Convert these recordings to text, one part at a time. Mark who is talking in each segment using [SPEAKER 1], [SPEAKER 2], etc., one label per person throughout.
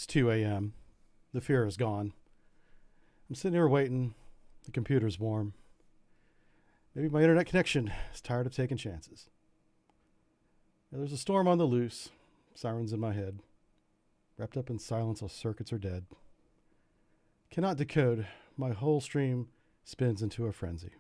[SPEAKER 1] It's 2 a.m. The fear is gone. I'm sitting here waiting. The computer's warm. Maybe my internet connection is tired of taking chances. Now, there's a storm on the loose. Sirens in my head. Wrapped up in silence, all circuits are dead. Cannot decode. My whole stream spins into a frenzy.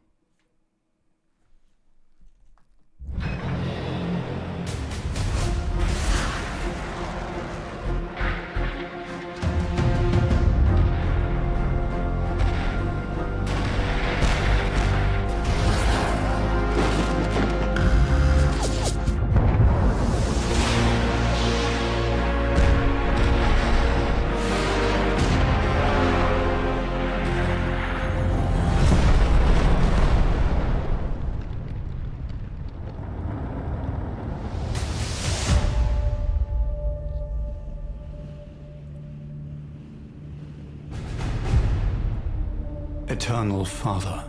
[SPEAKER 2] Eternal Father,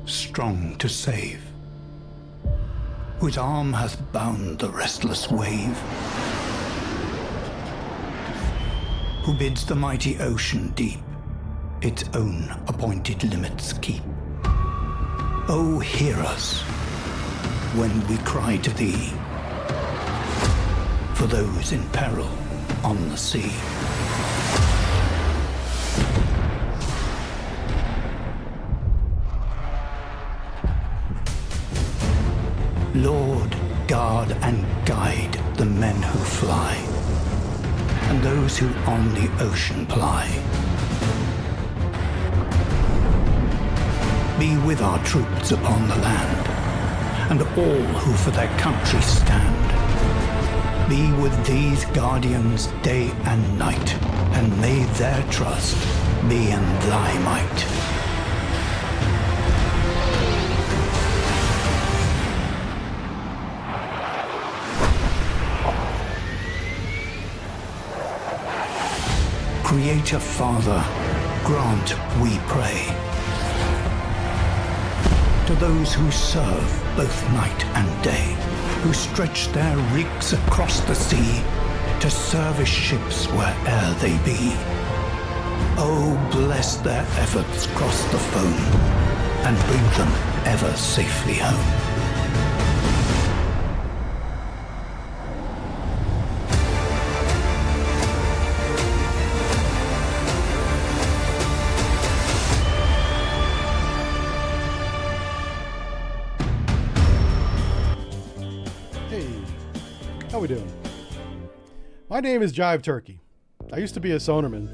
[SPEAKER 2] strong to save, whose arm hath bound the restless wave, who bids the mighty ocean deep its own appointed limits keep. Oh, hear us when we cry to thee, for those in peril on the sea. Lord, guard and guide the men who fly, and those who on the ocean ply. Be with our troops upon the land, and all who for their country stand. Be with these guardians day and night, and may their trust be in thy might. Creator Father, grant, we pray, to those who serve both night and day, who stretch their rigs across the sea to service ships where'er they be. Oh, bless their efforts cross the foam and bring them ever safely home.
[SPEAKER 1] How we doing? My name is Jive Turkey. I used to be a sonarman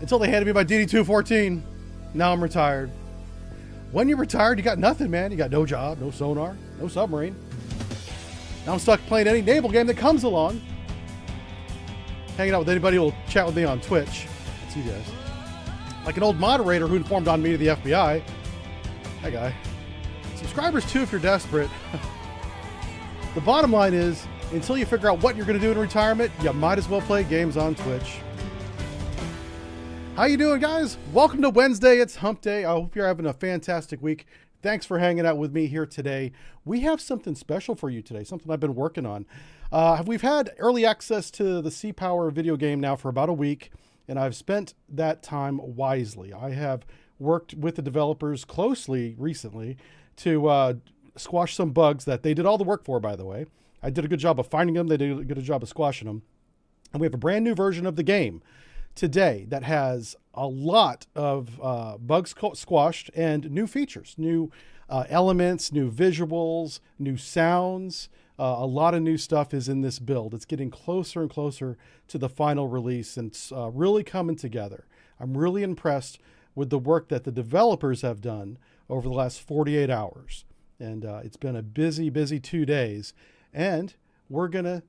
[SPEAKER 1] until they handed me my DD-214. Now I'm retired. When you're retired, you got nothing, man. You got no job, no sonar, no submarine. Now I'm stuck playing any naval game that comes along. Hanging out with anybody who will chat with me on Twitch. That's you guys. Like an old moderator who informed on me to the FBI. That guy. Subscribers too if you're desperate. The bottom line is, until you figure out what you're going to do in retirement, you might as well play games on Twitch. How you doing, guys? Welcome to Wednesday. It's Hump Day. I hope you're having a fantastic week. Thanks for hanging out with me here today. We have something special for you today, something I've been working on. We've had early access to the Sea Power video game now for about a week, and I've spent that time wisely. I have worked with the developers closely recently to squash some bugs that they did all the work for, by the way. I did a good job of finding them. They did a good job of squashing them. And we have a brand new version of the game today that has a lot of bugs squashed and new features, new elements, new visuals, new sounds. A lot of new stuff is in this build. It's getting closer and closer to the final release, and it's really coming together. I'm really impressed with the work that the developers have done over the last 48 hours. And it's been a busy 2 days. And we're going to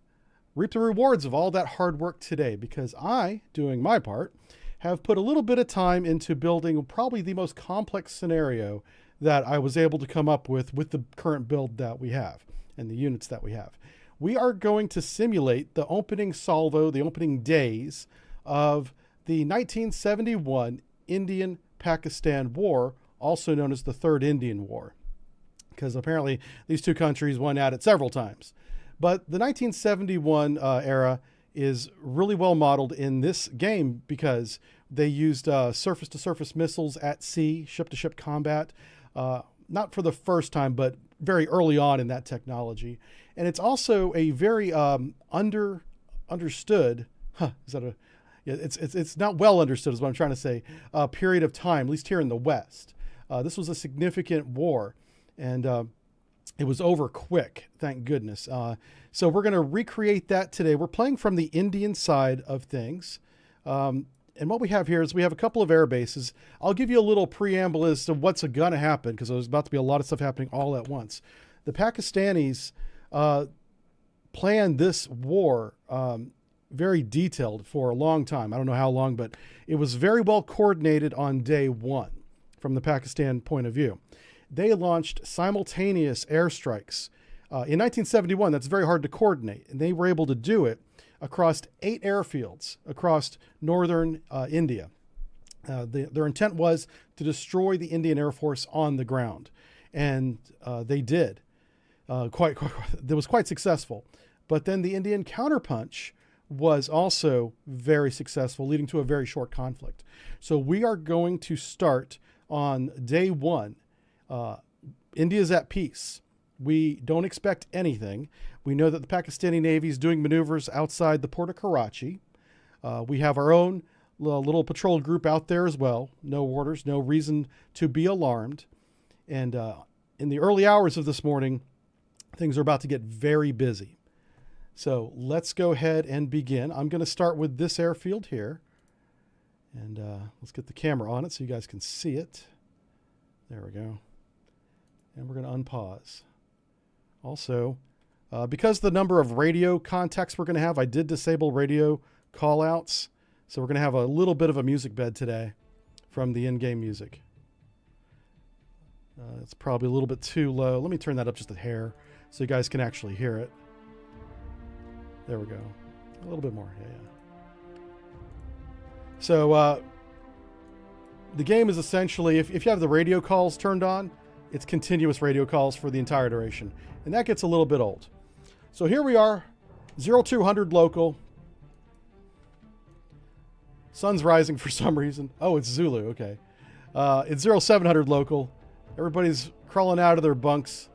[SPEAKER 1] reap the rewards of all that hard work today, because I, doing my part, have put a little bit of time into building probably the most complex scenario that I was able to come up with the current build that we have and the units that we have. We are going to simulate the opening salvo, the opening days of the 1971 Indian-Pakistan War, also known as the Third Indian War, because apparently these two countries went at it several times. But the 1971 era is really well modeled in this game because they used surface-to-surface missiles at sea, ship-to-ship combat, not for the first time, but very early on in that technology. And it's also a very understood, is that a, yeah, it's not well understood is what I'm trying to say, period of time, at least here in the West. This was a significant war, and it was over quick, thank goodness. So we're going to recreate that today. We're playing from the Indian side of things. And what we have here is we have a couple of air bases. I'll give you a little preamble as to what's going to happen, because there's about to be a lot of stuff happening all at once. The Pakistanis planned this war very detailed for a long time. I don't know how long, but it was very well coordinated on day one from the Pakistan point of view. They launched simultaneous airstrikes. In 1971, that's very hard to coordinate, and they were able to do it across 8 airfields across northern India. Their intent was to destroy the Indian Air Force on the ground, and they did. It was quite successful. But then the Indian counterpunch was also very successful, leading to a very short conflict. So we are going to start on day one. India's at peace. We don't expect anything. We know that the Pakistani Navy is doing maneuvers outside the port of Karachi. We have our own little patrol group out there as well. No orders, no reason to be alarmed. And in the early hours of this morning, things are about to get very busy. So let's go ahead and begin. I'm going to start with this airfield here. And let's get the camera on it so you guys can see it. There we go. And we're going to unpause. Also, because the number of radio contacts we're going to have, I did disable radio callouts. So we're going to have a little bit of a music bed today from the in-game music. It's probably a little bit too low. Let me turn that up just a hair so you guys can actually hear it. There we go. A little bit more. Yeah. So the game is essentially, if you have the radio calls turned on, it's continuous radio calls for the entire duration. And that gets a little bit old. So here we are, 0200 local. Sun's rising for some reason. Oh, it's Zulu. Okay. It's 0700 local. Everybody's crawling out of their bunks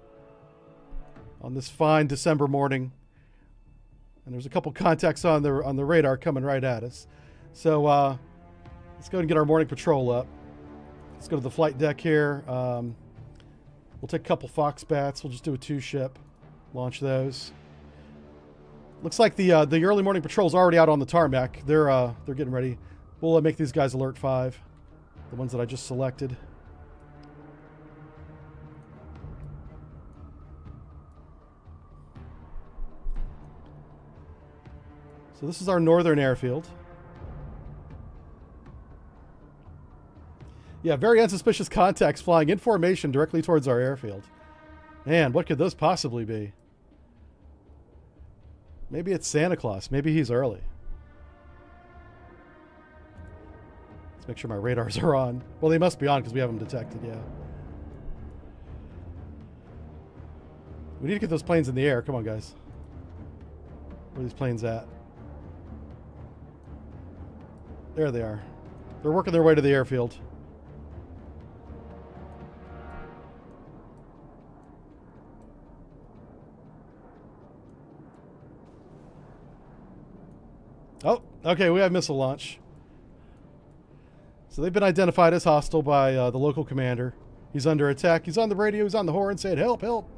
[SPEAKER 1] on this fine December morning. And there's a couple contacts on the radar coming right at us. So let's go and get our morning patrol up. Let's go to the flight deck here. We'll take a couple Fox Bats. We'll just do a 2-ship. Launch those. Looks like the early morning patrol's already out on the tarmac. They're getting ready. We'll make these guys alert 5. The ones that I just selected. So this is our northern airfield. Yeah, very unsuspicious contacts flying in formation directly towards our airfield. Man, what could those possibly be? Maybe it's Santa Claus. Maybe he's early. Let's make sure my radars are on. Well, they must be on because we have them detected, yeah. We need to get those planes in the air. Come on, guys. Where are these planes at? There they are. They're working their way to the airfield. Oh, okay, we have missile launch. So they've been identified as hostile by the local commander. He's under attack. He's on the radio. He's on the horn saying, help, help.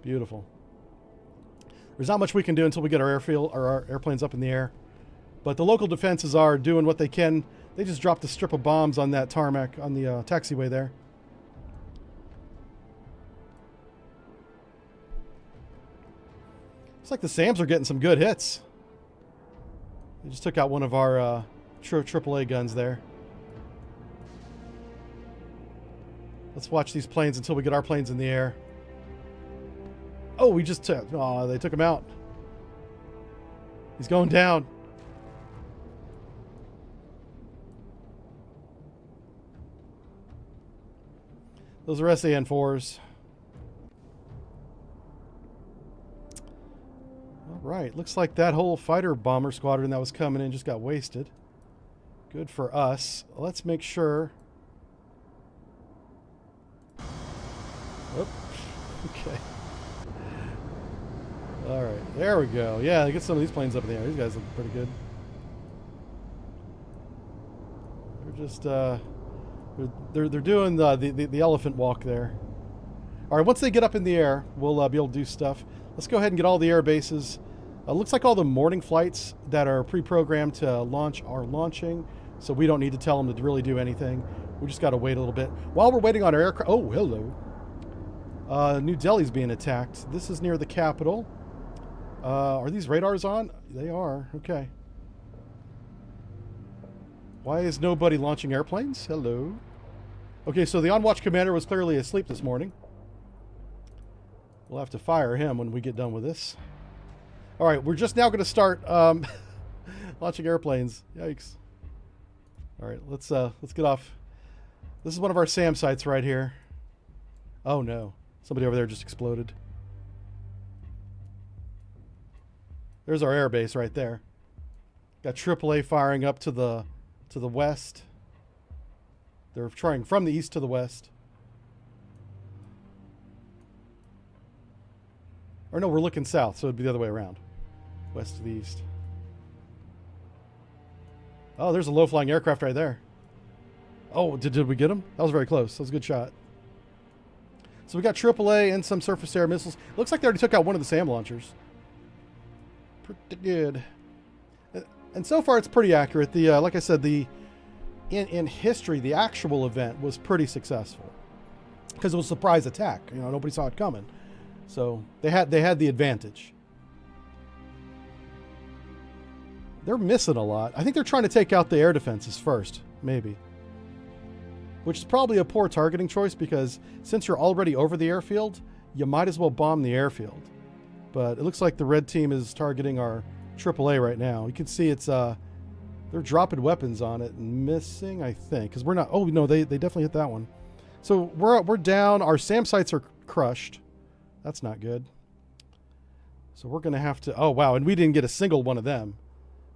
[SPEAKER 1] Beautiful. There's not much we can do until we get our airfield or our airplanes up in the air. But the local defenses are doing what they can. They just dropped a strip of bombs on that tarmac, on the taxiway there. Looks like the SAMs are getting some good hits. They just took out one of our AAA guns there. Let's watch these planes until we get our planes in the air. Oh, we just took... Oh, they took him out. He's going down. Those are SAN-4s. Right, looks like that whole fighter bomber squadron that was coming in just got wasted. Good for us. Let's make sure. Oh, okay. All right, there we go. Yeah, get some of these planes up in the air. These guys look pretty good. They're just they're doing the elephant walk there. All right, once they get up in the air, we'll be able to do stuff. Let's go ahead and get all the air bases. Looks like all the morning flights that are pre-programmed to launch are launching, so we don't need to tell them to really do anything. We just got to wait a little bit. While we're waiting on our aircraft... Oh, hello. New Delhi's being attacked. This is near the capital. Are these radars on? They are. Okay. Why is nobody launching airplanes? Hello. Okay, so the on-watch commander was clearly asleep this morning. We'll have to fire him when we get done with this. All right, we're just now going to start launching airplanes. Yikes! All right, let's get off. This is one of our SAM sites right here. Oh no! Somebody over there just exploded. There's our air base right there. Got AAA firing up to the west. They're trying from the east to the west. Or no, we're looking south, so it'd be the other way around. West to the east. Oh, there's a low-flying aircraft right there. Oh, did we get him? That was very close. That was a good shot. So we got AAA and some surface-to-air missiles. Looks like they already took out one of the SAM launchers. Pretty good. And so far, it's pretty accurate. The like I said, in history, the actual event was pretty successful because it was a surprise attack. You know, nobody saw it coming. So they had the advantage. They're missing a lot. I think they're trying to take out the air defenses first, maybe. Which is probably a poor targeting choice because since you're already over the airfield, you might as well bomb the airfield. But it looks like the red team is targeting our AAA right now. You can see it's they're dropping weapons on it and missing, I think, because we're not. Oh no, they definitely hit that one. So we're down. Our SAM sites are crushed. That's not good. So we're going to have to... Oh, wow. And we didn't get a single one of them.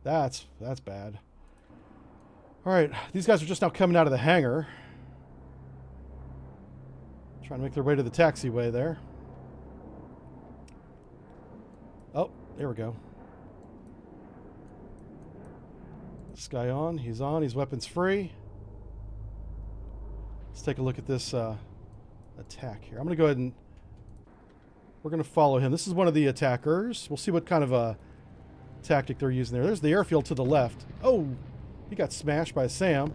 [SPEAKER 1] That's bad. All right. These guys are just now coming out of the hangar. Trying to make their way to the taxiway there. Oh, there we go. This guy on. He's on. He's weapons free. Let's take a look at this attack here. I'm going to go ahead and... We're going to follow him. This is one of the attackers. We'll see what kind of a tactic they're using there. There's the airfield to the left. Oh, he got smashed by a SAM.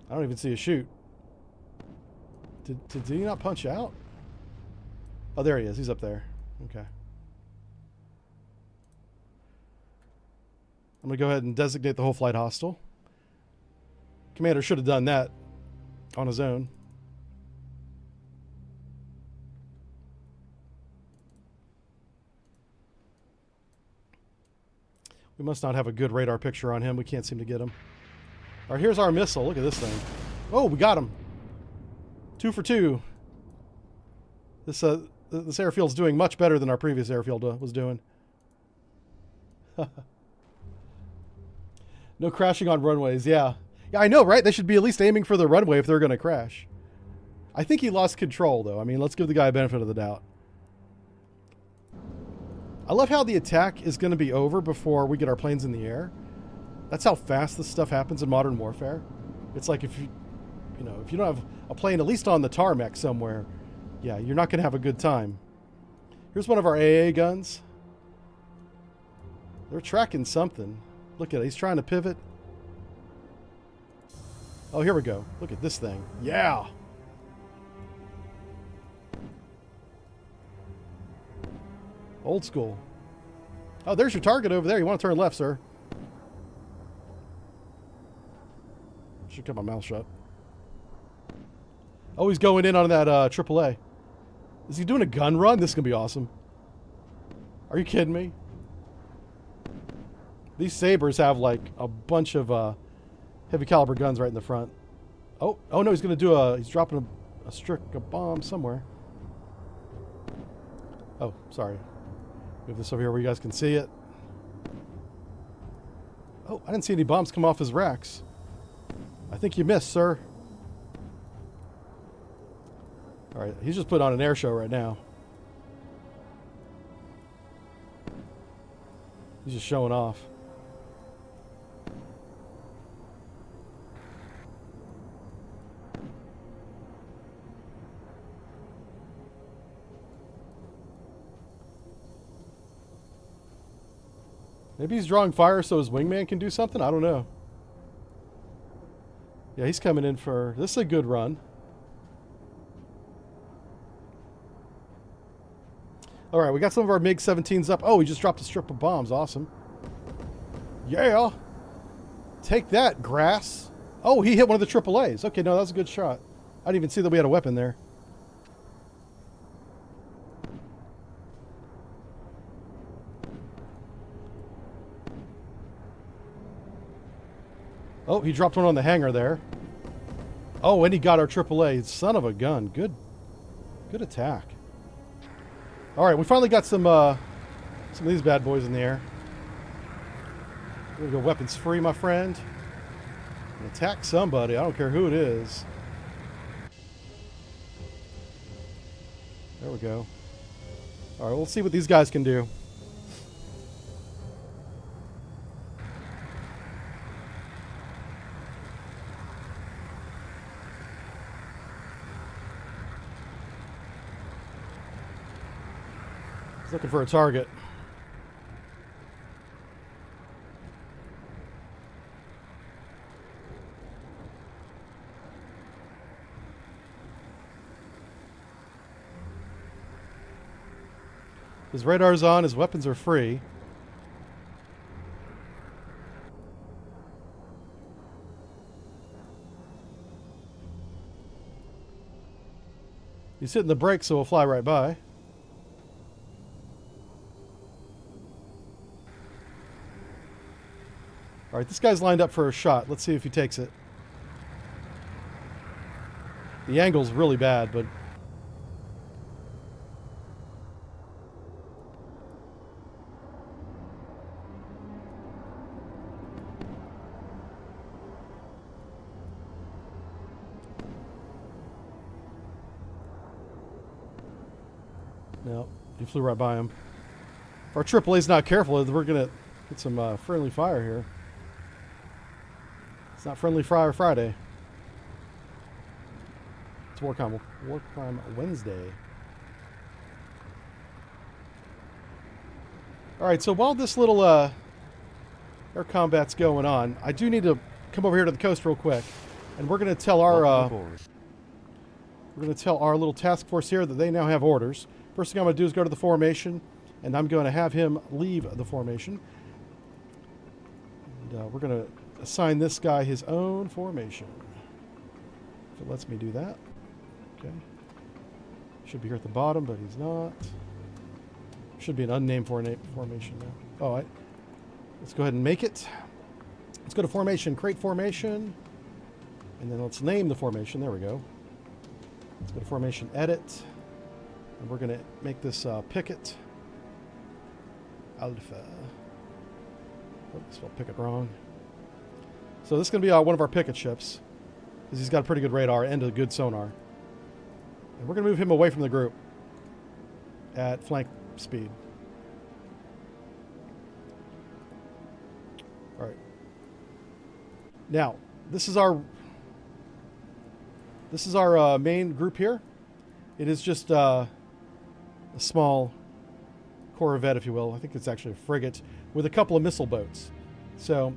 [SPEAKER 1] I don't even see a shoot. Did he not punch out? Oh, there he is. He's up there. Okay. I'm going to go ahead and designate the whole flight hostile. Commander should have done that on his own. We must not have a good radar picture on him. We can't seem to get him. All right, here's our missile. Look at this thing. Oh, we got him. 2 for 2. This airfield's doing much better than our previous airfield was doing. No crashing on runways. Yeah. Yeah, I know, right? They should be at least aiming for the runway if they're going to crash. I think he lost control, though. I mean, let's give the guy a benefit of the doubt. I love how the attack is going to be over before we get our planes in the air. That's how fast this stuff happens in modern warfare. It's like if you don't have a plane at least on the tarmac somewhere, yeah, you're not going to have a good time. Here's one of our AA guns. They're tracking something. Look at it. He's trying to pivot. Oh, here we go. Look at this thing. Yeah. Old school. Oh, there's your target over there. You want to turn left, sir. Should keep my mouth shut. Oh, he's going in on that AAA. Is he doing a gun run? This is going to be awesome. Are you kidding me? These Sabres have like a bunch of heavy caliber guns right in the front. Oh no, he's going to do he's dropping a bomb somewhere. Oh, sorry. Move this over here where you guys can see it. Oh, I didn't see any bombs come off his racks. I think you missed, sir. All right, he's just putting on an air show right now. He's just showing off. Maybe he's drawing fire so his wingman can do something? I don't know. Yeah, he's coming in for... This is a good run. All right, we got some of our MiG-17s up. Oh, he just dropped a strip of bombs. Awesome. Yeah. Take that, grass. Oh, he hit one of the AAAs. Okay, no, that was a good shot. I didn't even see that we had a weapon there. Oh, he dropped one on the hangar there. Oh, and he got our AAA. Son of a gun. Good attack. All right, we finally got some of these bad boys in the air. We're gonna go weapons free, my friend. And attack somebody. I don't care who it is. There we go. All right, we'll see what these guys can do. He's looking for a target. His radar's on, his weapons are free. He's hitting the brakes, so we'll fly right by. All right, this guy's lined up for a shot. Let's see if he takes it. The angle's really bad, but... No, he flew right by him. If our AAA's not careful, we're going to get some friendly fire here. It's not Friendly Fire Friday. It's War Crime Wednesday. All right, so while this little air combat's going on, I do need to come over here to the coast real quick, and we're going to tell our little task force here that they now have orders. First thing I'm going to do is go to the formation, and I'm going to have him leave the formation. And we're going to assign this guy his own formation. If it lets me do that. Okay. Should be here at the bottom, but he's not. Should be an unnamed formation now. Oh, let's go ahead and make it. Let's go to formation, create formation, and then let's name the formation. There we go. Let's go to formation, edit, and we're going to make this picket alpha. Oh, I spelled picket wrong. So this is going to be one of our picket ships, because he's got a pretty good radar and a good sonar. And we're going to move him away from the group at flank speed. All right. Now, this is our main group here. It is just a small corvette, if you will. I think it's actually a frigate with a couple of missile boats. So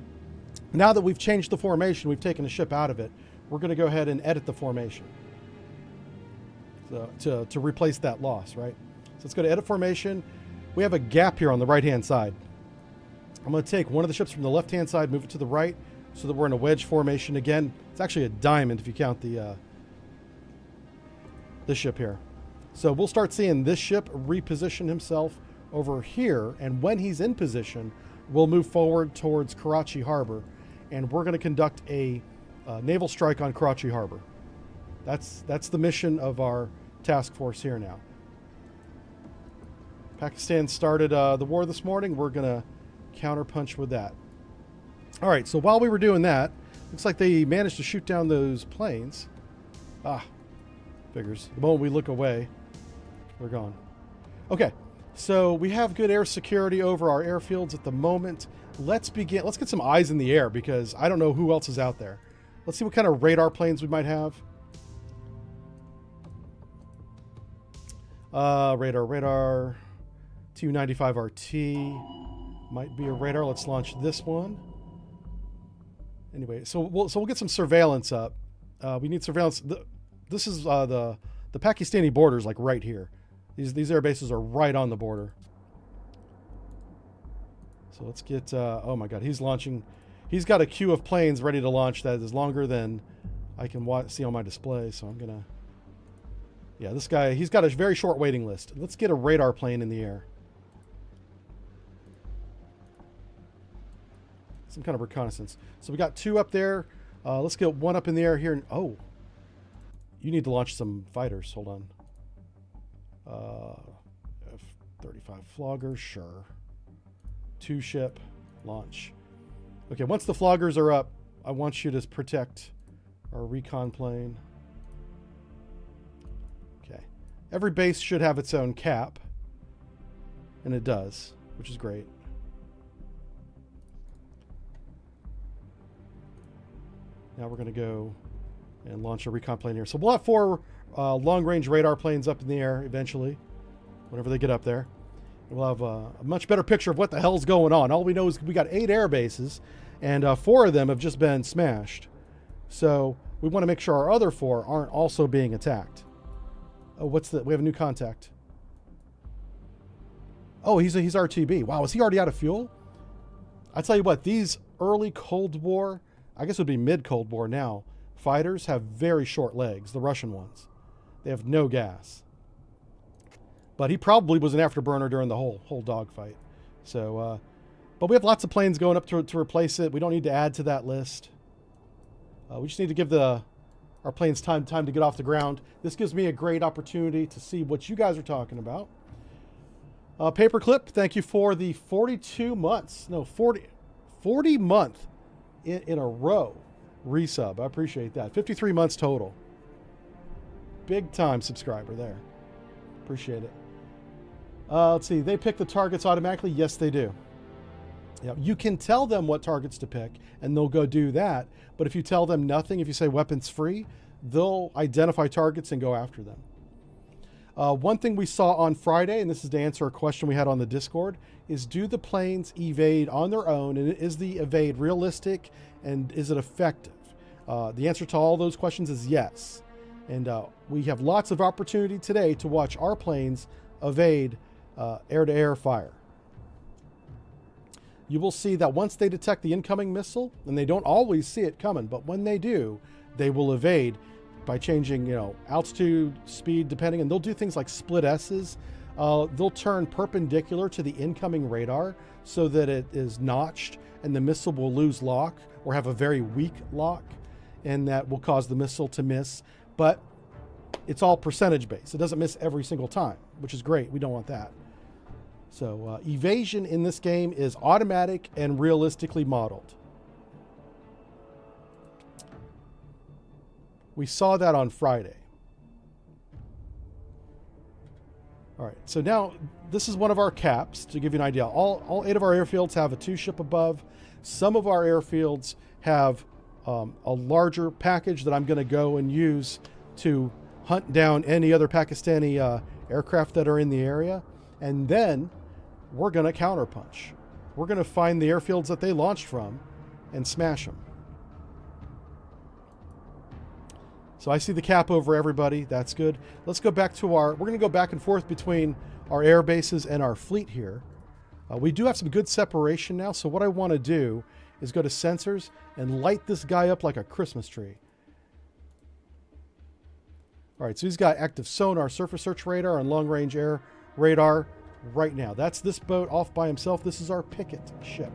[SPEAKER 1] now that we've changed the formation, we've taken a ship out of it, we're going to go ahead and edit the formation to replace that loss, right? So let's go to edit formation. We have a gap here on the right-hand side. I'm going to take one of the ships from the left-hand side, move it to the right, so that we're in a wedge formation again. It's actually a diamond if you count this ship here. So we'll start seeing this ship reposition himself over here, and when he's in position, we'll move forward towards Karachi Harbor, and we're going to conduct a naval strike on Karachi Harbor. That's the mission of our task force here now. Pakistan started the war this morning. We're going to counterpunch with that. All right, so while we were doing that, looks like they managed to shoot down those planes. Figures. The moment we look away, they're gone. Okay, so we have good air security over our airfields at the moment. Let's begin. Let's get some eyes in the air because I don't know who else is out there. Let's see what kind of radar planes we might have. Radar. Tu-95RT might be a radar. Let's launch this one. Anyway, so we'll get some surveillance up. We need surveillance. This is the Pakistani border is like right here. These air bases are right on the border. So let's get. Oh my God, he's launching. He's got a queue of planes ready to launch that is longer than I can see on my display. So I'm gonna. Yeah, this guy. He's got a very short waiting list. Let's get a radar plane in the air. Some kind of reconnaissance. So we got 2 up there. Let's get 1 up in the air here. Oh, you need to launch some fighters. Hold on. F-35 floggers, sure. 2 ship, launch. Okay, once the floggers are up, I want you to protect our recon plane. Okay. Every base should have its own cap. And it does, which is great. Now we're going to go and launch a recon plane here. So we'll have 4 long-range radar planes up in the air eventually, whenever they get up there. And we'll have a much better picture of what the hell's going on. All we know is we got 8 air bases, and 4 of them have just been smashed. So we want to make sure our other 4 aren't also being attacked. Oh, what's that? We have a new contact. Oh, he's RTB. Wow, is he already out of fuel? I tell you what, these early Cold War, I guess it would be mid-Cold War now, fighters have very short legs, the Russian ones. They have no gas. But he probably was an afterburner during the whole dogfight. So, but we have lots of planes going up to replace it. We don't need to add to that list. We just need to give our planes time to get off the ground. This gives me a great opportunity to see what you guys are talking about. Paperclip, thank you for the 42 months. No, 40 month in a row resub. I appreciate that. 53 months total. Big time subscriber there. Appreciate it. Let's see. They pick the targets automatically. Yes, they do. Yeah, you can tell them what targets to pick, and they'll go do that. But if you tell them nothing, if you say weapons free, they'll identify targets and go after them. One thing we saw on Friday, and this is to answer a question we had on the Discord, is do the planes evade on their own, and is the evade realistic, and is it effective? The answer to all those questions is yes. And we have lots of opportunity today to watch our planes evade air-to-air fire. You will see that once they detect the incoming missile, and they don't always see it coming, but when they do, they will evade by changing, altitude, speed, depending, and they'll do things like split S's. They'll turn perpendicular to the incoming radar so that it is notched, and the missile will lose lock or have a very weak lock, and that will cause the missile to miss. But it's all percentage based. It doesn't miss every single time, which is great. We don't want that. So evasion in this game is automatic and realistically modeled. We saw that on Friday. All right, so now this is one of our caps to give you an idea. All 8 of our airfields have a 2-ship above. Some of our airfields have a larger package that I'm going to go and use to hunt down any other Pakistani aircraft that are in the area. And then we're going to counterpunch. We're going to find the airfields that they launched from and smash them. So I see the cap over everybody. That's good. Let's go back to we're going to go back and forth between our air bases and our fleet here. We do have some good separation now. So what I want to do is go to sensors and light this guy up like a Christmas tree. All right, so he's got active sonar, surface search radar, and long-range air radar right now. That's this boat off by himself. This is our picket ship.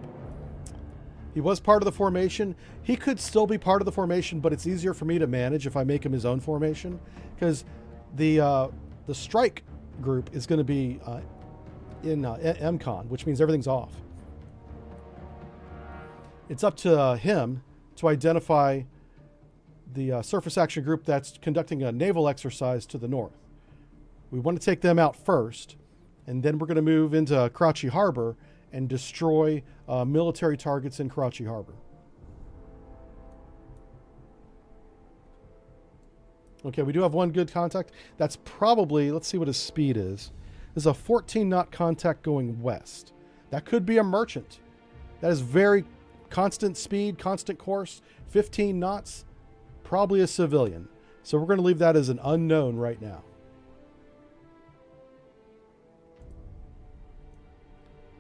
[SPEAKER 1] He was part of the formation. He could still be part of the formation, but it's easier for me to manage if I make him his own formation, because the strike group is going to be in MCON, which means everything's off. It's up to him to identify the surface action group that's conducting a naval exercise to the north. We want to take them out first, and then we're going to move into Karachi Harbor and destroy military targets in Karachi Harbor. Okay, we do have one good contact. That's probably, let's see what his speed is. There's a 14 knot contact going west. That could be a merchant. That is very constant speed, constant course, 15 knots, probably a civilian. So we're going to leave that as an unknown right now.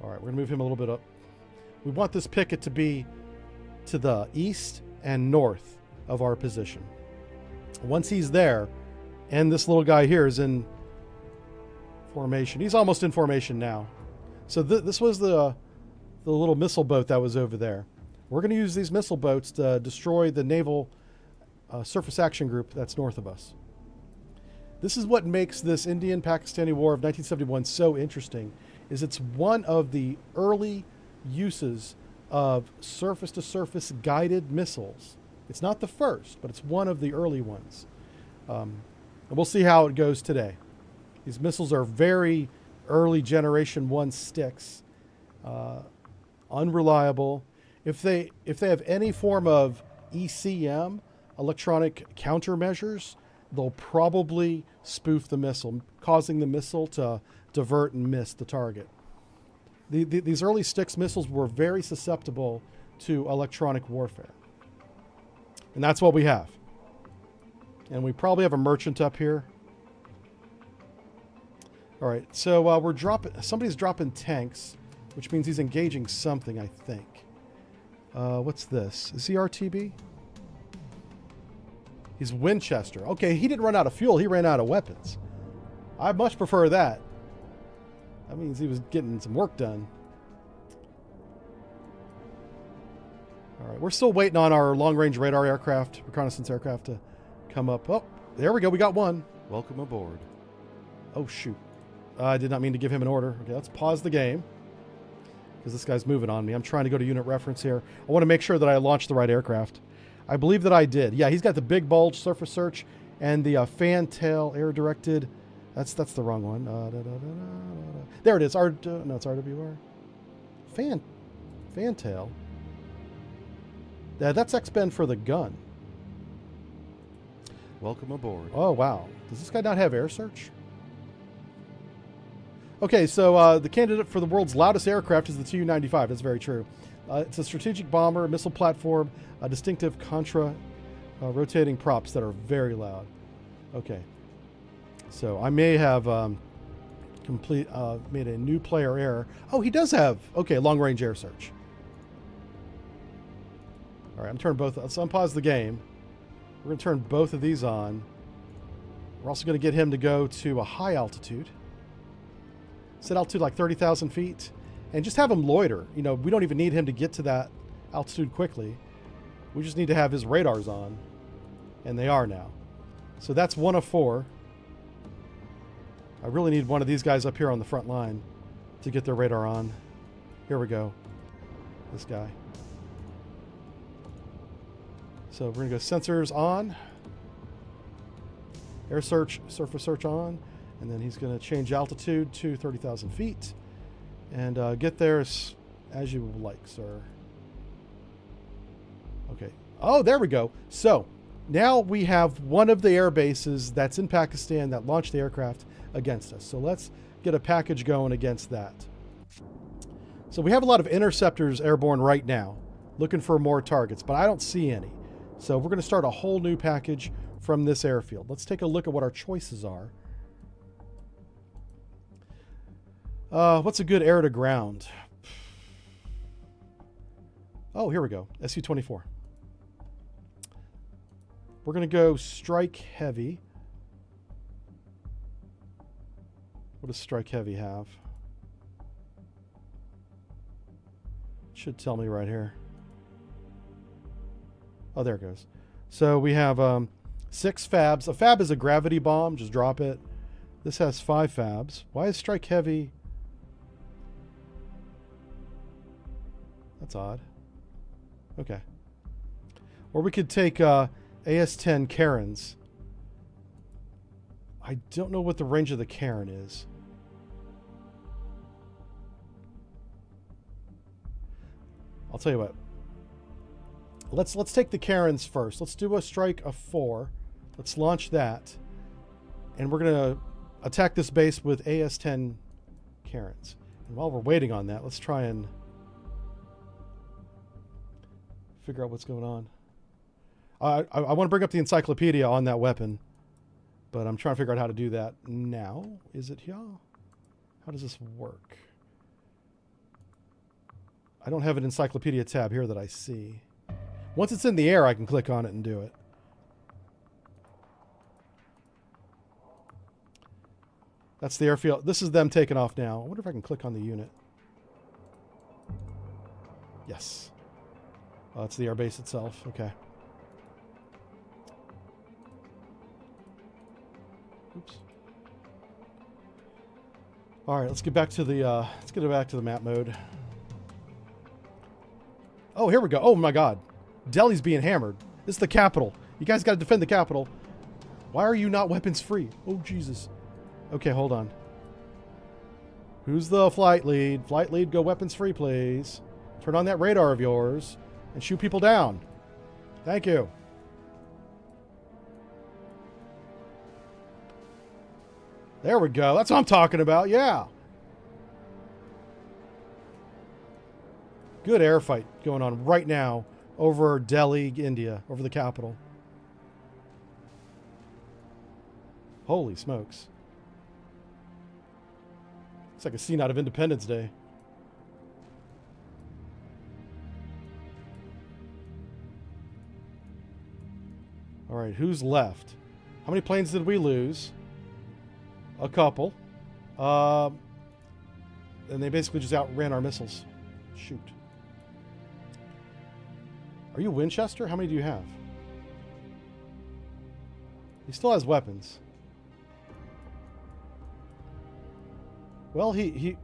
[SPEAKER 1] All right, we're going to move him a little bit up. We want this picket to be to the east and north of our position. Once he's there, and this little guy here is in formation. He's almost in formation now. So this was the little missile boat that was over there. We're going to use these missile boats to destroy the naval surface action group that's north of us. This is what makes this Indian-Pakistani War of 1971 so interesting, is it's one of the early uses of surface-to-surface guided missiles. It's not the first, but it's one of the early ones. And we'll see how it goes today. These missiles are very early generation 1 sticks, unreliable. If they have any form of ECM, electronic countermeasures, they'll probably spoof the missile, causing the missile to divert and miss the target. These early Styx missiles were very susceptible to electronic warfare. And that's what we have. And we probably have a merchant up here. All right, so somebody's dropping tanks, which means he's engaging something, I think. What's this? Is he RTB? He's Winchester. Okay, he didn't run out of fuel. He ran out of weapons. I much prefer that. That means he was getting some work done. All right, we're still waiting on our long-range radar aircraft, reconnaissance aircraft to come up. Oh, there we go. We got one. Welcome aboard. Oh, shoot. I did not mean to give him an order. Okay, let's pause the game because this guy's moving on me. I'm trying to go to unit reference here. I want to make sure that I launched the right aircraft. I believe that I did. Yeah, he's got the big bulge surface search and the fantail air-directed. That's the wrong one. There it is. No, it's RWR. Fantail. Yeah, that's X-bend for the gun. Welcome aboard. Oh, wow. Does this guy not have air search? Okay, so the candidate for the world's loudest aircraft is the Tu-95. That's very true. It's a strategic bomber, missile platform, a distinctive contra rotating props that are very loud. Okay. So I may have made a new player error. Oh, he does have, okay, long-range air search. All right, I'm turning both. Let's unpause the game. We're going to turn both of these on. We're also going to get him to go to a high altitude. Set altitude like 30,000 feet. And just have him loiter. You know, we don't even need him to get to that altitude quickly. We just need to have his radars on. And they are now. So that's 1 of 4. I really need one of these guys up here on the front line to get their radar on. Here we go. This guy. So we're going to go sensors on. Air search, surface search on. And then he's going to change altitude to 30,000 feet. And get there as you like, sir. Okay. Oh, there we go. So now we have one of the air bases that's in Pakistan that launched the aircraft against us. So let's get a package going against that. So we have a lot of interceptors airborne right now, looking for more targets, but I don't see any. So we're going to start a whole new package from this airfield. Let's take a look at what our choices are. What's a good air to ground? Oh, here we go. Su-24. We're going to go strike heavy. What does strike heavy have? Should tell me right here. Oh, there it goes. So we have 6 fabs. A fab is a gravity bomb. Just drop it. This has 5 fabs. Why is strike heavy? That's odd. Okay. Or we could take AS-10 Karens. I don't know what the range of the Karen is. I'll tell you what. Let's take the Karens first. Let's do a strike of 4. Let's launch that. And we're going to attack this base with AS-10 Karens. And while we're waiting on that, let's try and figure out what's going on. I want to bring up the encyclopedia on that weapon, but I'm trying to figure out how to do that now. Is it here? How does this work? I don't have an encyclopedia tab here that I see. Once it's in the air, I can click on it and do it. That's the airfield. This is them taking off now. I wonder if I can click on the unit. Yes. Oh, it's the airbase itself. Okay. Oops. All right, let's get back to the map mode. Oh, here we go. Oh my God, Delhi's being hammered. This is the capital. You guys got to defend the capital. Why are you not weapons free? Oh Jesus. Okay, hold on. Who's the flight lead? Flight lead, go weapons free, please. Turn on that radar of yours and shoot people down. Thank you. There we go. That's what I'm talking about. Yeah. Good air fight going on right now over Delhi, India, over the capital. Holy smokes. It's like a scene out of Independence Day. All right, who's left? How many planes did we lose? A couple. And they basically just outran our missiles. Shoot. Are you Winchester? How many do you have? He still has weapons. Well, he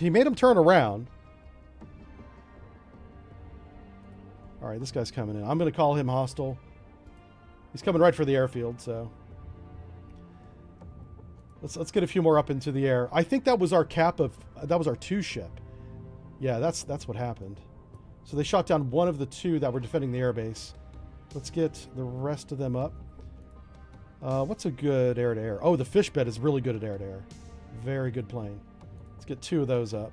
[SPEAKER 1] made him turn around. All right, this guy's coming in. I'm going to call him hostile. He's coming right for the airfield, so let's get a few more up into the air. I think that was our that was our 2 ship. Yeah, that's what happened. So they shot down one of the 2 that were defending the airbase. Let's get the rest of them up. What's a good air-to-air? Oh, the fish bed is really good at air-to-air. Very good plane. Let's get 2 of those up.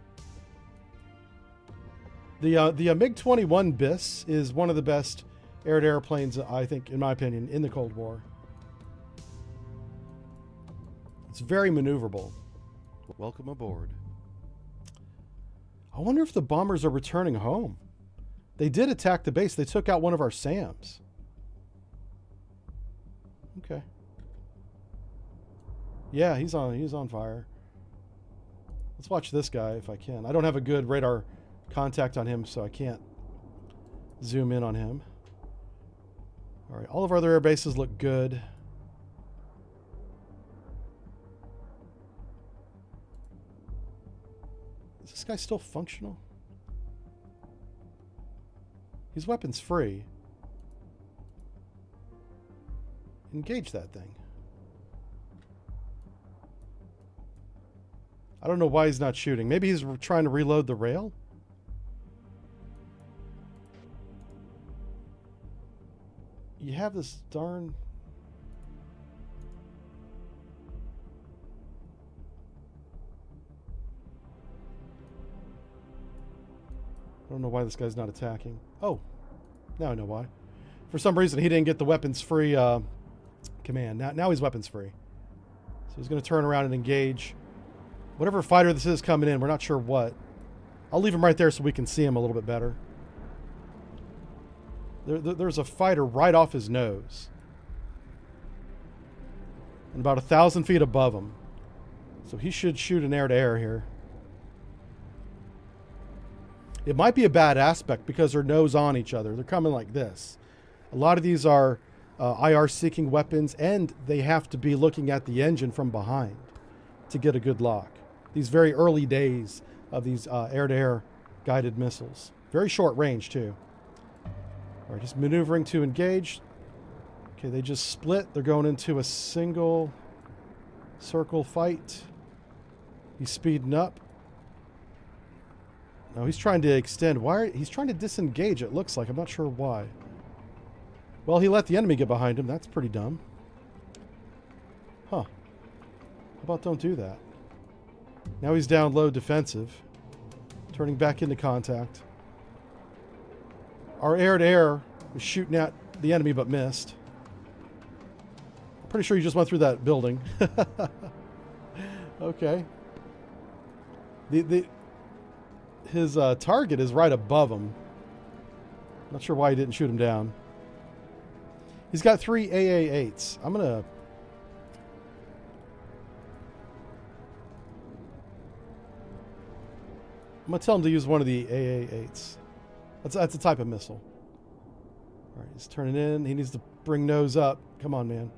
[SPEAKER 1] The MiG-21 BIS is one of the best air-to-air planes, I think, in my opinion, in the Cold War. It's very maneuverable. Welcome aboard. I wonder if the bombers are returning home. They did attack the base. They took out one of our SAMs. Okay. Yeah, he's on fire. Let's watch this guy if I can. I don't have a good radar contact on him, so I can't zoom in on him. All right, all of our other air bases look good. Is this guy still functional? He's weapons free. Engage that thing. I don't know why he's not shooting. Maybe he's trying to reload the rail? You have this darn... I don't know why this guy's not attacking. Oh, now I know why. For some reason, he didn't get the weapons-free command. Now he's weapons-free. So he's going to turn around and engage whatever fighter this is coming in. We're not sure what. I'll leave him right there so we can see him a little bit better. There's a fighter right off his nose. And about 1,000 feet above him. So he should shoot an air-to-air here. It might be a bad aspect because they're nose on each other. They're coming like this. A lot of these are IR-seeking weapons, and they have to be looking at the engine from behind to get a good lock. These very early days of these air-to-air guided missiles. Very short range, too. All right, just maneuvering to engage. Okay, they just split. They're going into a single circle fight. He's speeding up. No, he's trying to extend. He's trying to disengage, it looks like. I'm not sure why. Well, he let the enemy get behind him. That's pretty dumb. Huh. How about don't do that? Now he's down low defensive. Turning back into contact. Our air-to-air was shooting at the enemy but missed. Pretty sure you just went through that building. Okay. His target is right above him. Not sure why he didn't shoot him down. He's got 3 AA-8s. I'm gonna tell him to use one of the AA-8s. That's a type of missile. All right, he's turning in. He needs to bring nose up. Come on, man.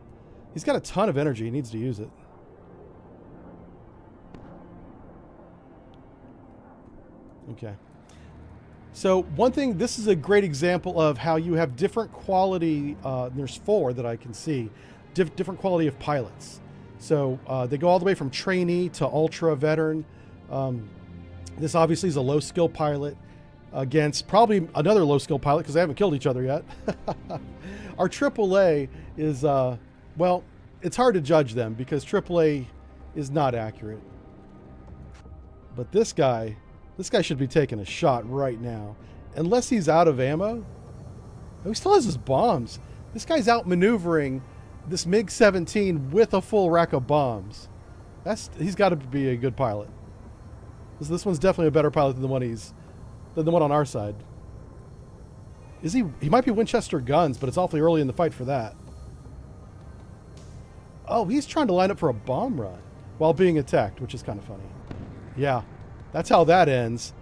[SPEAKER 1] He's got a ton of energy. He needs to use it. Okay. So one thing, this is a great example of how you have different quality, there's 4 that I can see, different quality of pilots. So they go all the way from trainee to ultra veteran. This obviously is a low skill pilot against probably another low skill pilot because they haven't killed each other yet. Our AAA is, well, it's hard to judge them because AAA is not accurate. But this guy should be taking a shot right now. Unless he's out of ammo. Oh, he still has his bombs. This guy's outmaneuvering this MiG-17 with a full rack of bombs. He's got to be a good pilot. This one's definitely a better pilot than the one on our side. Is he? He might be Winchester guns, but it's awfully early in the fight for that. Oh, he's trying to line up for a bomb run while being attacked, which is kind of funny. Yeah, that's how that ends.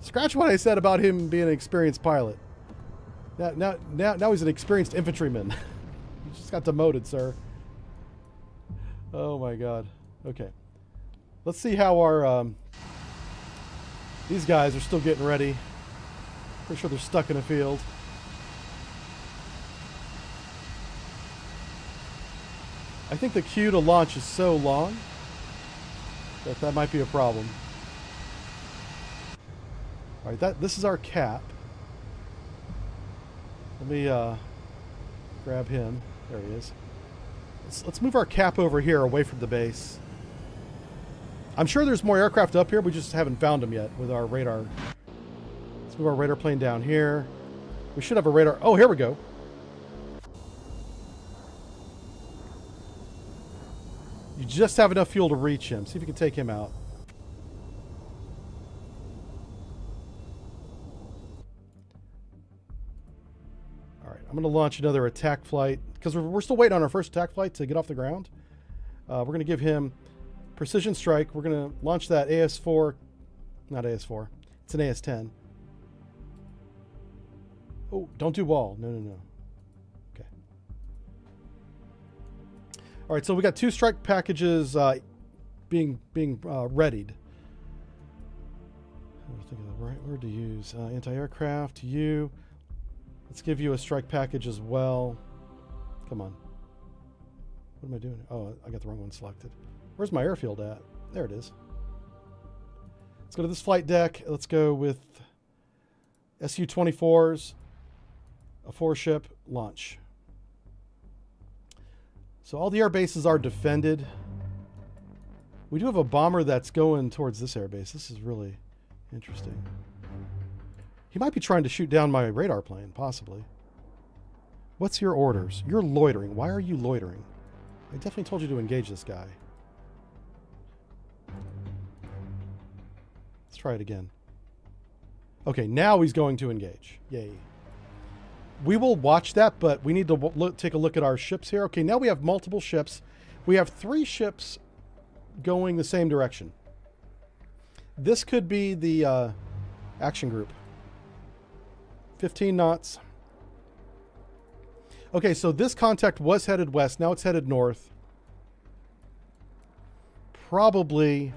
[SPEAKER 1] Scratch what I said about him being an experienced pilot. Now he's an experienced infantryman. He just got demoted, sir. Oh my God. Okay. Let's see how our these guys are still getting ready. Pretty sure they're stuck in a field. I think the queue to launch is so long that might be a problem. All right, this is our cap. Let me grab him. There he is. Let's move our cap over here away from the base. I'm sure there's more aircraft up here. We just haven't found them yet with our radar. Let's move our radar plane down here. We should have a radar. Oh, here we go. You just have enough fuel to reach him. See if you can take him out. All right, I'm going to launch another attack flight because we're still waiting on our first attack flight to get off the ground. We're going to give him precision strike. We're going to launch that AS4. Not AS4. It's an AS10. Oh, don't do wall. No. Okay. All right, so we got 2 strike packages being readied. I'm thinking of the right word to use. Anti-aircraft to you. Let's give you a strike package as well. Come on. What am I doing? Oh, I got the wrong one selected. Where's my airfield at? There it is. Let's go to this flight deck. Let's go with Su-24s, a 4-ship launch. So all the air bases are defended. We do have a bomber that's going towards this air base. This is really interesting. He might be trying to shoot down my radar plane, possibly. What's your orders? You're loitering. Why are you loitering? I definitely told you to engage this guy. Let's try it again. Okay, now he's going to engage. Yay. We will watch that, but we need to take a look at our ships here. Okay, now we have multiple ships. We have 3 ships going the same direction. This could be the action group. 15 knots. Okay, so this contact was headed west. Now it's headed north. Probably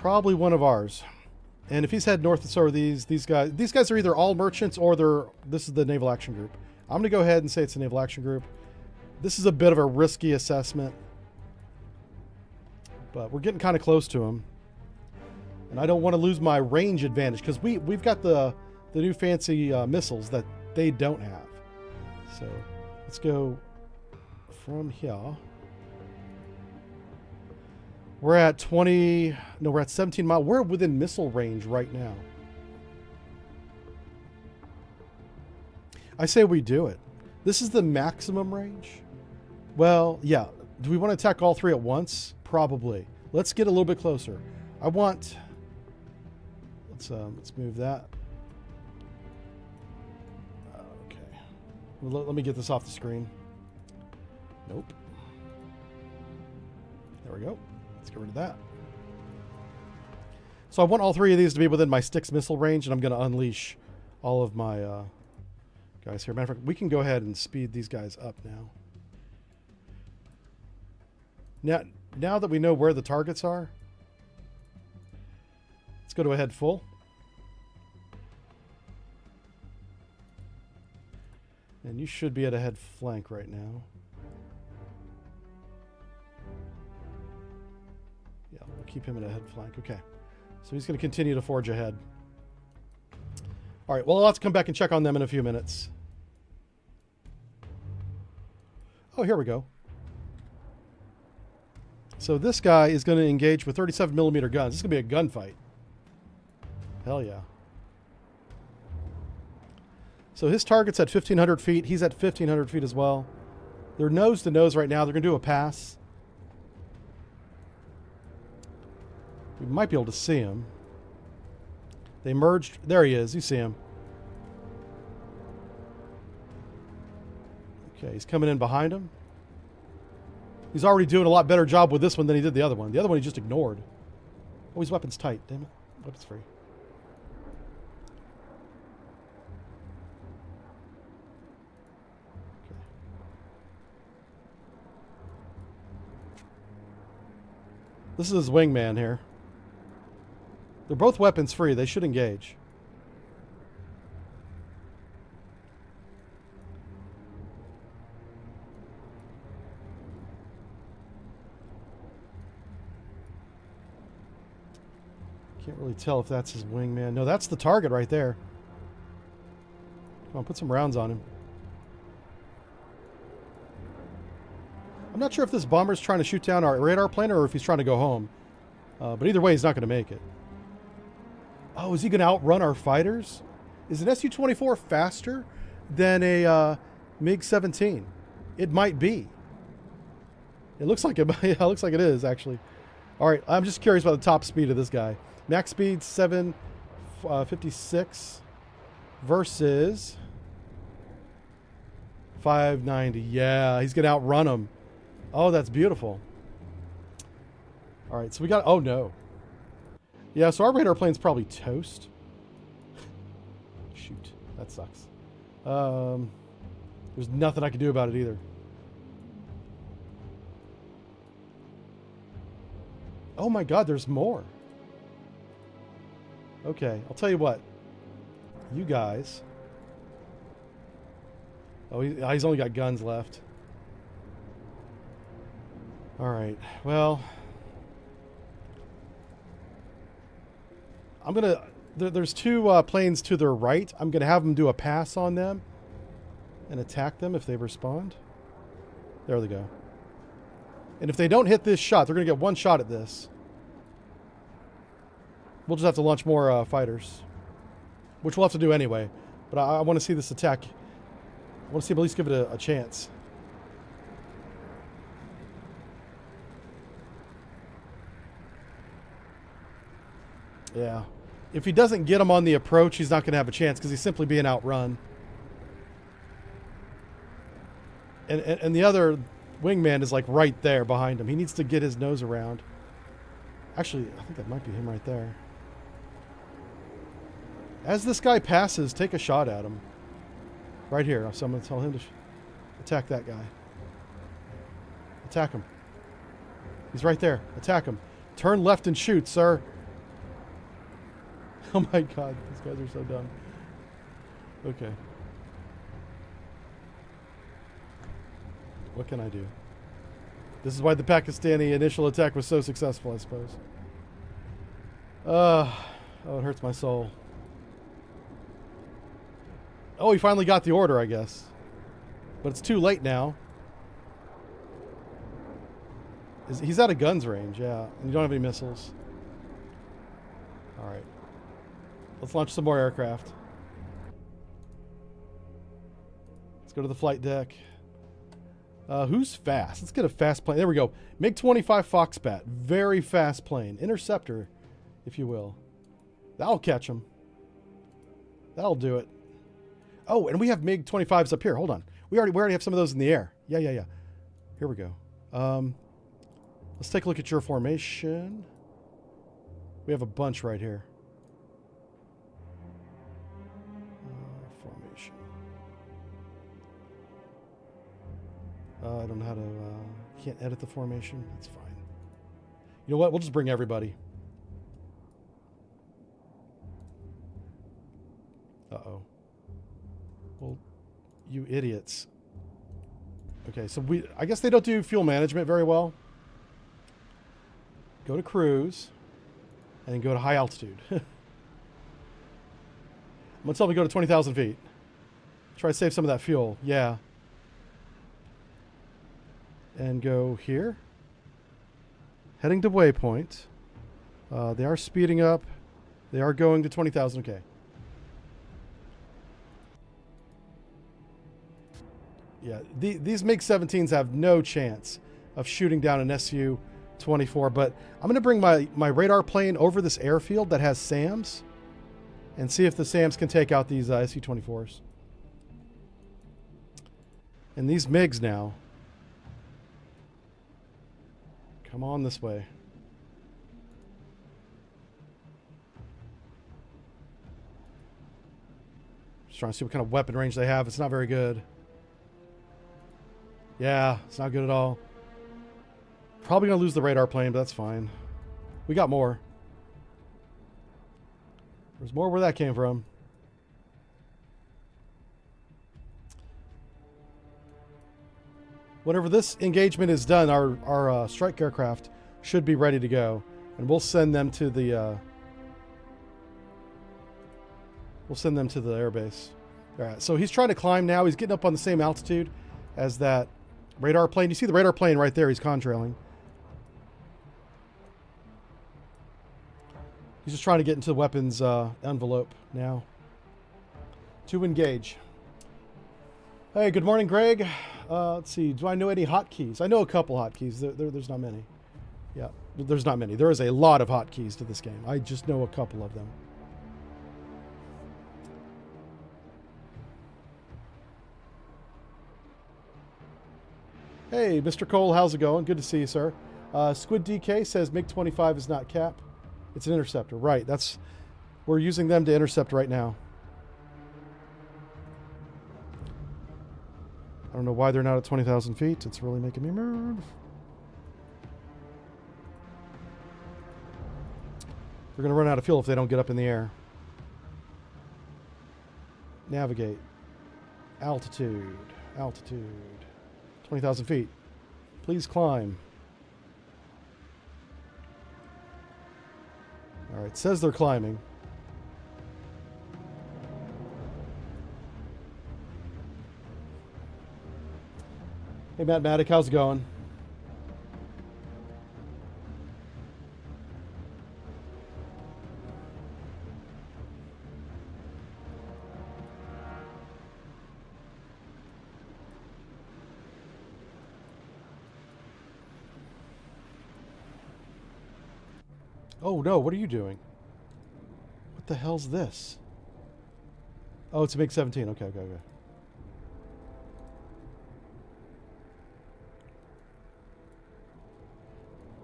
[SPEAKER 1] Probably one of ours. And if he's heading north, so are these guys. These guys are either all merchants or this is the Naval Action Group. I'm going to go ahead and say it's the Naval Action Group. This is a bit of a risky assessment. But we're getting kind of close to them. And I don't want to lose my range advantage because we've got the new fancy missiles that they don't have. So let's go from here. We're at 20, no, we're at 17 miles. We're within missile range right now. I say we do it. This is the maximum range. Well, yeah. Do we want to attack all three at once? Probably. Let's get a little bit closer. I want, let's move that. Okay. Let me get this off the screen. Nope. There we go. Let's get rid of that. So I want all three of these to be within my Styx missile range, and I'm going to unleash all of my guys here. Matter of fact, we can go ahead and speed these guys up now. Now that we know where the targets are, let's go to a head full. And you should be at a head flank right now. Yeah, we'll keep him at a head flank. Okay. So he's going to continue to forge ahead. All right, well, let's come back and check on them in a few minutes. Oh, here we go. So this guy is going to engage with 37 millimeter guns. This is going to be a gunfight. Hell yeah. So his target's at 1,500 feet. He's at 1,500 feet as well. They're nose to nose right now. They're going to do a pass. We might be able to see him. They merged. There he is. You see him. Okay, he's coming in behind him. He's already doing a lot better job with this one than he did the other one. The other one he just ignored. Oh, his weapon's tight. Damn it. Weapon's free. Okay. This is his wingman here. They're both weapons free. They should engage. Can't really tell if that's his wingman. No, that's the target right there. Come on, put some rounds on him. I'm not sure if this bomber's trying to shoot down our radar plane or if he's trying to go home. But either way, he's not going to make it. Oh, is he going to outrun our fighters? Is an Su-24 faster than a MiG-17? It might be. It looks like it. Yeah, it looks like it is, actually. All right, I'm just curious about the top speed of this guy. Max speed 756 versus 590. Yeah, he's going to outrun him. Oh, that's beautiful. All right, so we got... Oh, no. Yeah, so our radar plane's probably toast. Shoot, that sucks. There's nothing I can do about it either. Oh my God, there's more. Okay, I'll tell you what. You guys... Oh, he's only got guns left. All right, well... I'm going to... There's two planes to their right. I'm going to have them do a pass on them and attack them if they respond. There they go. And if they don't hit this shot, they're going to get one shot at this. We'll just have to launch more fighters, which we'll have to do anyway. But I want to see this attack. I want to see him at least give it a chance. Yeah. If he doesn't get him on the approach, he's not going to have a chance because he's simply being outrun. And the other wingman is like right there behind him. He needs to get his nose around. Actually, I think that might be him right there. As this guy passes, take a shot at him. Right here. So I'm going to tell him to attack that guy. Attack him. He's right there. Attack him. Turn left and shoot, sir. Oh my god, these guys are so dumb. Okay. What can I do? This is why the Pakistani initial attack was so successful, I suppose. Oh, it hurts my soul. Oh, he finally got the order, I guess. But it's too late now. He's out of guns range, yeah. And you don't have any missiles. Alright. Let's launch some more aircraft. Let's go to the flight deck. Who's fast? Let's get a fast plane. There we go. MiG-25 Foxbat. Very fast plane. Interceptor, if you will. That'll catch him. That'll do it. Oh, and we have MiG-25s up here. Hold on. We already have some of those in the air. Yeah. Here we go. Let's take a look at your formation. We have a bunch right here. Formation. I don't know how to... can't edit the formation. That's fine. You know what? We'll just bring everybody. Uh-oh. Well, you idiots. Okay, so I guess they don't do fuel management very well. Go to cruise. And then go to high altitude. I'm going to tell them to go to 20,000 feet. Try to save some of that fuel. Yeah. And go here. Heading to waypoint. They are speeding up. They are going to 20,000. Okay. Yeah, these MiG-17s have no chance of shooting down an Su-24, but I'm going to bring my radar plane over this airfield that has SAMs and see if the SAMs can take out these Su-24s. And these MiGs now. Come on this way. Just trying to see what kind of weapon range they have. It's not very good. Yeah, it's not good at all. Probably going to lose the radar plane, but that's fine. We got more. There's more where that came from. Whenever this engagement is done, our strike aircraft should be ready to go. And we'll send them to the... we'll send them to the airbase. Alright, so he's trying to climb now. He's getting up on the same altitude as that radar plane. You see the radar plane right there. He's contrailing. He's just trying to get into the weapons envelope now. To engage. Hey, good morning, Greg. Let's see. Do I know any hotkeys? I know a couple hotkeys. There's not many. Yeah, there's not many. There is a lot of hotkeys to this game. I just know a couple of them. Hey, Mr. Cole, how's it going? Good to see you, sir. Squid DK says MiG-25 is not cap. It's an interceptor. Right, we're using them to intercept right now. I don't know why they're not at 20,000 feet. It's really making me mad. They're going to run out of fuel if they don't get up in the air. Navigate. Altitude. Altitude. 20,000 feet. Please climb. Alright, it says they're climbing. Hey, Matt Maddock, how's it going? Oh no, what are you doing? What the hell's this? Oh, it's a MiG-17. Okay.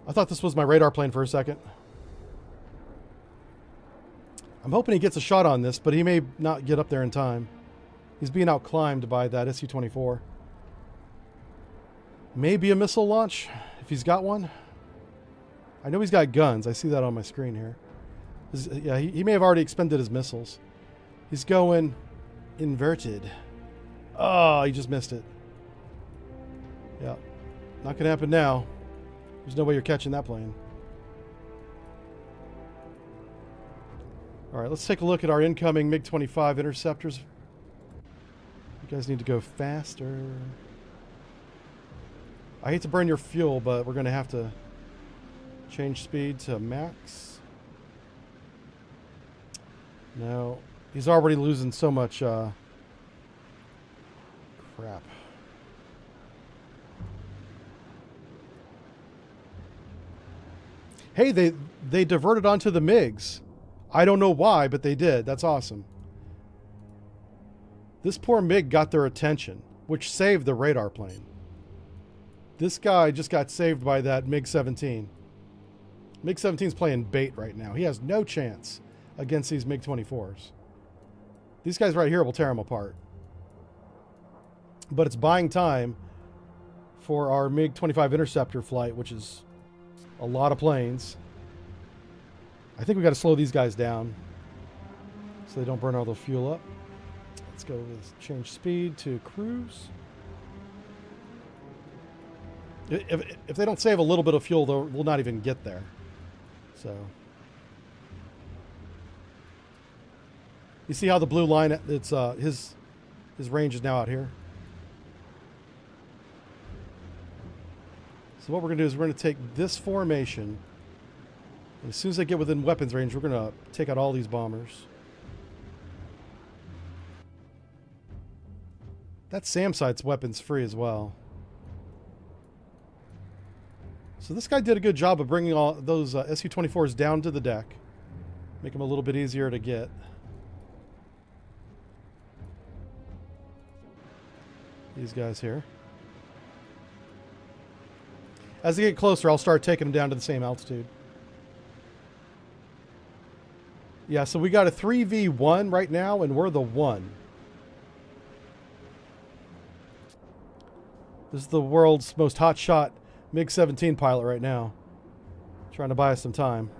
[SPEAKER 1] I thought this was my radar plane for a second. I'm hoping he gets a shot on this, but he may not get up there in time. He's being outclimbed by that Su-24. Maybe a missile launch, if he's got one. I know he's got guns. I see that on my screen here. Yeah, he may have already expended his missiles. He's going inverted. Oh, he just missed it. Yeah. Not going to happen now. There's no way you're catching that plane. All right, let's take a look at our incoming MiG-25 interceptors. You guys need to go faster. I hate to burn your fuel, but we're going to have to change speed to max. No, he's already losing so much crap. Hey, they diverted onto the MiGs. I don't know why, but they did. That's awesome. This poor MiG got their attention, which saved the radar plane. This guy just got saved by that MiG-17. MiG-17's playing bait right now. He has no chance against these MiG-24s. These guys right here will tear him apart. But it's buying time for our MiG-25 interceptor flight, which is a lot of planes. I think we got to slow these guys down so they don't burn all the fuel up. Let's go with change speed to cruise. If they don't save a little bit of fuel, though, we'll not even get there. So you see how the blue line, it's his range is now out here. So what we're going to do is we're going to take this formation. And as soon as they get within weapons range, we're going to take out all these bombers. That SAM site's weapons free as well. So this guy did a good job of bringing all those Su-24s down to the deck. Make them a little bit easier to get. These guys here. As they get closer, I'll start taking them down to the same altitude. Yeah, so we got a 3v1 right now, and we're the 1. This is the world's most hotshot MiG-17 pilot right now. Trying to buy us some time.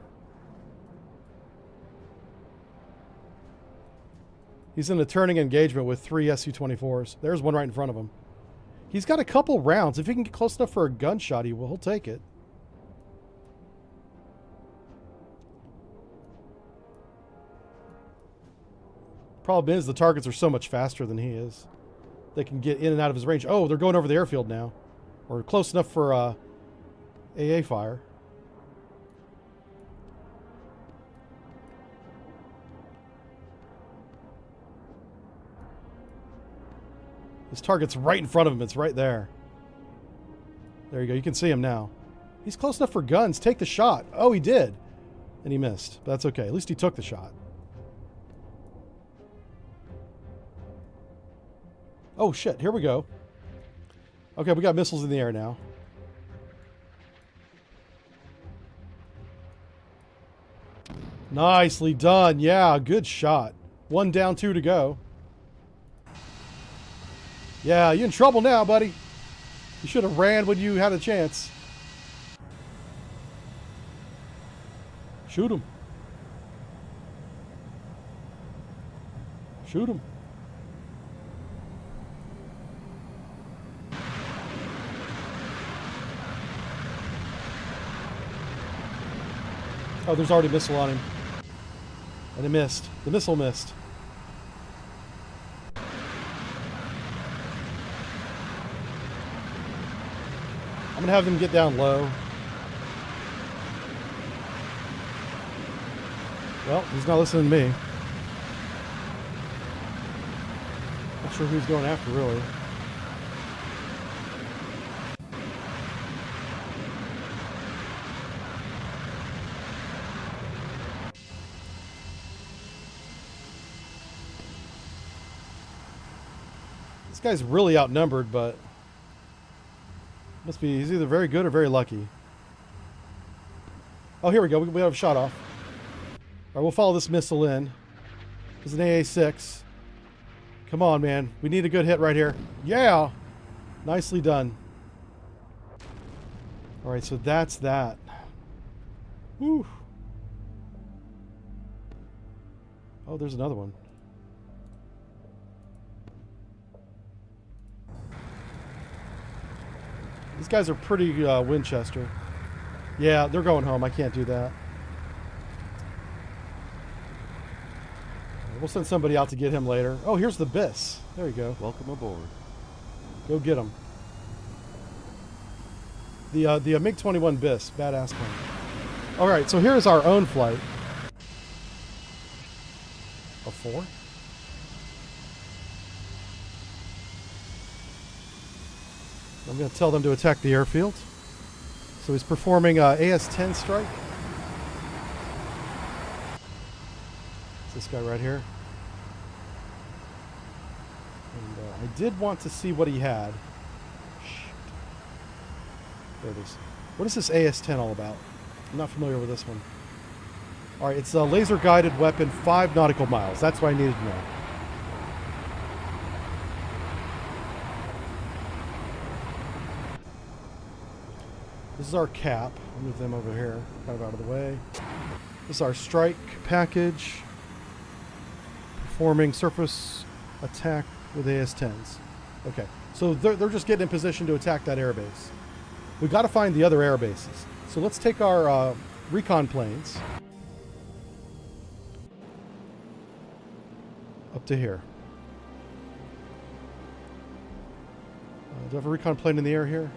[SPEAKER 1] He's in a turning engagement with 3 Su-24s. There's one right in front of him. He's got a couple rounds. If he can get close enough for a gunshot, he'll take it. Problem is, the targets are so much faster than he is. They can get in and out of his range. Oh, they're going over the airfield now. Or close enough for AA fire. His target's right in front of him. It's right there. There you go. You can see him now. He's close enough for guns. Take the shot. Oh, he did. And he missed. But that's okay. At least he took the shot. Oh, shit. Here we go. Okay, we got missiles in the air now. Nicely done. Yeah, good shot. 1 down, 2 to go. Yeah, you're in trouble now, buddy. You should have ran when you had a chance. Shoot him. Shoot him. Oh, there's already a missile on him. And it missed. The missile missed. I'm going to have them get down low. Well, he's not listening to me. Not sure who he's going after, really. This guy's really outnumbered, but must be, he's either very good or very lucky. Oh, here we go. We have a shot off. All right, we'll follow this missile in. It's an AA-6. Come on, man. We need a good hit right here. Yeah! Nicely done. All right, so that's that. Whew. Oh, there's another one. These guys are pretty Winchester. Yeah, they're going home. I can't do that. We'll send somebody out to get him later. Oh, here's the Biss. There you go.
[SPEAKER 3] Welcome aboard.
[SPEAKER 1] Go get him. The MiG-21 Biss. Badass plane. All right, so here's our own flight. A 4? I'm going to tell them to attack the airfield. So he's performing AS-10 strike. It's this guy right here. And I did want to see what he had. Shit. There it is. What is this AS-10 all about? I'm not familiar with this one. All right, it's a laser-guided weapon, 5 nautical miles. That's what I needed to know. This is our cap. I'll move them over here, kind of out of the way. This is our strike package. Performing surface attack with AS-10s. Okay, so they're just getting in position to attack that airbase. We got to find the other air bases. So let's take our recon planes up to here. Do I have a recon plane in the air here?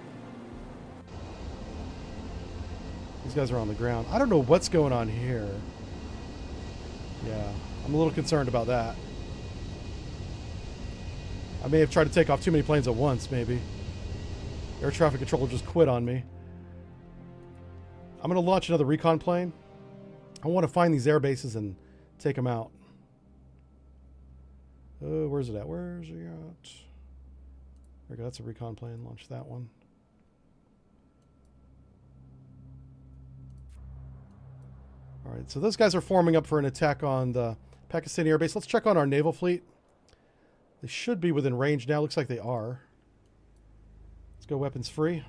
[SPEAKER 1] These guys are on the ground. I don't know what's going on here. Yeah, I'm a little concerned about that. I may have tried to take off too many planes at once, maybe. Air traffic controller just quit on me. I'm going to launch another recon plane. I want to find these air bases and take them out. Oh, where's it at? Where's it at? There we go. That's a recon plane. Launch that one. All right, so those guys are forming up for an attack on the Pakistani airbase. Let's check on our naval fleet. They should be within range now. Looks like they are. Let's go weapons free.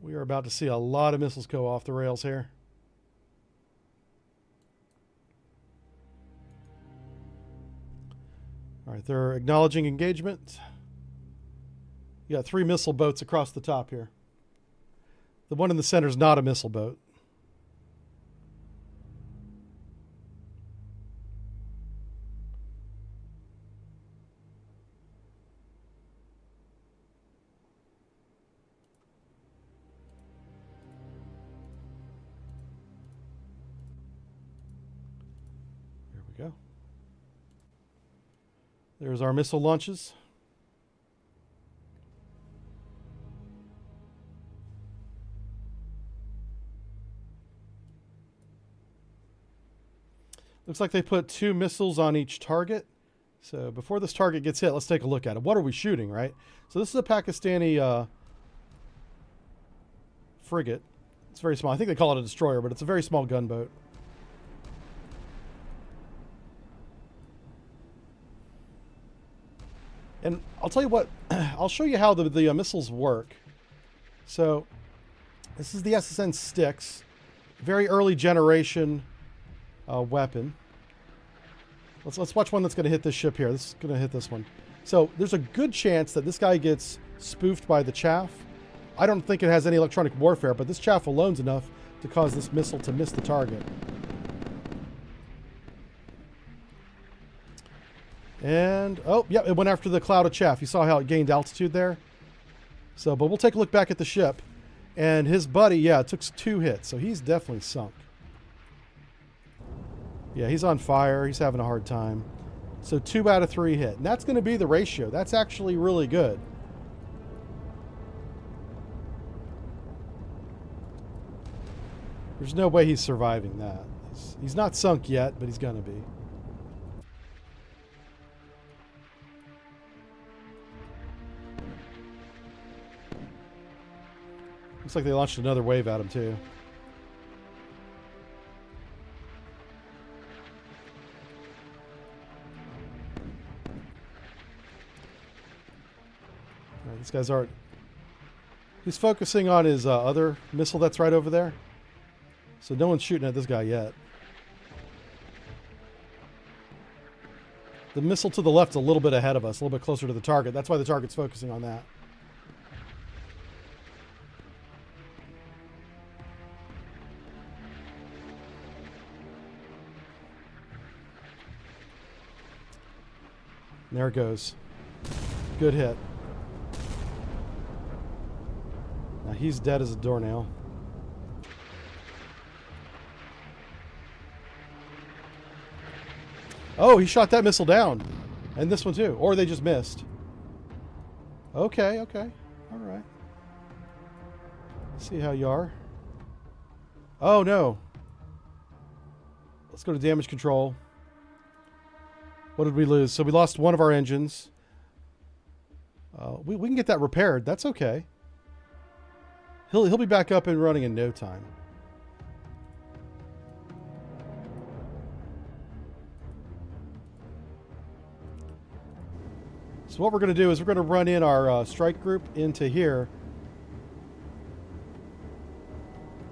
[SPEAKER 1] We are about to see a lot of missiles go off the rails here. All right, they're acknowledging engagement. You got 3 missile boats across the top here. The one in the center is not a missile boat. There we go. There's our missile launches. Looks like they put 2 missiles on each target. So before this target gets hit, let's take a look at it. What are we shooting, right? So this is a Pakistani frigate. It's very small. I think they call it a destroyer, but it's a very small gunboat. And I'll tell you what, I'll show you how the missiles work. So this is the SSN Styx, very early generation weapon. Let's watch one that's going to hit this ship here. This is going to hit this one. So there's a good chance that this guy gets spoofed by the chaff. I don't think it has any electronic warfare, but this chaff alone's enough to cause this missile to miss the target. And, oh, yeah, it went after the cloud of chaff. You saw how it gained altitude there? So, but we'll take a look back at the ship. And his buddy, yeah, it took 2 hits, so he's definitely sunk. Yeah, he's on fire. He's having a hard time. So 2 out of 3 hit. And that's going to be the ratio. That's actually really good. There's no way he's surviving that. He's not sunk yet, but he's going to be. Looks like they launched another wave at him, too. These guys aren't... He's focusing on his other missile that's right over there. So no one's shooting at this guy yet. The missile to the left's a little bit ahead of us, a little bit closer to the target. That's why the target's focusing on that. And there it goes. Good hit. Now he's dead as a doornail. Oh, he shot that missile down. And this one too. Or they just missed. Okay, okay. Alright. See how you are. Oh no. Let's go to damage control. What did we lose? So we lost one of our engines. We can get that repaired. That's okay. He'll be back up and running in no time. So what we're going to do is we're going to run in our strike group into here.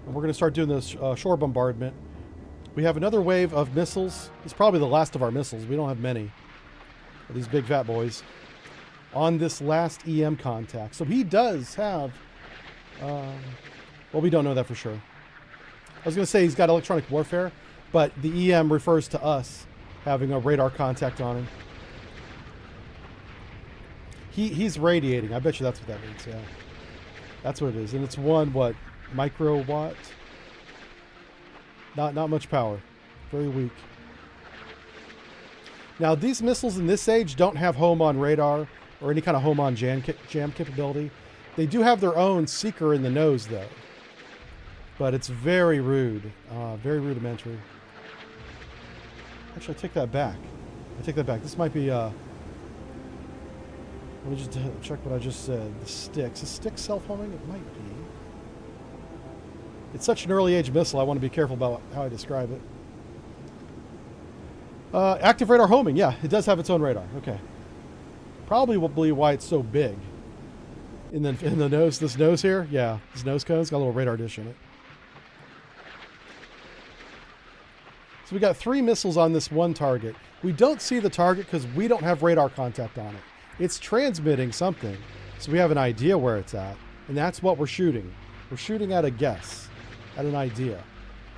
[SPEAKER 1] And we're going to start doing this shore bombardment. We have another wave of missiles. It's probably the last of our missiles. We don't have many of these big fat boys on this last EM contact. So he does have... well, we don't know that for sure. I was going to say he's got electronic warfare, but the EM refers to us having a radar contact on him. He's radiating. I bet you that's what that means, yeah. That's what it is. And it's one, what, microwatt? Not much power. Very weak. Now, these missiles in this age don't have home on radar or any kind of home on jam capability. They do have their own seeker in the nose, though. But it's very rude. Very rudimentary. Actually, I take that back. I take that back. This might be... let me just check what I just said. The sticks. Is stick self-homing? It might be. It's such an early age missile, I want to be careful about how I describe it. Active radar homing. Yeah, it does have its own radar. Okay. Probably why it's so big. In the nose, this nose here, yeah, this nose cone's got a little radar dish in it. So we got 3 missiles on this one target. We don't see the target because we don't have radar contact on it. It's transmitting something, so we have an idea where it's at, and that's what we're shooting. We're shooting at a guess, at an idea.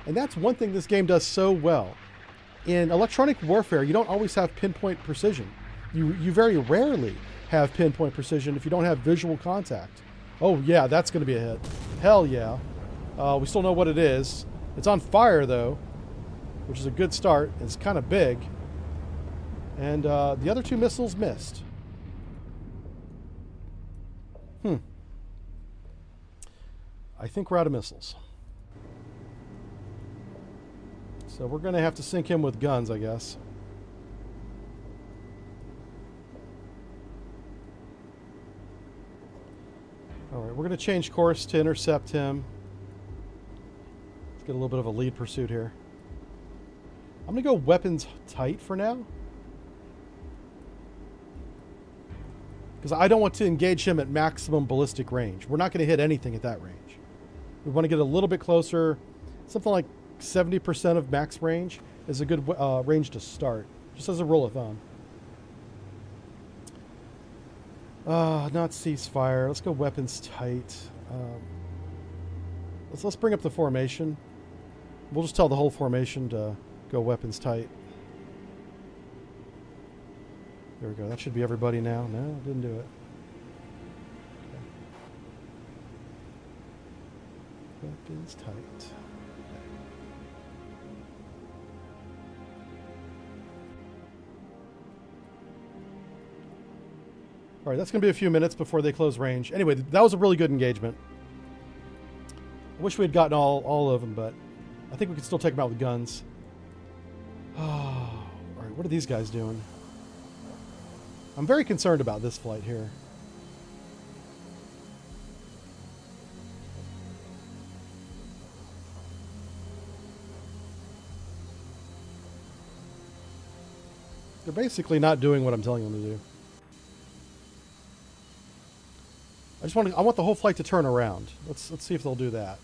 [SPEAKER 1] And that's one thing this game does so well. In electronic warfare, you don't always have pinpoint precision. You very rarely have pinpoint precision if you don't have visual contact. Oh yeah, that's going to be a hit. Hell yeah. We still know what it is. It's on fire though, which is a good start. It's kind of big. And the other 2 missiles missed. I think we're out of missiles. So we're going to have to sink him with guns, I guess. Alright, we're going to change course to intercept him. Let's get a little bit of a lead pursuit here. I'm going to go weapons tight for now. Because I don't want to engage him at maximum ballistic range. We're not going to hit anything at that range. We want to get a little bit closer. Something like 70% of max range is a good range to start. Just as a rule of thumb. Not ceasefire. Let's go weapons tight. Let's bring up the formation. We'll just tell the whole formation to go weapons tight. There we go. That should be everybody now. No, didn't do it. Okay. Weapons tight. Okay. All right, that's going to be a few minutes before they close range. Anyway, that was a really good engagement. I wish we had gotten all of them, but I think we could still take them out with guns. Oh, all right, what are these guys doing? I'm very concerned about this flight here. They're basically not doing what I'm telling them to do. I want the whole flight to turn around. Let's see if they'll do that.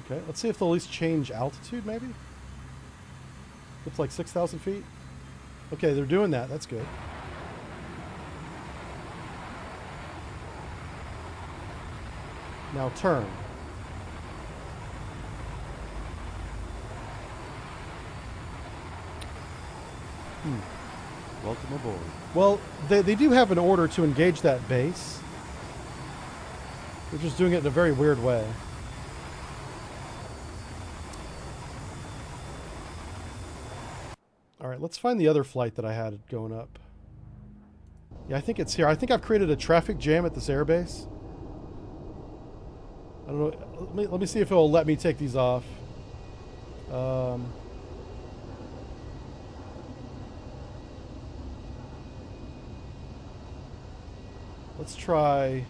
[SPEAKER 1] Okay, let's see if they'll at least change altitude, maybe? It's like 6,000 feet. Okay, they're doing that. That's good. Now turn.
[SPEAKER 3] Welcome aboard.
[SPEAKER 1] Well, they do have an order to engage that base. They're just doing it in a very weird way. All right, let's find the other flight that I had going up. Yeah, I think it's here. I think I've created a traffic jam at this airbase. I don't know. Let me see if it will let me take these off. Let's try.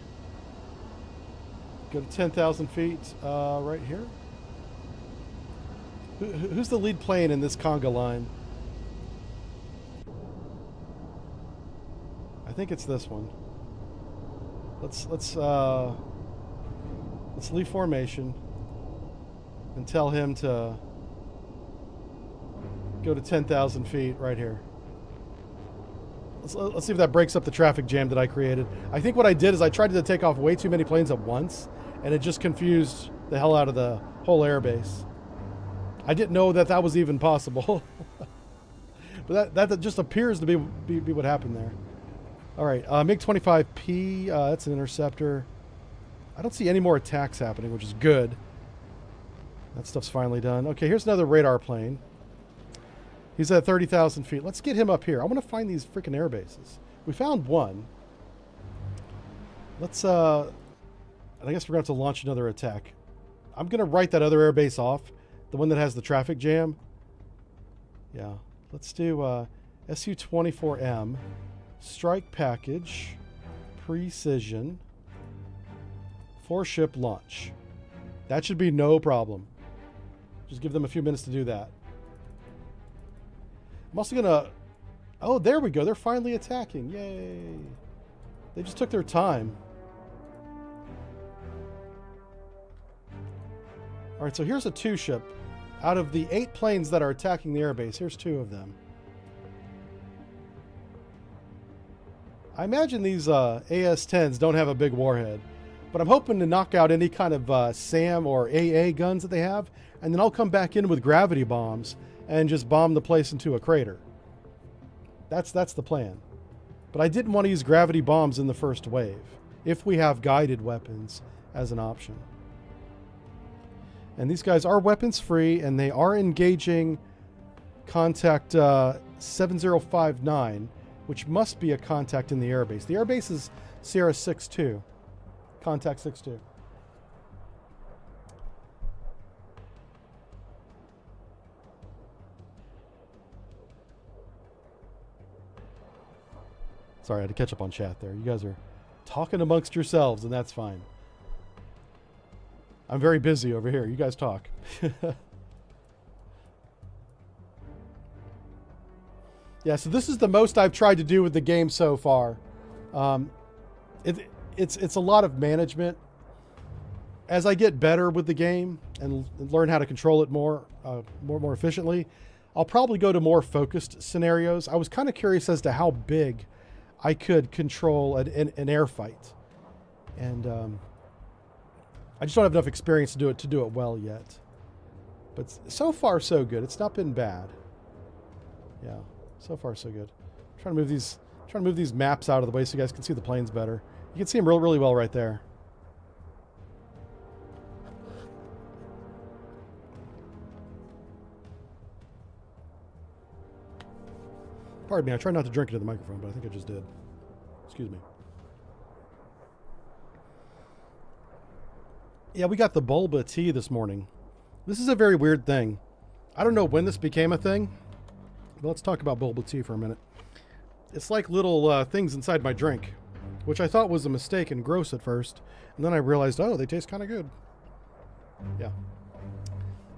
[SPEAKER 1] Go to 10,000 feet right here. Who's the lead plane in this conga line? I think it's this one. Let's leave formation and tell him to go to 10,000 feet right here. Let's see if that breaks up the traffic jam that I created. I think what I did is I tried to take off way too many planes at once, and it just confused the hell out of the whole airbase. I didn't know that that was even possible. But that just appears to be what happened there. All right, MiG-25P, that's an interceptor. I don't see any more attacks happening, which is good. That stuff's finally done. Okay, here's another radar plane. He's at 30,000 feet. Let's get him up here. I want to find these freaking air bases. We found one. Let's, and I guess we're going to have to launch another attack. I'm going to write that other air base off, the one that has the traffic jam. Yeah, let's do Su-24M, strike package, precision, 4-ship launch. That should be no problem. Just give them a few minutes to do that. I'm also gonna... Oh, there we go. They're finally attacking. Yay. They just took their time. Alright, so here's a 2-ship. Out of the 8 planes that are attacking the airbase, here's 2 of them. I imagine these AS-10s don't have a big warhead, but I'm hoping to knock out any kind of SAM or AA guns that they have, and then I'll come back in with gravity bombs and just bomb the place into a crater. That's the plan. But I didn't want to use gravity bombs in the first wave, if we have guided weapons as an option. And these guys are weapons free, and they are engaging contact 7059, which must be a contact in the airbase. The airbase is Sierra 6-2. Contact 6-2. Sorry, I had to catch up on chat there. You guys are talking amongst yourselves, and that's fine. I'm very busy over here. You guys talk. Yeah, so this is the most I've tried to do with the game so far. It's a lot of management. As I get better with the game and learn how to control it more efficiently, I'll probably go to more focused scenarios. I was kind of curious as to how big I could control an air fight, and I just don't have enough experience to do it well yet. But so far so good. It's not been bad. Yeah, so far so good. I'm trying to move these maps out of the way so you guys can see the planes better. You can see them really well right there. Pardon me, I try not to drink into the microphone, but I think I just did. Excuse me. Yeah, we got the boba tea this morning. This is a very weird thing. I don't know when this became a thing, but let's talk about boba tea for a minute. It's like little things inside my drink, which I thought was a mistake and gross at first, and then I realized, oh, they taste kind of good. Yeah.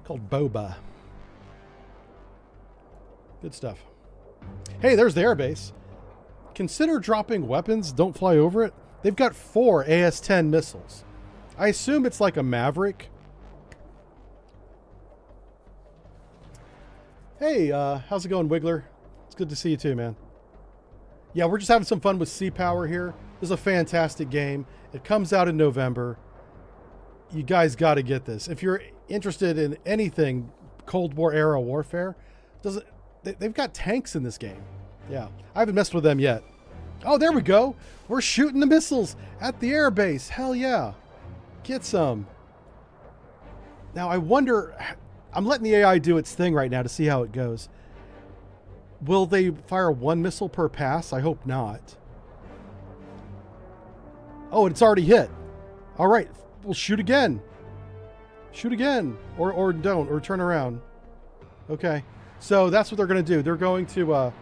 [SPEAKER 1] Called boba. Good stuff. Hey, there's the airbase. Consider dropping weapons. Don't fly over it. They've got 4 AS-10 missiles. I assume it's like a Maverick. Hey, how's it going, Wiggler? It's good to see you too, man. Yeah, we're just having some fun with Sea Power here. This is a fantastic game. It comes out in November. You guys got to get this. If you're interested in anything Cold War era warfare, they've got tanks in this game. Yeah, I haven't messed with them yet. Oh, there we go. We're shooting the missiles at the air base. Hell yeah. Get some. Now, I wonder... I'm letting the AI do its thing right now to see how it goes. Will they fire one missile per pass? I hope not. Oh, it's already hit. All right. We'll shoot again. Shoot again. Or don't. Or turn around. Okay. So that's what they're going to do. They're going to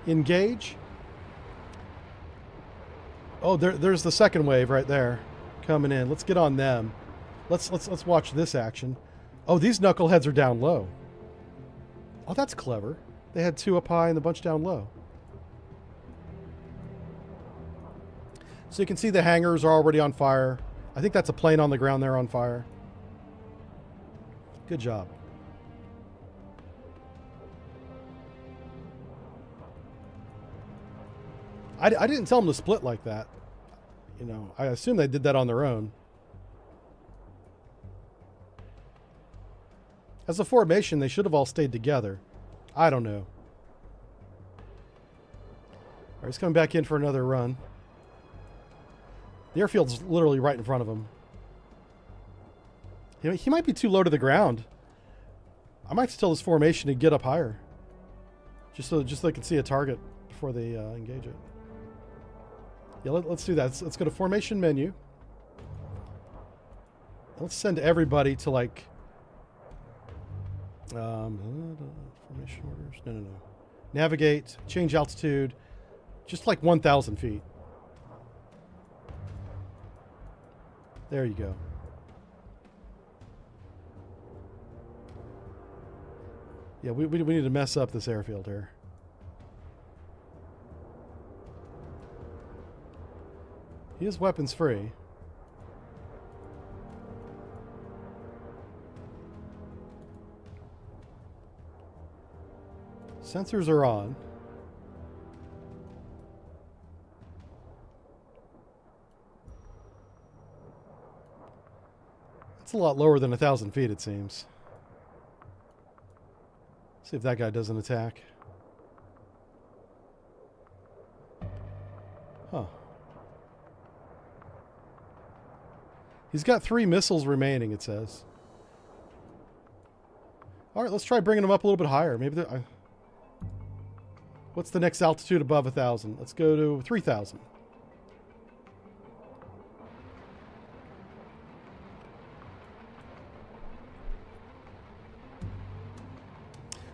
[SPEAKER 1] engage. Oh, there's the second wave right there coming in. Let's get on them. Let's watch this action. Oh, these knuckleheads are down low. Oh, that's clever. They had two up high and a bunch down low. So you can see the hangars are already on fire. I think that's a plane on the ground there on fire. Good job. I didn't tell them to split like that. You know, I assume they did that on their own. As a formation, they should have all stayed together. I don't know. All right, he's coming back in for another run. The airfield's literally right in front of him. He might be too low to the ground. I might have to tell this formation to get up higher. Just so they can see a target before they engage it. Yeah, let's do that. Let's go to formation menu. Let's send everybody to like... formation orders. No. Navigate. Change altitude. Just like 1,000 feet. There you go. Yeah, we need to mess up this airfield here. He is weapons free. Sensors are on. It's a lot lower than 1,000 feet, it seems. See if that guy doesn't attack. Huh. He's got 3 missiles remaining, it says. All right, let's try bringing him up a little bit higher. Maybe what's the next altitude above 1,000? Let's go to 3,000.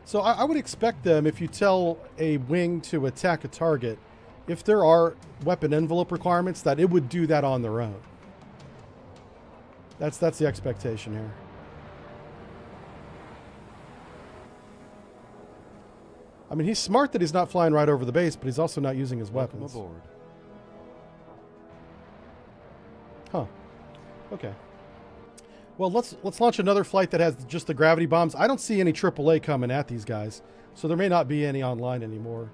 [SPEAKER 1] So I would expect them, if you tell a wing to attack a target, if there are weapon envelope requirements, that it would do that on their own. That's the expectation here. I mean, he's smart that he's not flying right over the base, but he's also not using his weapons.
[SPEAKER 3] Welcome aboard.
[SPEAKER 1] Huh. Okay. Well, let's launch another flight that has just the gravity bombs. I don't see any AAA coming at these guys, so there may not be any online anymore.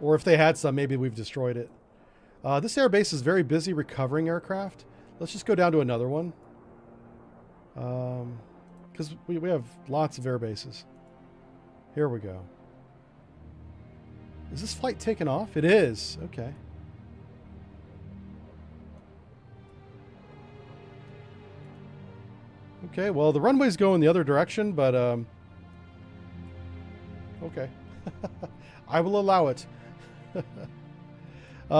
[SPEAKER 1] Or if they had some, maybe we've destroyed it. This air base is very busy recovering aircraft. Let's just go down to another one. Because we have lots of air bases. Here we go. Is this flight taking off? It is. Okay. Okay, well, the runway's going the other direction, but, okay. I will allow it.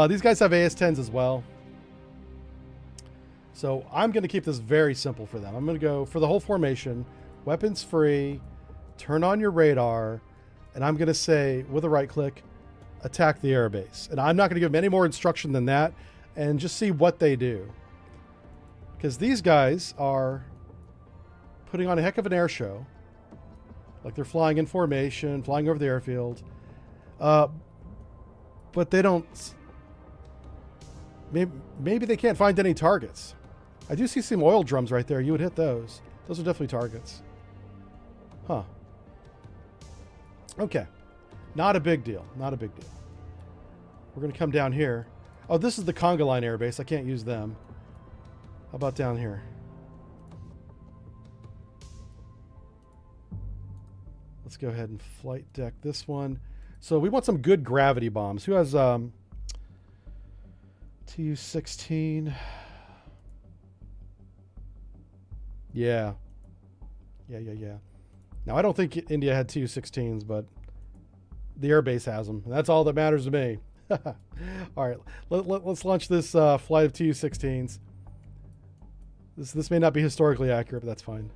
[SPEAKER 1] These guys have AS-10s as well. So I'm going to keep this very simple for them. I'm going to go for the whole formation, weapons free, turn on your radar, and I'm going to say, with a right click, attack the airbase. And I'm not going to give them any more instruction than that, and just see what they do. Because these guys are putting on a heck of an air show. Like they're flying in formation, flying over the airfield. But they don't... Maybe they can't find any targets. I do see some oil drums right there. You would hit those. Those are definitely targets. Huh. Okay. Not a big deal. Not a big deal. We're going to come down here. Oh, this is the Conga Line Air Base. I can't use them. How about down here? Let's go ahead and flight deck this one. So we want some good gravity bombs. Who has Tu-16? Yeah. Yeah. Now, I don't think India had Tu-16s, but the airbase has them. That's all that matters to me. All right, let's launch this flight of Tu-16s. This may not be historically accurate, but that's fine.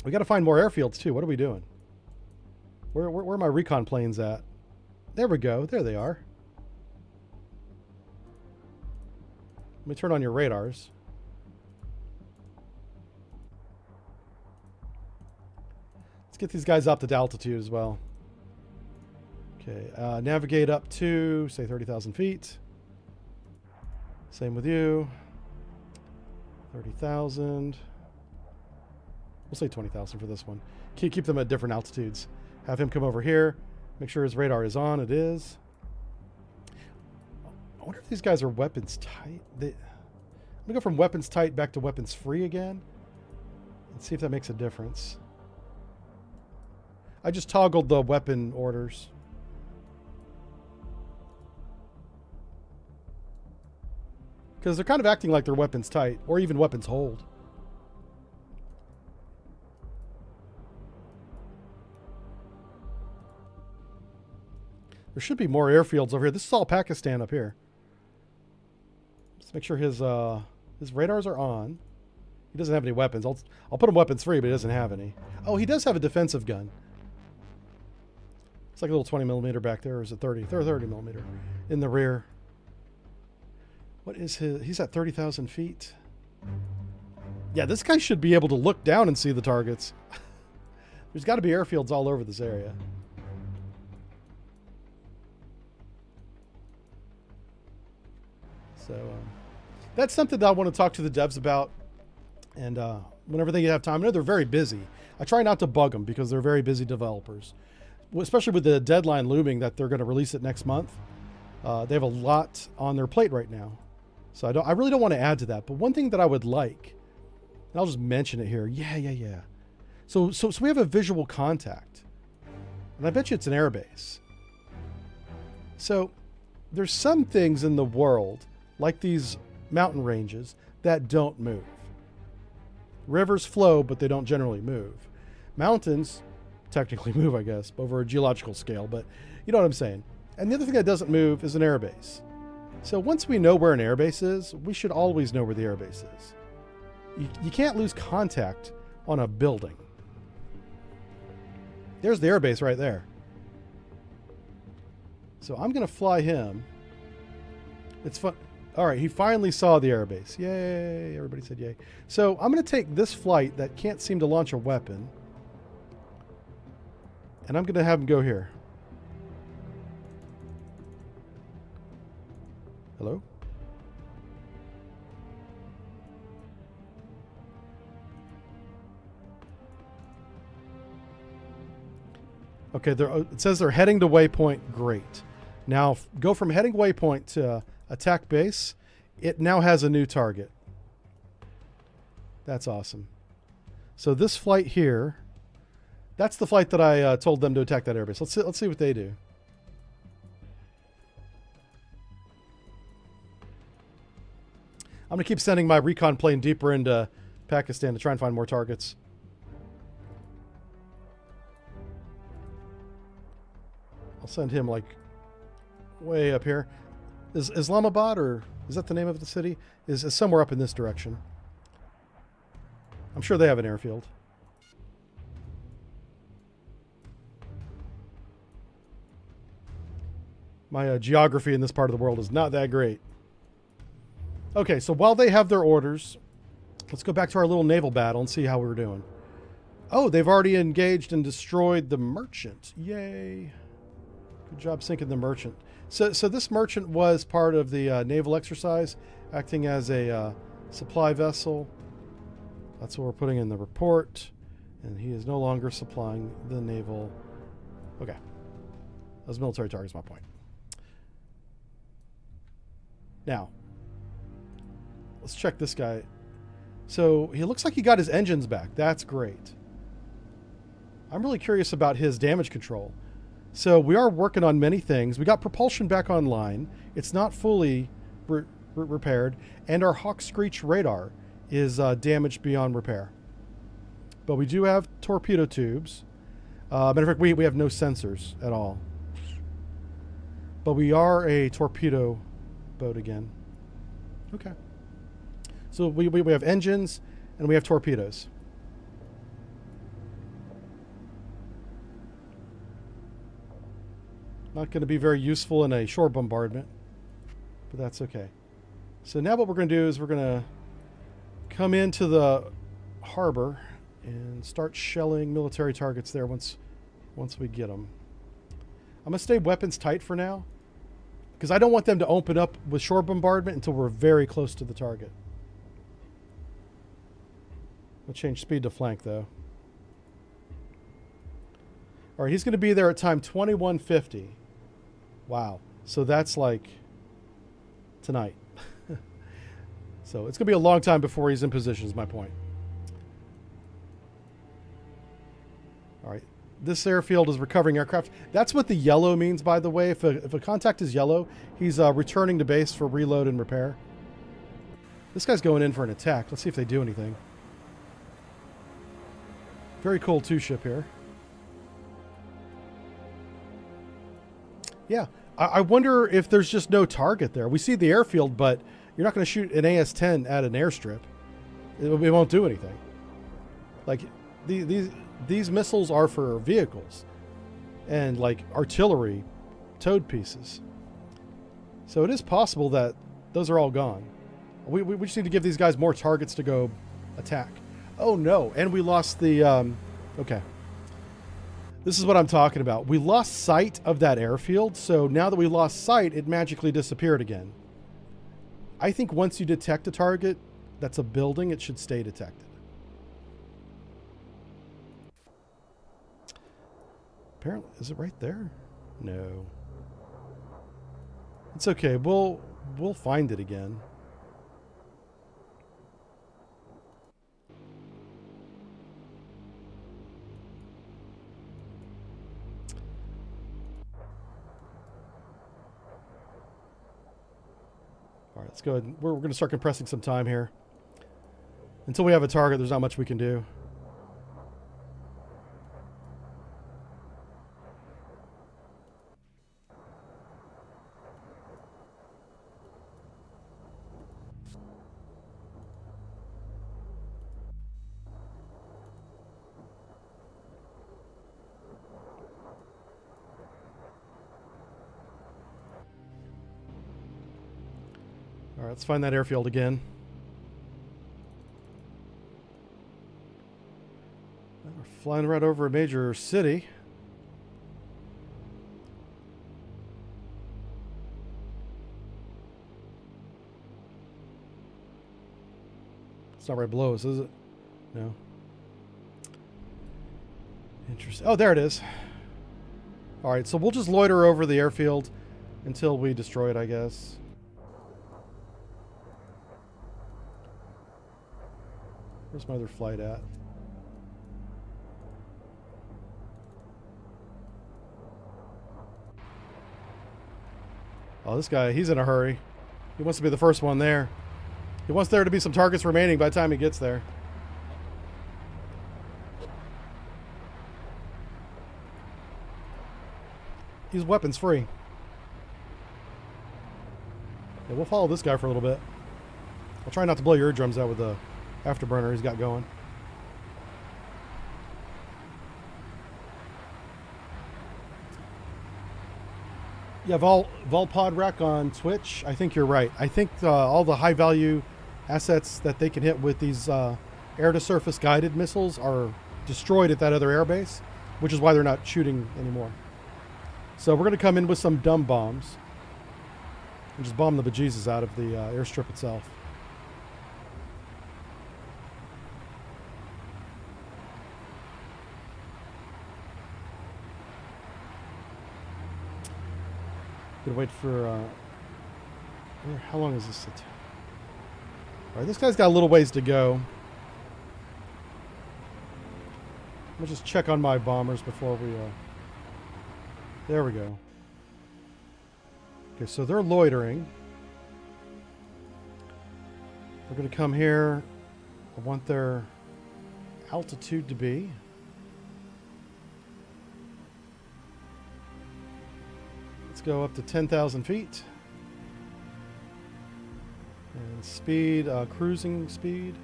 [SPEAKER 1] We got to find more airfields, too. What are we doing? Where are my recon planes at? There we go. There they are. Let me turn on your radars. Let's get these guys up to altitude as well. Okay, navigate up to, say, 30,000 feet. Same with you. 30,000. We'll say 20,000 for this one. Keep them at different altitudes. Have him come over here. Make sure his radar is on. It is. I wonder if these guys are weapons tight. I'm going to go from weapons tight back to weapons free again. And see if that makes a difference. I just toggled the weapon orders. Because they're kind of acting like they're weapons tight, or even weapons hold. There should be more airfields over here. This is all Pakistan up here. Let's make sure his radars are on. He doesn't have any weapons. I'll put him weapons free, but he doesn't have any. Oh, he does have a defensive gun. It's like a little 20 millimeter back there, or is it 30? 30 millimeter in the rear. What is his? He's at 30,000 feet. Yeah, this guy should be able to look down and see the targets. There's got to be airfields all over this area. So that's something that I want to talk to the devs about. And whenever they have time, I know they're very busy. I try not to bug them because they're very busy developers, especially with the deadline looming that they're going to release it next month. They have a lot on their plate right now. So I really don't want to add to that. But one thing that I would like, and I'll just mention it here. Yeah. So we have a visual contact. And I bet you it's an airbase. So there's some things in the world, like these mountain ranges, that don't move. Rivers flow, but they don't generally move. Mountains technically move, I guess, over a geological scale, but you know what I'm saying. And the other thing that doesn't move is an airbase. So once we know where an airbase is, we should always know where the airbase is. You can't lose contact on a building. There's the airbase right there. So I'm going to fly him. It's fun. All right, he finally saw the airbase. Yay, everybody said yay. So I'm going to take this flight that can't seem to launch a weapon, and I'm going to have him go here. Hello? Okay, it says they're heading to waypoint. Great. Now go from heading waypoint to attack base. It now has a new target. That's awesome. So this flight here, that's the flight that I told them to attack that airbase. Let's see what they do. I'm going to keep sending my recon plane deeper into Pakistan to try and find more targets. I'll send him like way up here. Is Islamabad, or is that the name of the city? Is somewhere up in this direction. I'm sure they have an airfield. My geography in this part of the world is not that great. Okay, so while they have their orders, let's go back to our little naval battle and see how we're doing. Oh, they've already engaged and destroyed the merchant. Yay. Good job sinking the merchant. So this merchant was part of the naval exercise, acting as a supply vessel. That's what we're putting in the report. And he is no longer supplying the naval. Okay. Those military targets, my point. Now, let's check this guy. So he looks like he got his engines back. That's great. I'm really curious about his damage control. So we are working on many things. We got propulsion back online. It's not fully repaired. And our Hawk Screech radar is damaged beyond repair. But we do have torpedo tubes. Matter of fact, we have no sensors at all. But we are a torpedo boat again. Okay. So we have engines and we have torpedoes. Not going to be very useful in a shore bombardment, but that's okay. So now what we're going to do is we're going to come into the harbor and start shelling military targets there once we get them. I'm going to stay weapons tight for now because I don't want them to open up with shore bombardment until we're very close to the target. We'll change speed to flank though. All right, he's going to be there at time 2150. Wow. So that's like tonight. So it's going to be a long time before he's in position is my point. All right. This airfield is recovering aircraft. That's what the yellow means, by the way. If a contact is yellow, he's returning to base for reload and repair. This guy's going in for an attack. Let's see if they do anything. Very cool two-ship here. Yeah, I wonder if there's just no target there. We see the airfield, but you're not going to shoot an AS-10 at an airstrip. It won't do anything. Like, these missiles are for vehicles and, like, artillery towed pieces. So it is possible that those are all gone. We just need to give these guys more targets to go attack. Oh, no, and we lost the... okay. This is what I'm talking about. We lost sight of that airfield, so now that we lost sight, it magically disappeared again. I think once you detect a target that's a building, it should stay detected. Apparently, is it right there? No. It's okay. We'll find it again. All right, let's go ahead. We're going to start compressing some time here. Until we have a target, there's not much we can do. All right, let's find that airfield again. We're flying right over a major city. It's not right below us, is it? No. Interesting. Oh, there it is. All right, so we'll just loiter over the airfield until we destroy it, I guess. Where's my other flight at? Oh, this guy, he's in a hurry. He wants to be the first one there. He wants there to be some targets remaining by the time he gets there. He's weapons free. Yeah, we'll follow this guy for a little bit. I'll try not to blow your eardrums out with the afterburner he's got going. Yeah, Volpod Rec on Twitch. I think you're right. I think all the high value assets that they can hit with these air-to-surface guided missiles are destroyed at that other airbase, which is why they're not shooting anymore. So we're going to come in with some dumb bombs and just bomb the bejesus out of the airstrip itself. Gonna wait for, how long is this? All right, this guy's got a little ways to go. I'll just check on my bombers before we, there we go. Okay, so they're loitering. They're gonna come here. I want their altitude to be. Let's go up to 10,000 feet. And speed, cruising speed.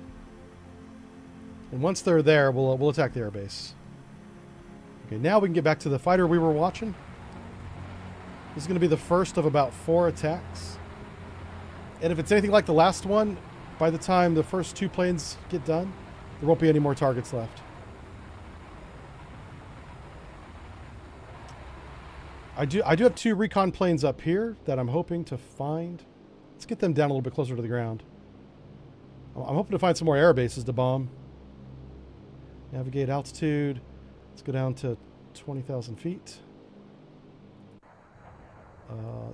[SPEAKER 1] And once they're there, we'll attack the airbase. Okay, now we can get back to the fighter we were watching. This is going to be the first of about 4 attacks. And if it's anything like the last one, by the time the first 2 planes get done, there won't be any more targets left. I do have 2 recon planes up here that I'm hoping to find. Let's get them down a little bit closer to the ground. I'm hoping to find some more air bases to bomb. Navigate altitude. Let's go down to 20,000 feet.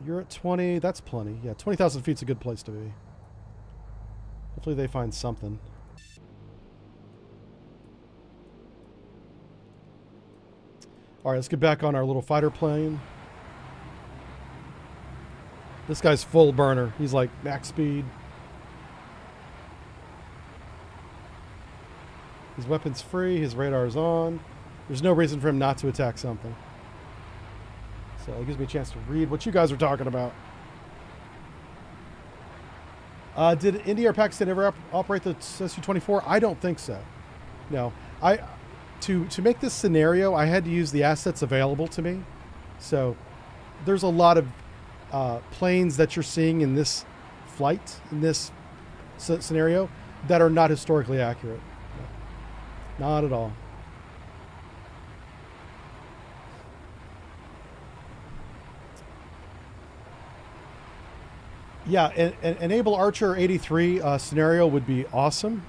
[SPEAKER 1] You're at 20. That's plenty. Yeah, 20,000 feet's a good place to be. Hopefully they find something. All right, let's get back on our little fighter plane. This guy's full burner. He's like max speed. His weapon's free. His radar's on. There's no reason for him not to attack something. So it gives me a chance to read what you guys are talking about. Did India or Pakistan ever operate the Su-24? I don't think so. No. To make this scenario, I had to use the assets available to me. So there's a lot of planes that you're seeing in this flight, in this scenario, that are not historically accurate. No, not at all. Yeah, an enable Archer 83 scenario would be awesome.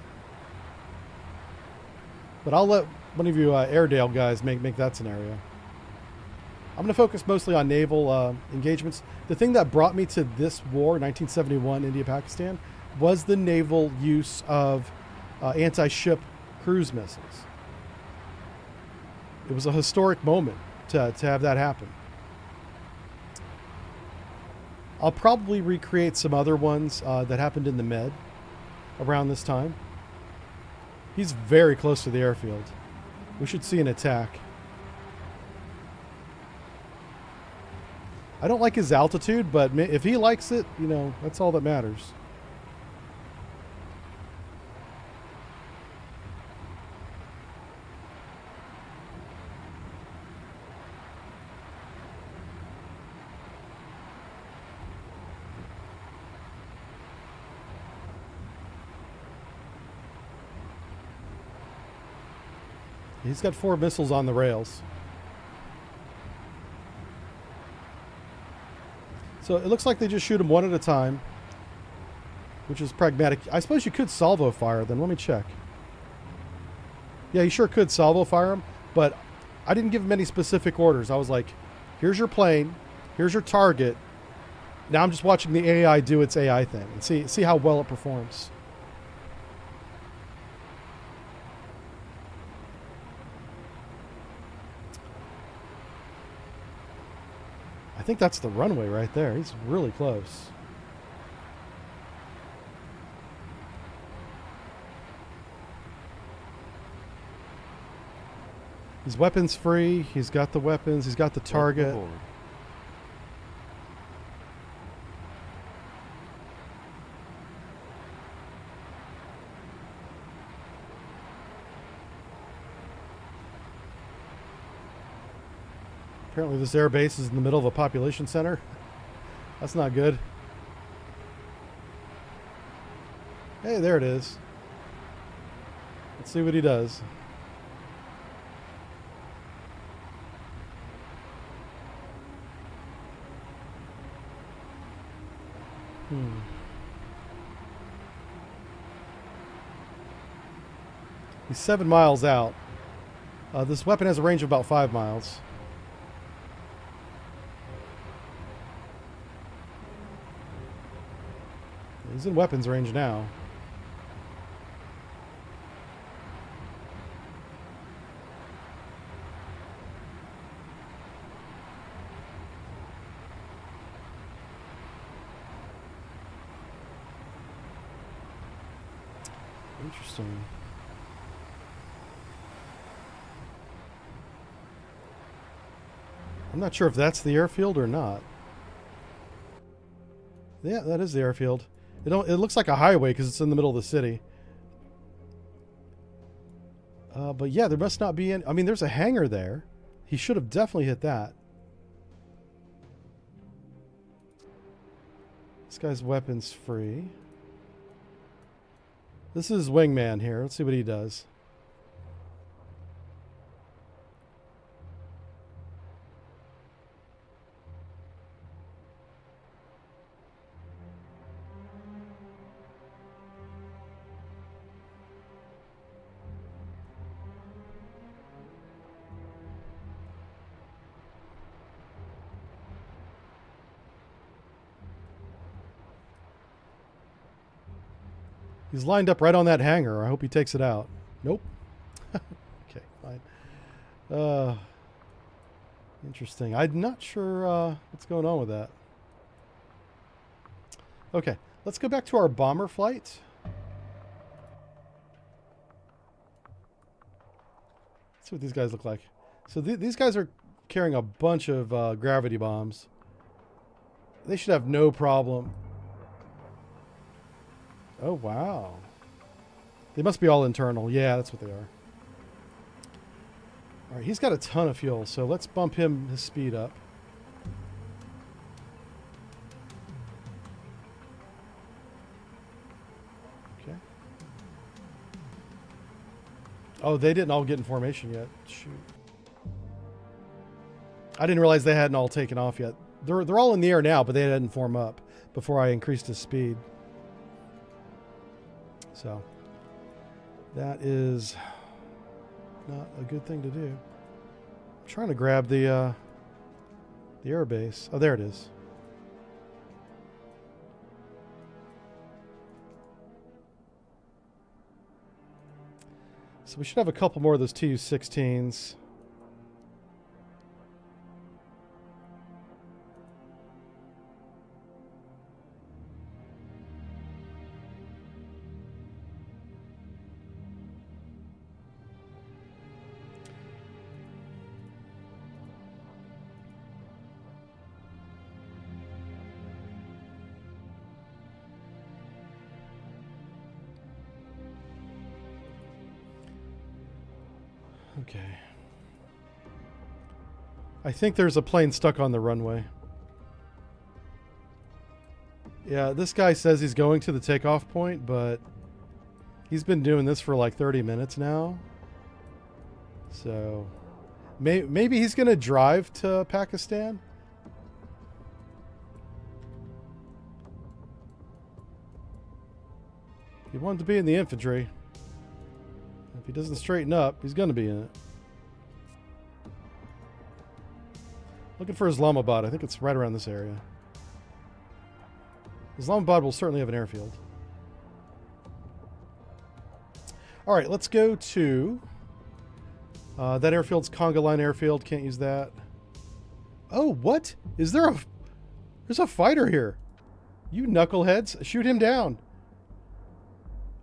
[SPEAKER 1] But I'll let one of you Airedale guys make that scenario. I'm going to focus mostly on naval engagements. The thing that brought me to this war, 1971, India-Pakistan, was the naval use of anti-ship cruise missiles. It was a historic moment to have that happen. I'll probably recreate some other ones that happened in the Med around this time. He's very close to the airfield. We should see an attack. I don't like his altitude, but if he likes it, you know, that's all that matters. He's got 4 missiles on the rails. So it looks like they just shoot them one at a time, which is pragmatic. I suppose you could salvo fire them. Let me check. Yeah, you sure could salvo fire them, but I didn't give him any specific orders. I was like, here's your plane, here's your target. Now I'm just watching the AI do its AI thing and see how well it performs. I think that's the runway right there. He's really close. His weapon's free. He's got the weapons. He's got the target. Apparently this air base is in the middle of a population center. That's not good. Hey, there it is. Let's see what he does. He's 7 miles out. This weapon has a range of about 5 miles. He's in weapons range now. Interesting. I'm not sure if that's the airfield or not. Yeah, that is the airfield. It looks like a highway because it's in the middle of the city. But yeah, there must not be any... I mean, there's a hangar there. He should have definitely hit that. This guy's weapons free. This is Wingman here. Let's see what he does. He's lined up right on that hangar. I hope he takes it out. Nope. Okay, fine. Interesting. I'm not sure what's going on with that. Okay, let's go back to our bomber flight. Let's see what these guys look like. So these guys are carrying a bunch of gravity bombs. They should have no problem. Oh, wow. They must be all internal. Yeah, that's what they are. All right, he's got a ton of fuel, so let's bump his speed up. Okay. Oh, they didn't all get in formation yet. Shoot. I didn't realize they hadn't all taken off yet. They're all in the air now, but they didn't form up before I increased his speed. So that is not a good thing to do. I'm trying to grab the air base. Oh, there it is. So we should have a couple more of those Tu-16s. Okay. I think there's a plane stuck on the runway. Yeah, this guy says he's going to the takeoff point, but he's been doing this for like 30 minutes now. So maybe he's going to drive to Pakistan. He wanted to be in the infantry. If he doesn't straighten up, he's going to be in it. Looking for Islamabad. I think it's right around this area. Islamabad will certainly have an airfield. All right, let's go to... that airfield's Conga Line airfield. Can't use that. Oh, what? Is there a... There's a fighter here. You knuckleheads. Shoot him down.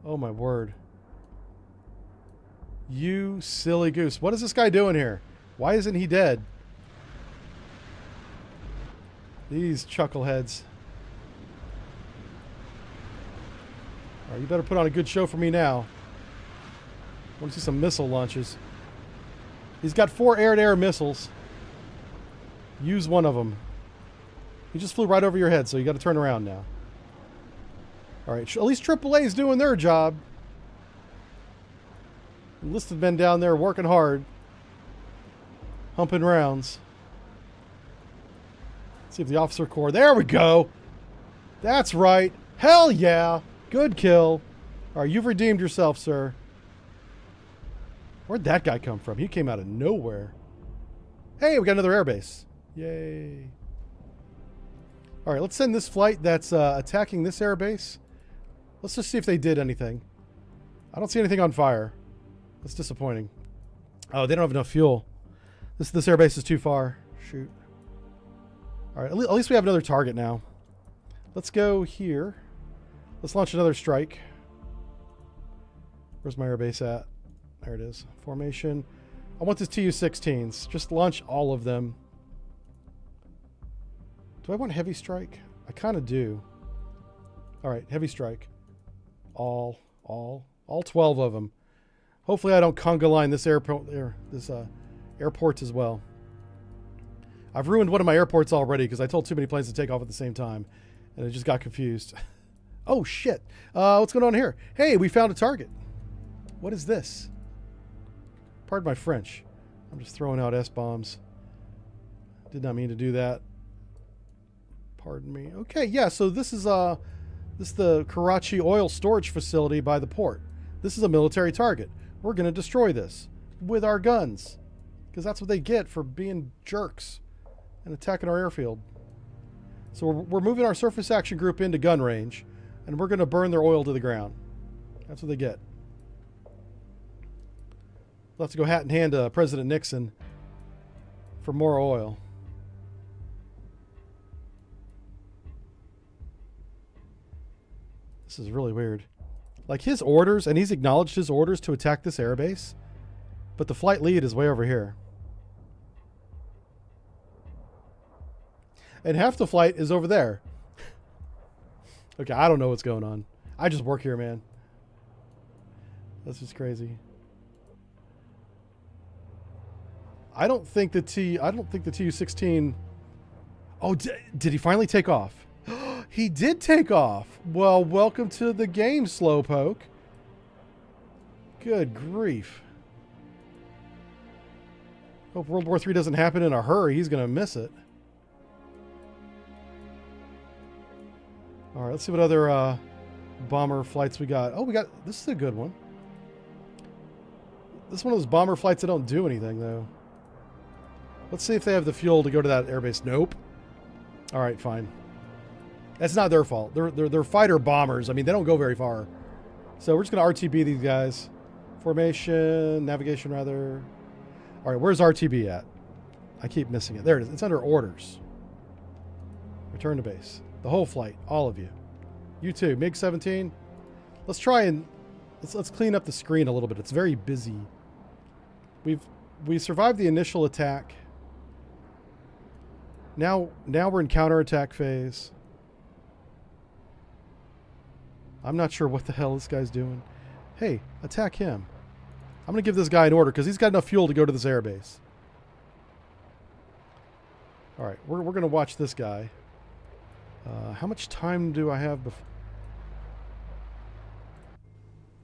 [SPEAKER 1] Oh, my word. You silly goose. What is this guy doing here? Why isn't he dead? These chuckleheads. Alright, you better put on a good show for me now. I want to see some missile launches. He's got 4 air-to-air missiles. Use one of them. He just flew right over your head, so you got to turn around now. Alright, at least AAA is doing their job. Enlisted men down there working hard. Humping rounds. Let's see if the officer corps... There we go! That's right. Hell yeah! Good kill. Alright, you've redeemed yourself, sir. Where'd that guy come from? He came out of nowhere. Hey, we got another airbase. Yay. Alright, let's send this flight that's attacking this airbase Let's just see if they did anything. I don't see anything on fire. That's disappointing. Oh, they don't have enough fuel. This airbase is too far. Shoot. All right, at least we have another target now. Let's go here. Let's launch another strike. Where's my airbase at? There it is. Formation. I want this Tu-16s. Just launch all of them. Do I want heavy strike? I kind of do. All right, heavy strike. All 12 of them. Hopefully I don't conga line this airport as well. I've ruined one of my airports already because I told too many planes to take off at the same time, and I just got confused. Oh shit! What's going on here? Hey, we found a target. What is this? Pardon my French. I'm just throwing out S-bombs. Did not mean to do that. Pardon me. Okay, yeah. So this is the Karachi oil storage facility by the port. This is a military target. We're going to destroy this with our guns because that's what they get for being jerks and attacking our airfield. So we're moving our surface action group into gun range, and we're going to burn their oil to the ground. That's what they get. We'll have to go hat in hand to President Nixon for more oil. This is really weird. Like his orders, and he's acknowledged his orders to attack this airbase, but the flight lead is way over here. And half the flight is over there. Okay, I don't know what's going on. I just work here, man. That's just crazy. I don't think the Tu-16. Oh, did he finally take off? He did take off. Well, welcome to the game, Slowpoke. Good grief. Hope World War III doesn't happen in a hurry. He's going to miss it. All right, let's see what other bomber flights we got. Oh, this is a good one. This is one of those bomber flights that don't do anything, though. Let's see if they have the fuel to go to that airbase. Nope. All right, fine. That's not their fault. They're fighter bombers. I mean, they don't go very far. So we're just going to RTB these guys. Formation, navigation, rather. All right, where's RTB at? I keep missing it. There it is. It's under orders. Return to base. The whole flight. All of you. You too. MiG-17. Let's try and... Let's clean up the screen a little bit. It's very busy. We survived the initial attack. Now we're in counterattack phase. I'm not sure what the hell this guy's doing. Hey, attack him. I'm going to give this guy an order because he's got enough fuel to go to this airbase. All right, we're going to watch this guy. How much time do I have before?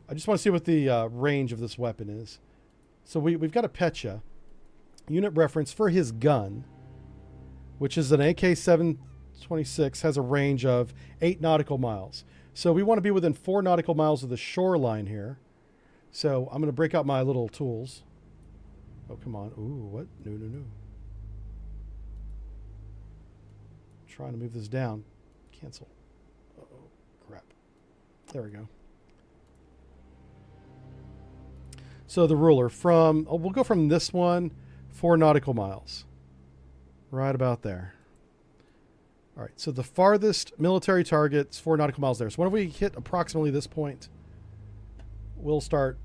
[SPEAKER 1] I just want to see what the range of this weapon is. So we've got a Petya. Unit reference for his gun, which is an AK-726, has a range of 8 nautical miles. So we want to be within 4 nautical miles of the shoreline here. So I'm going to break out my little tools. Oh, come on. Ooh, what? No. Trying to move this down. Cancel. Uh-oh, crap. There we go. So the ruler from, we'll go from this one, 4 nautical miles. Right about there. All right, so the farthest military target's 4 nautical miles there. So when we hit approximately this point, we'll start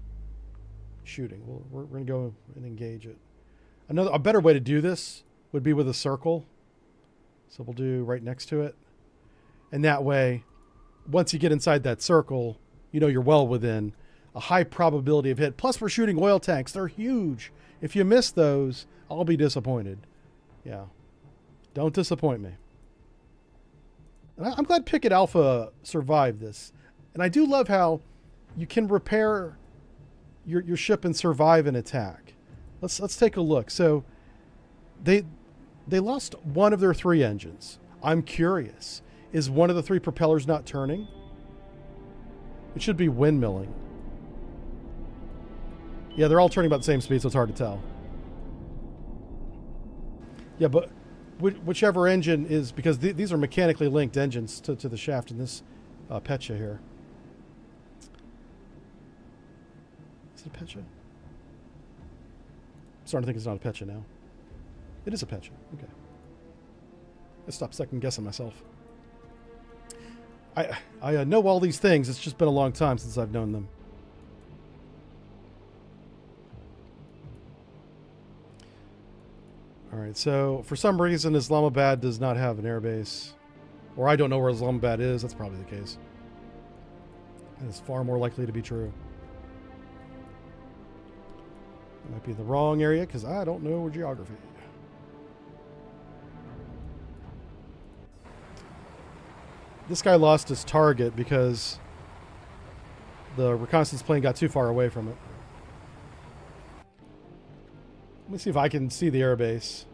[SPEAKER 1] shooting. We're going to go and engage it. A better way to do this would be with a circle. So we'll do right next to it. And that way, once you get inside that circle, you know you're well within a high probability of hit. Plus, we're shooting oil tanks. They're huge. If you miss those, I'll be disappointed. Yeah. Don't disappoint me. And I'm glad Picket Alpha survived this. And I do love how you can repair your ship and survive an attack. Let's take a look. So they lost one of their 3 engines. I'm curious. Is one of the 3 propellers not turning? It should be windmilling. Yeah, they're all turning about the same speed, so it's hard to tell. Yeah, but whichever engine is, because these are mechanically linked engines to the shaft in this Petya here. it a Pecha? I'm starting to think it's not a Pecha now. It is a Pecha. Okay. I stopped second guessing myself. I know all these things. It's just been a long time since I've known them. All right, so for some reason, Islamabad does not have an airbase. Or I don't know where Islamabad is. That's probably the case. That is far more likely to be true. I might be in the wrong area because I don't know geography. This guy lost his target because the reconnaissance plane got too far away from it. Let me see if I can see the airbase.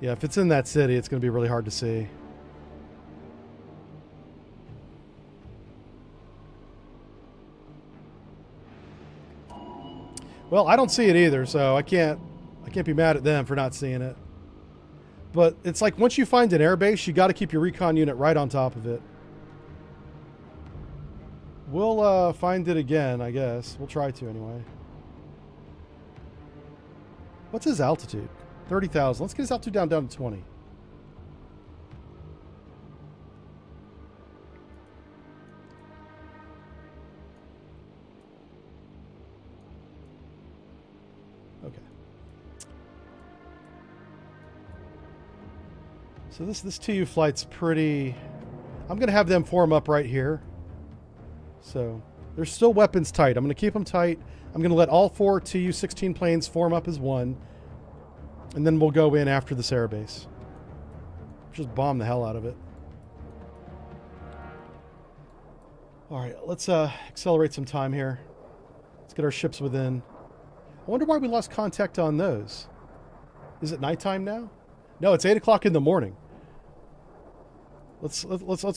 [SPEAKER 1] Yeah, if it's in that city, it's going to be really hard to see. Well, I don't see it either, so I can't be mad at them for not seeing it. But it's like once you find an airbase, you got to keep your recon unit right on top of it. We'll find it again, I guess. We'll try to anyway. What's his altitude? 30,000. Let's get his altitude down to 20. Okay. So this TU flight's pretty... I'm going to have them form up right here. So they're still weapons tight. I'm going to keep them tight. I'm going to let all 4 Tu-16 planes form up as one. And then we'll go in after this airbase. Just bomb the hell out of it. Alright, let's accelerate some time here. Let's get our ships within. I wonder why we lost contact on those. Is it nighttime now? No, it's 8 o'clock in the morning. Let's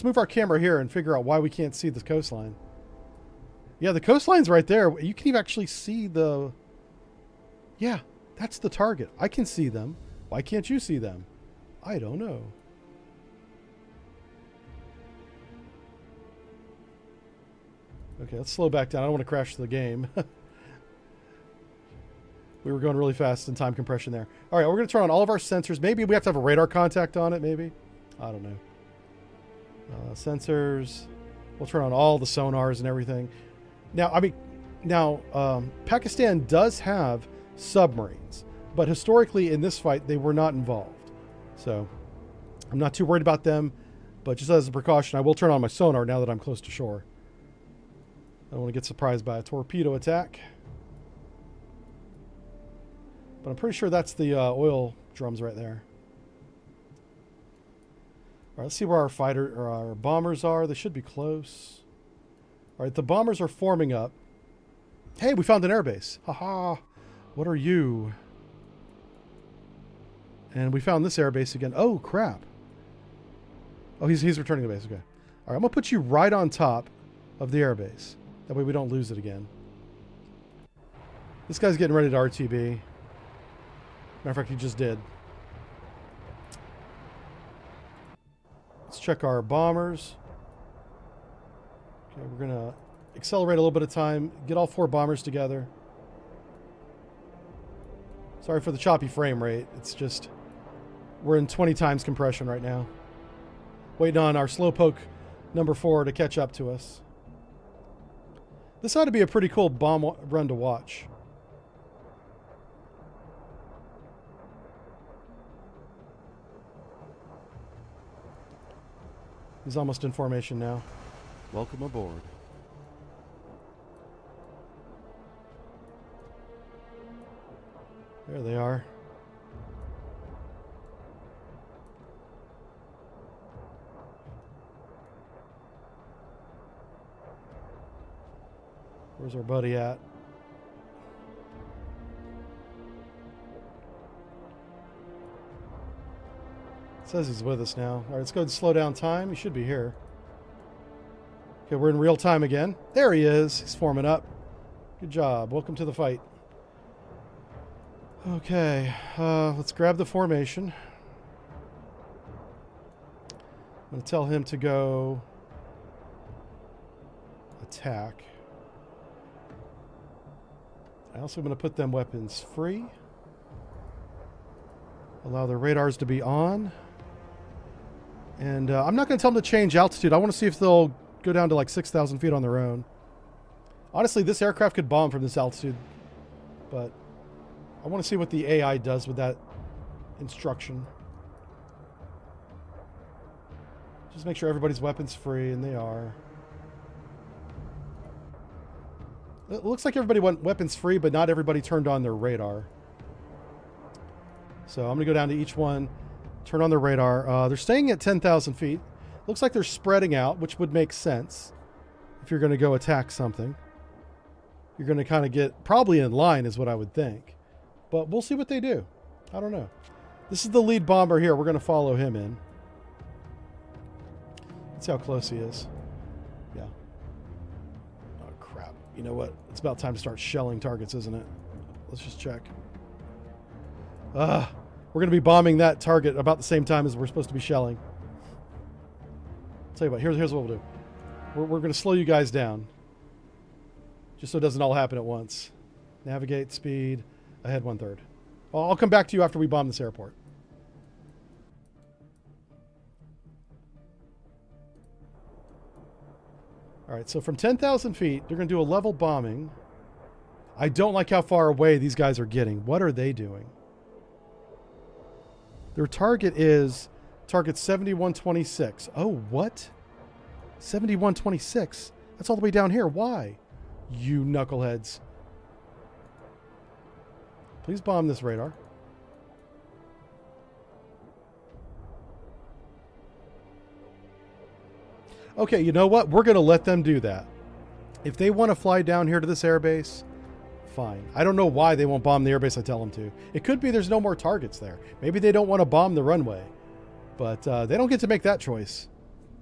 [SPEAKER 1] move our camera here and figure out why we can't see the coastline. Yeah, the coastline's right there. You can even actually see the... Yeah, that's the target. I can see them. Why can't you see them? I don't know. Okay, let's slow back down. I don't want to crash the game. We were going really fast in time compression there. All right, we're going to turn on all of our sensors. Maybe we have to have a radar contact on it, maybe. I don't know. Sensors. We'll turn on all the sonars and everything. Now, Pakistan does have submarines, but historically in this fight they were not involved, so I'm not too worried about them. But just as a precaution, I will turn on my sonar now that I'm close to shore. I don't want to get surprised by a torpedo attack, but I'm pretty sure that's the oil drums right there. All right, let's see where our fighter or our bombers are. They should be close. All right, the bombers are forming up. Hey, we found an airbase. Haha. What are you? And we found this airbase again. Oh, crap. Oh, he's returning to base. Okay. All right, I'm going to put you right on top of the airbase. That way we don't lose it again. This guy's getting ready to RTB. Matter of fact, he just did. Let's check our bombers. Okay, we're going to accelerate a little bit of time. Get all 4 bombers together. Sorry for the choppy frame rate. It's just, we're in 20 times compression right now. Waiting on our slowpoke number 4 to catch up to us. This ought to be a pretty cool bomb run to watch. He's almost in formation now.
[SPEAKER 3] Welcome aboard.
[SPEAKER 1] There they are. Where's our buddy at? It says he's with us now. All right, let's go ahead and slow down time. He should be here. Okay, we're in real time again. There he is. He's forming up. Good job. Welcome to the fight. Okay, let's grab the formation. I'm going to tell him to go attack. I also am going to put them weapons free. Allow their radars to be on. And I'm not going to tell them to change altitude. I want to see if they'll go down to like 6,000 feet on their own. Honestly, this aircraft could bomb from this altitude. But I want to see what the AI does with that instruction. Just make sure everybody's weapons free, and they are. It looks like everybody went weapons free, but not everybody turned on their radar. So I'm going to go down to each one, turn on their radar. They're staying at 10,000 feet. Looks like they're spreading out, which would make sense if you're going to go attack something. You're going to kind of get probably in line is what I would think. But we'll see what they do. I don't know. This is the lead bomber here. We're going to follow him in. Let's see how close he is. Yeah. Oh, crap. You know what? It's about time to start shelling targets, isn't it? Let's just check. We're going to be bombing that target about the same time as we're supposed to be shelling. I'll tell you what. Here's what we'll do. We're going to slow you guys down. Just so it doesn't all happen at once. Navigate, speed, ahead 1/3. I'll come back to you after we bomb this airport. All right, so from 10,000 feet, they're going to do a level bombing. I don't like how far away these guys are getting. What are they doing? Their target is target 7126. Oh, what? 7126? That's all the way down here. Why? You knuckleheads. Please bomb this radar. Okay, you know what? We're going to let them do that. If they want to fly down here to this airbase, fine. I don't know why they won't bomb the airbase I tell them to. It could be there's no more targets there. Maybe they don't want to bomb the runway. But they don't get to make that choice.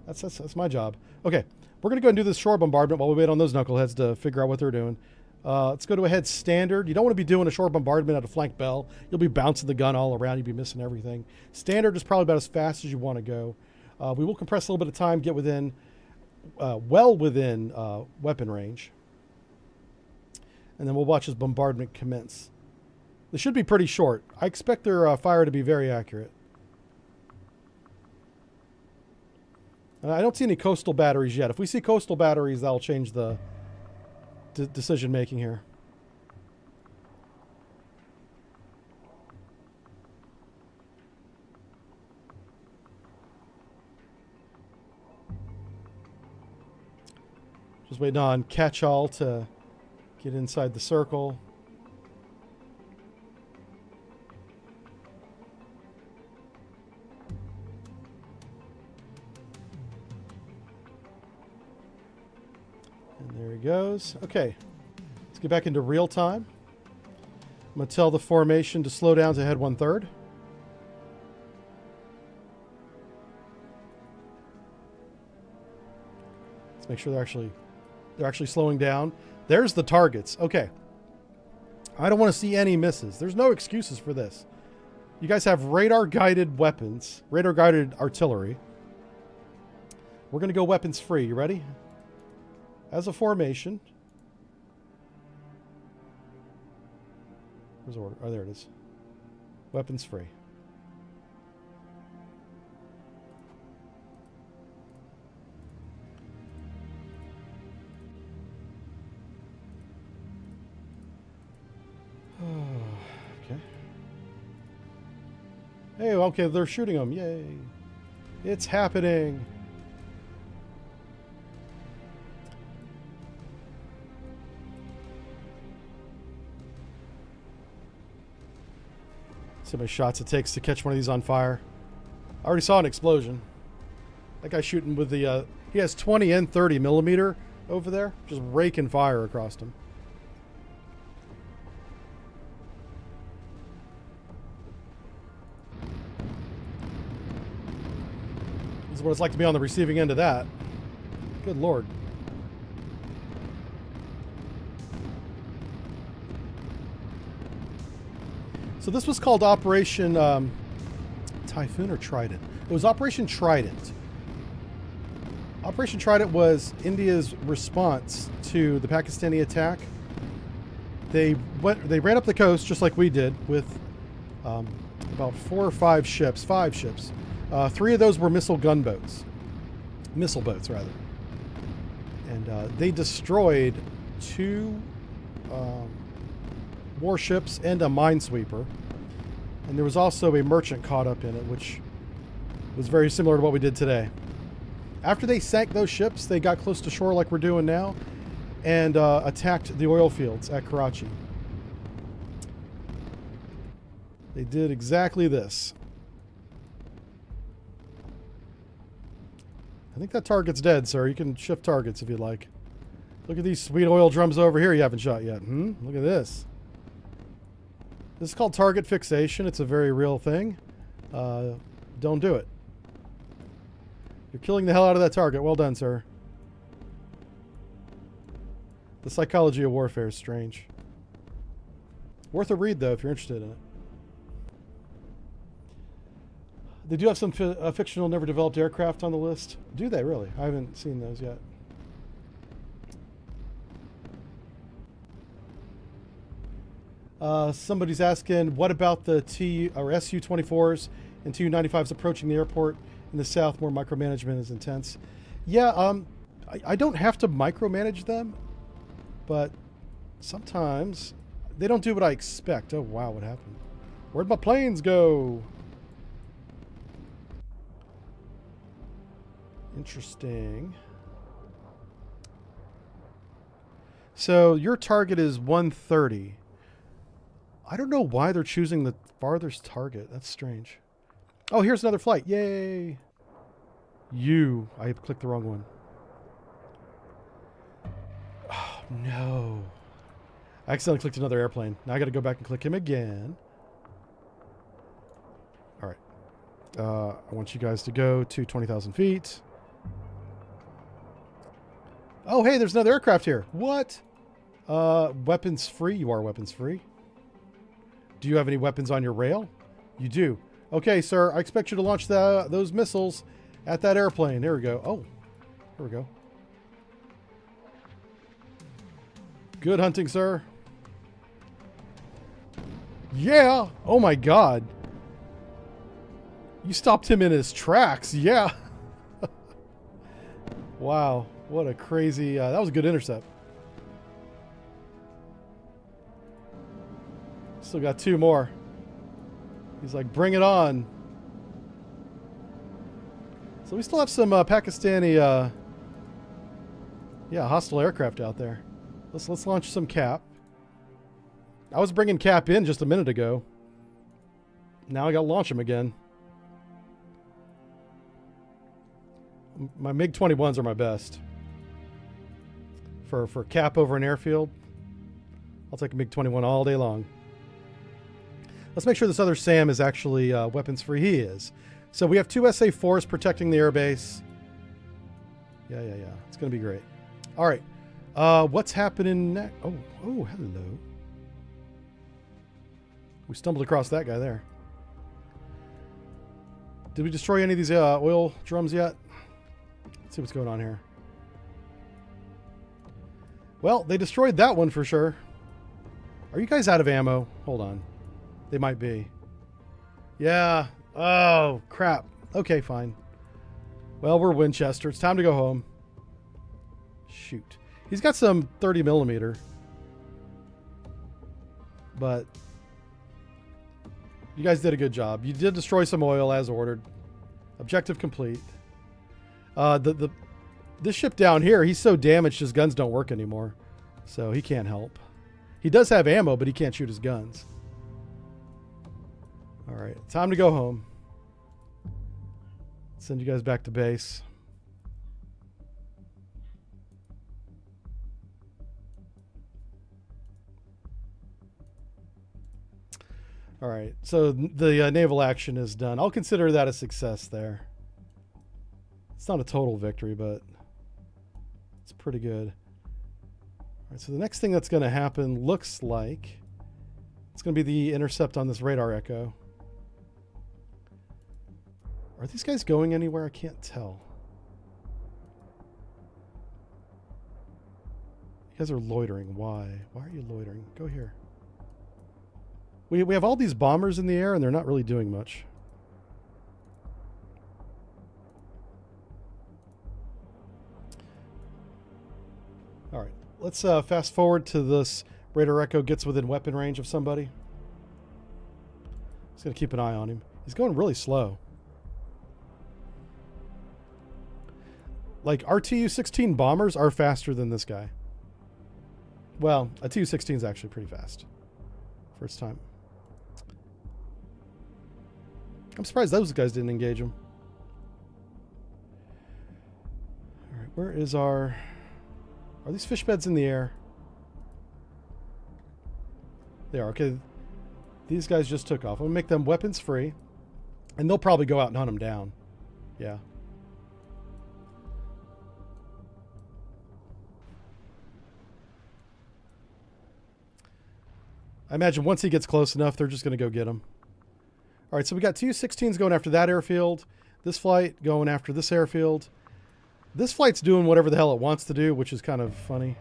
[SPEAKER 1] That's my job. Okay, we're going to go and do this shore bombardment while we wait on those knuckleheads to figure out what they're doing. Let's go to ahead standard. You don't want to be doing a shore bombardment at a flank bell. You'll be bouncing the gun all around. You'll be missing everything. Standard is probably about as fast as you want to go. We will compress a little bit of time, get within, well within weapon range. And then we'll watch this bombardment commence. This should be pretty short. I expect their fire to be very accurate. And I don't see any coastal batteries yet. If we see coastal batteries, that'll change the decision making here. Just waiting on catch-all to get inside the circle. And there he goes. Okay, let's get back into real time. I'm going to tell the formation to slow down to head 1/3. Let's make sure they're actually slowing down. There's the targets. Okay. I don't want to see any misses. There's no excuses for this. You guys have radar-guided weapons, radar-guided artillery. We're going to go weapons free. You ready? As a formation. Where's the order? Oh, there it is. Weapons free. Okay. Hey, okay, they're shooting them. Yay. It's happening. See how many shots it takes to catch one of these on fire. I already saw an explosion. That guy's shooting with the, he has 20 and 30 millimeter over there. Just raking fire across him. This is what it's like to be on the receiving end of that. Good Lord. So this was called Operation Typhoon or Trident. It was Operation Trident. Operation Trident was India's response to the Pakistani attack. They ran up the coast just like we did with about 4 or 5 ships, 5 ships. 3 of those were missile boats, rather. And they destroyed 2 warships and a minesweeper. And there was also a merchant caught up in it, which was very similar to what we did today. After they sank those ships, they got close to shore like we're doing now and attacked the oil fields at Karachi. They did exactly this. I think that target's dead, sir. You can shift targets if you'd like. Look at these sweet oil drums over here you haven't shot yet. Look at this. This is called target fixation. It's a very real thing. Don't do it. You're killing the hell out of that target. Well done, sir. The psychology of warfare is strange. Worth a read, though, if you're interested in it. They do have some fictional, never developed aircraft on the list. Do they really? I haven't seen those yet. Somebody's asking, what about the Su-24s and Tu-95s approaching the airport in the south? More micromanagement is intense. Yeah, I don't have to micromanage them, but sometimes they don't do what I expect. Oh, wow, what happened? Where'd my planes go? Interesting. So your target is 130. I don't know why they're choosing the farthest target. That's strange. Oh, here's another flight. Yay. I clicked the wrong one. Oh, no. I accidentally clicked another airplane. Now I got to go back and click him again. All right. I want you guys to go to 20,000 feet. Oh, hey, there's another aircraft here. What? Weapons free. You are weapons free. Do you have any weapons on your rail? You do. Okay, sir. I expect you to launch those missiles at that airplane. There we go. Oh, there we go. Good hunting, sir. Yeah. Oh, my God. You stopped him in his tracks. Yeah. Wow. What a crazy... that was a good intercept. Still got 2 more. He's like, bring it on. So we still have some Pakistani... hostile aircraft out there. Let's launch some Cap. I was bringing Cap in just a minute ago. Now I got to launch him again. My MiG-21s are my best. For Cap over an airfield, I'll take a MiG-21 all day long. Let's make sure this other SAM is actually weapons free. He is. So we have 2 SA-4s protecting the airbase. Yeah. It's going to be great. All right. What's happening next? Oh, hello. We stumbled across that guy there. Did we destroy any of these oil drums yet? Let's see what's going on here. Well, they destroyed that one for sure. Are you guys out of ammo? Hold on. They might be. Yeah. Oh, crap. Okay, fine. Well, we're Winchester. It's time to go home. Shoot. He's got some 30 millimeter. But you guys did a good job. You did destroy some oil as ordered. Objective complete. This ship down here, he's so damaged his guns don't work anymore. So he can't help. He does have ammo, but he can't shoot his guns. All right, time to go home. Send you guys back to base. All right, so the naval action is done. I'll consider that a success there. It's not a total victory, but it's pretty good. All right, so the next thing that's going to happen looks like it's going to be the intercept on this radar echo. Are these guys going anywhere? I can't tell. You guys are loitering. Why? Why are you loitering? Go here. We have all these bombers in the air, and they're not really doing much. All right. Let's fast forward to this. Radar Echo gets within weapon range of somebody. Just going to keep an eye on him. He's going really slow. Like, our Tu-16 bombers are faster than this guy. Well, a Tu-16 is actually pretty fast. First time. I'm surprised those guys didn't engage him. Alright, where is our... Are these fish beds in the air? They are. Okay. These guys just took off. I'm going to make them weapons free. And they'll probably go out and hunt them down. Yeah. I imagine once he gets close enough, they're just going to go get him. All right, so we got Tu-16s going after that airfield. This flight going after this airfield. This flight's doing whatever the hell it wants to do, which is kind of funny.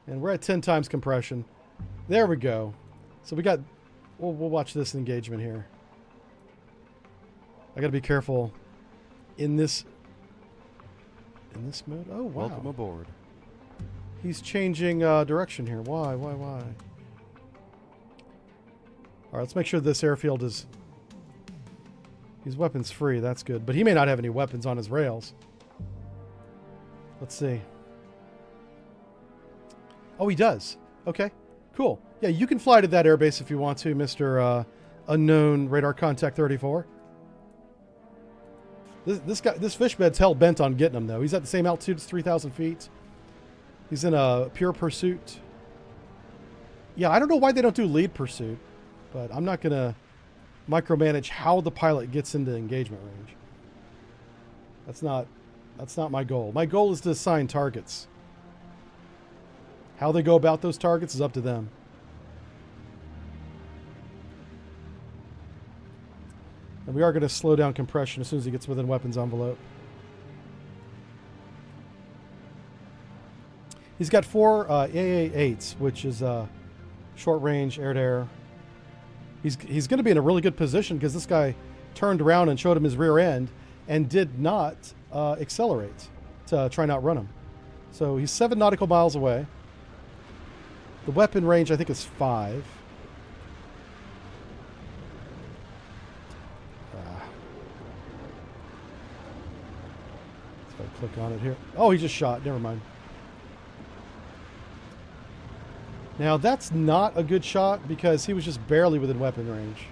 [SPEAKER 1] And we're at 10 times compression. There we go. So we got... We'll watch this engagement here. I got to be careful in this mode. Oh, wow.
[SPEAKER 3] Welcome aboard.
[SPEAKER 1] He's changing direction here. Why? All right, let's make sure this airfield is... He's weapons free. That's good. But he may not have any weapons on his rails. Let's see. Oh, he does. Okay, cool. Yeah, you can fly to that airbase if you want to, Mr. Unknown Radar Contact 34. This fish bed's hell bent on getting him, though. He's at the same altitude as 3,000 feet. He's in a pure pursuit. Yeah, I don't know why they don't do lead pursuit, but I'm not going to micromanage how the pilot gets into engagement range. That's not my goal. My goal is to assign targets. How they go about those targets is up to them. And we are going to slow down compression as soon as he gets within weapons envelope. He's got 4 AA-8s, which is short range air-to-air. He's going to be in a really good position because this guy turned around and showed him his rear end and did not accelerate to try and outrun him. So he's 7 nautical miles away. The weapon range, I think, is 5. If I click on it here. Oh, he just shot. Never mind. Now, that's not a good shot because he was just barely within weapon range.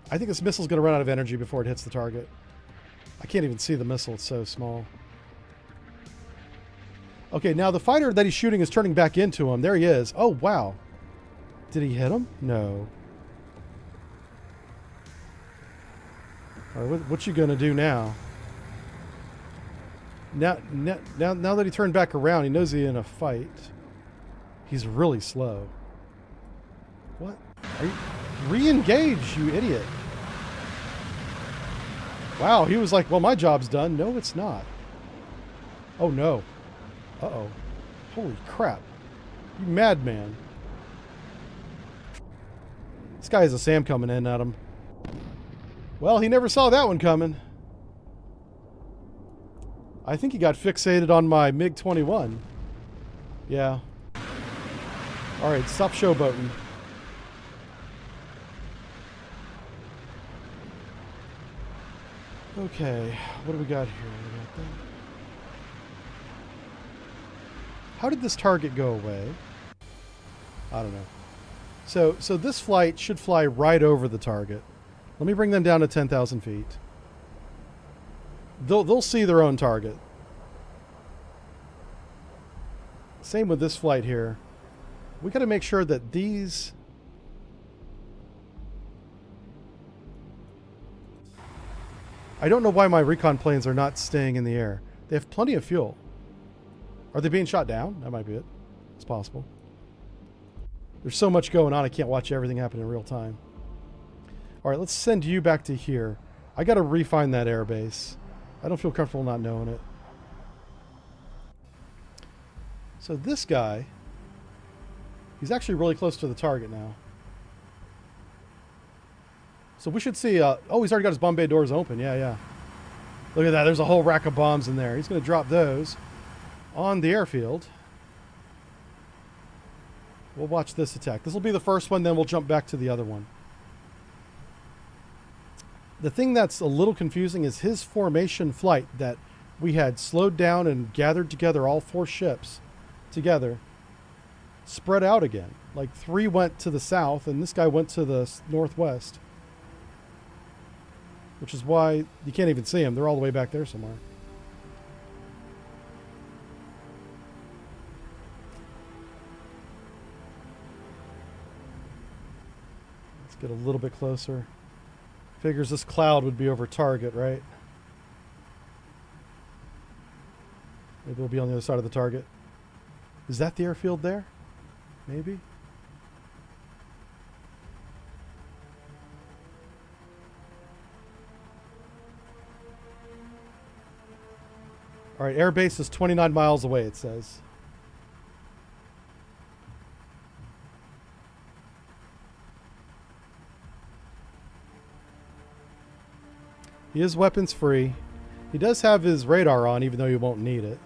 [SPEAKER 1] I think this missile's going to run out of energy before it hits the target. I can't even see the missile. It's so small. Okay, now the fighter that he's shooting is turning back into him. There he is. Oh, wow. Did he hit him? No. All right, what you going to do now? Now that he turned back around, he knows he's in a fight. He's really slow. What? Are you... Re-engage, you idiot. Wow, he was like, well, my job's done. No, it's not. Oh, no. Uh-oh. Holy crap. You madman. This guy has a SAM coming in at him. Well, he never saw that one coming. I think he got fixated on my MiG-21. Yeah. Alright, stop showboating. Okay, what do we got here? How did this target go away? I don't know. So this flight should fly right over the target. Let me bring them down to 10,000 feet. They'll see their own target. Same with this flight here. We got to make sure that these... I don't know why my recon planes are not staying in the air. They have plenty of fuel. Are they being shot down? That might be it. It's possible. There's so much going on, I can't watch everything happen in real time. All right, let's send you back to here. I got to refine that airbase. I don't feel comfortable not knowing it. So this guy, he's actually really close to the target now. So we should see, oh, he's already got his bomb bay doors open. Yeah, yeah. Look at that. There's a whole rack of bombs in there. He's going to drop those on the airfield. We'll watch this attack. This will be the first one, then we'll jump back to the other one. The thing that's a little confusing is his formation flight that we had slowed down and gathered together all 4 ships together, spread out again. Like 3 went to the south and this guy went to the northwest. Which is why you can't even see them. They're all the way back there somewhere. Let's get a little bit closer. Figures this cloud would be over target, right? Maybe we'll be on the other side of the target. Is that the airfield there? Maybe? All right, airbase is 29 miles away, it says. He is weapons free. He does have his radar on, even though he won't need it.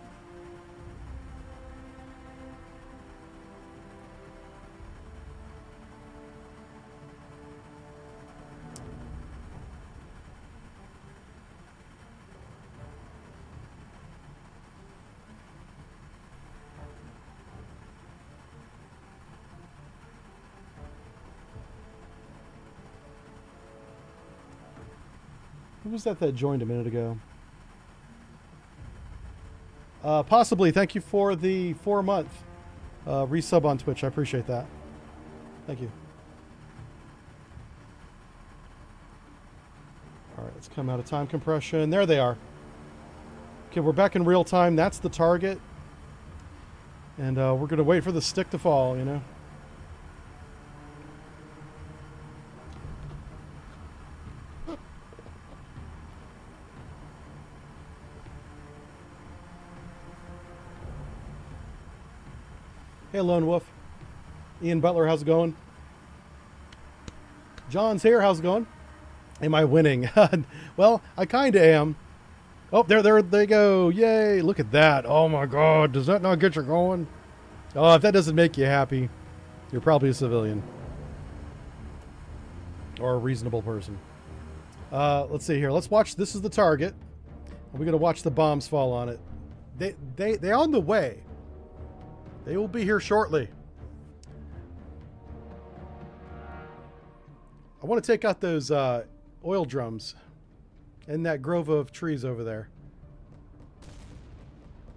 [SPEAKER 1] Who was that joined a minute ago? Possibly. Thank you for the 4-month resub on Twitch. I appreciate that. Thank you. All right, let's come out of time compression. There they are. Okay, we're back in real time. That's the target. And we're going to wait for the stick to fall, you know. Hey, Lone Wolf. Ian Butler, how's it going? John's here. How's it going? Am I winning? Well, I kind of am. Oh, there they go. Yay. Look at that. Oh, my God. Does that not get you going? Oh, if that doesn't make you happy, you're probably a civilian. Or a reasonable person. Let's see here. Let's watch. This is the target. We're going to watch the bombs fall on it. They're on the way. They will be here shortly. I want to take out those oil drums and that grove of trees over there.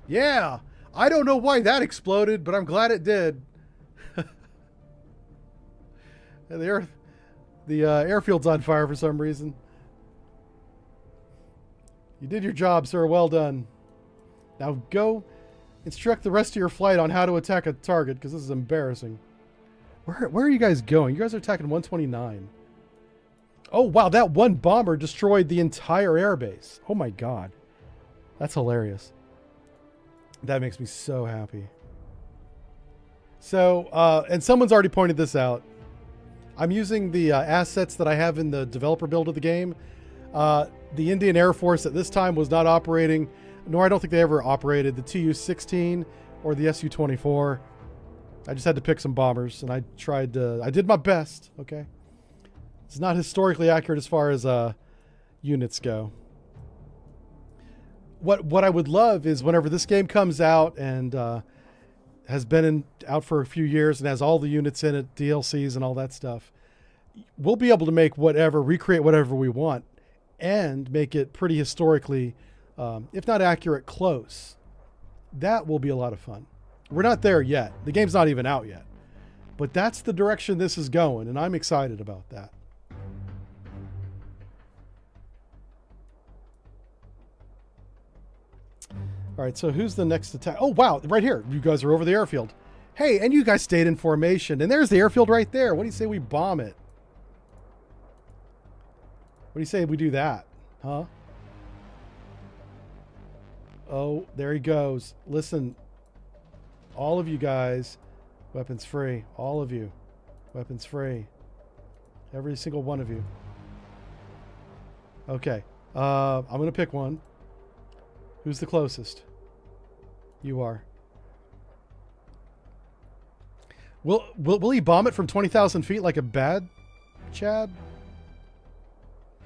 [SPEAKER 1] Yeah, I don't know why that exploded, but I'm glad it did. The airfield's on fire for some reason. You did your job, sir. Well done. Now go instruct the rest of your flight on how to attack a target, because this is embarrassing. Where are you guys going? You guys are attacking 129. Oh, wow. That one bomber destroyed the entire airbase. Oh, my God. That's hilarious. That makes me so happy. So, and someone's already pointed this out. I'm using the assets that I have in the developer build of the game. The Indian Air Force at this time was not operating, nor I don't think they ever operated the Tu-16 or the Su-24. I just had to pick some bombers, and I did my best, okay? It's not historically accurate as far as units go. What I would love is whenever this game comes out and has been out for a few years and has all the units in it, DLCs and all that stuff, we'll be able to make recreate whatever we want and make it pretty historically, if not accurate, close. That will be a lot of fun. We're not there yet. The game's not even out yet. But that's the direction this is going, and I'm excited about that. All right, so who's the next attack? Oh, wow, right here. You guys are over the airfield. Hey, and you guys stayed in formation. And there's the airfield right there. What do you say we bomb it? What do you say we do that? Huh? Oh, there he goes. Listen, all of you guys, weapons free. All of you, weapons free. Every single one of you. Okay. I'm going to pick one. Who's the closest? You are. Will he bomb it from 20,000 feet like a bad Chad?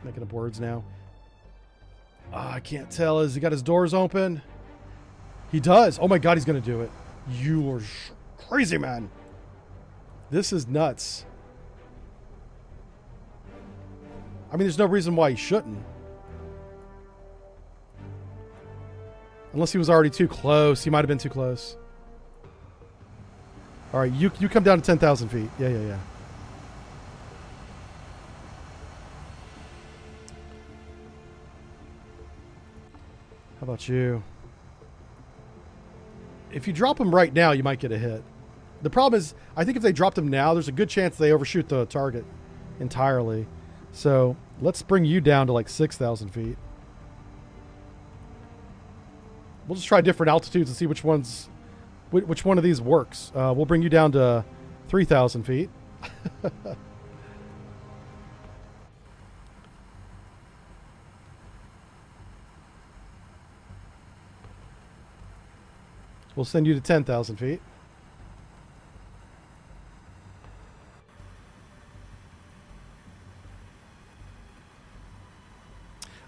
[SPEAKER 1] Making up words now. I can't tell. Has he got his doors open? He does. Oh my God, he's going to do it. You are crazy, man. This is nuts. I mean, there's no reason why he shouldn't. Unless he was already too close. He might have been too close. All right, you come down to 10,000 feet. Yeah. How about you? If you drop them right now, you might get a hit. The problem is, I think if they dropped them now, there's a good chance they overshoot the target entirely. So let's bring you down to like 6,000 feet. We'll just try different altitudes and see which one of these works. We'll bring you down to 3,000 feet. We'll send you to 10,000 feet.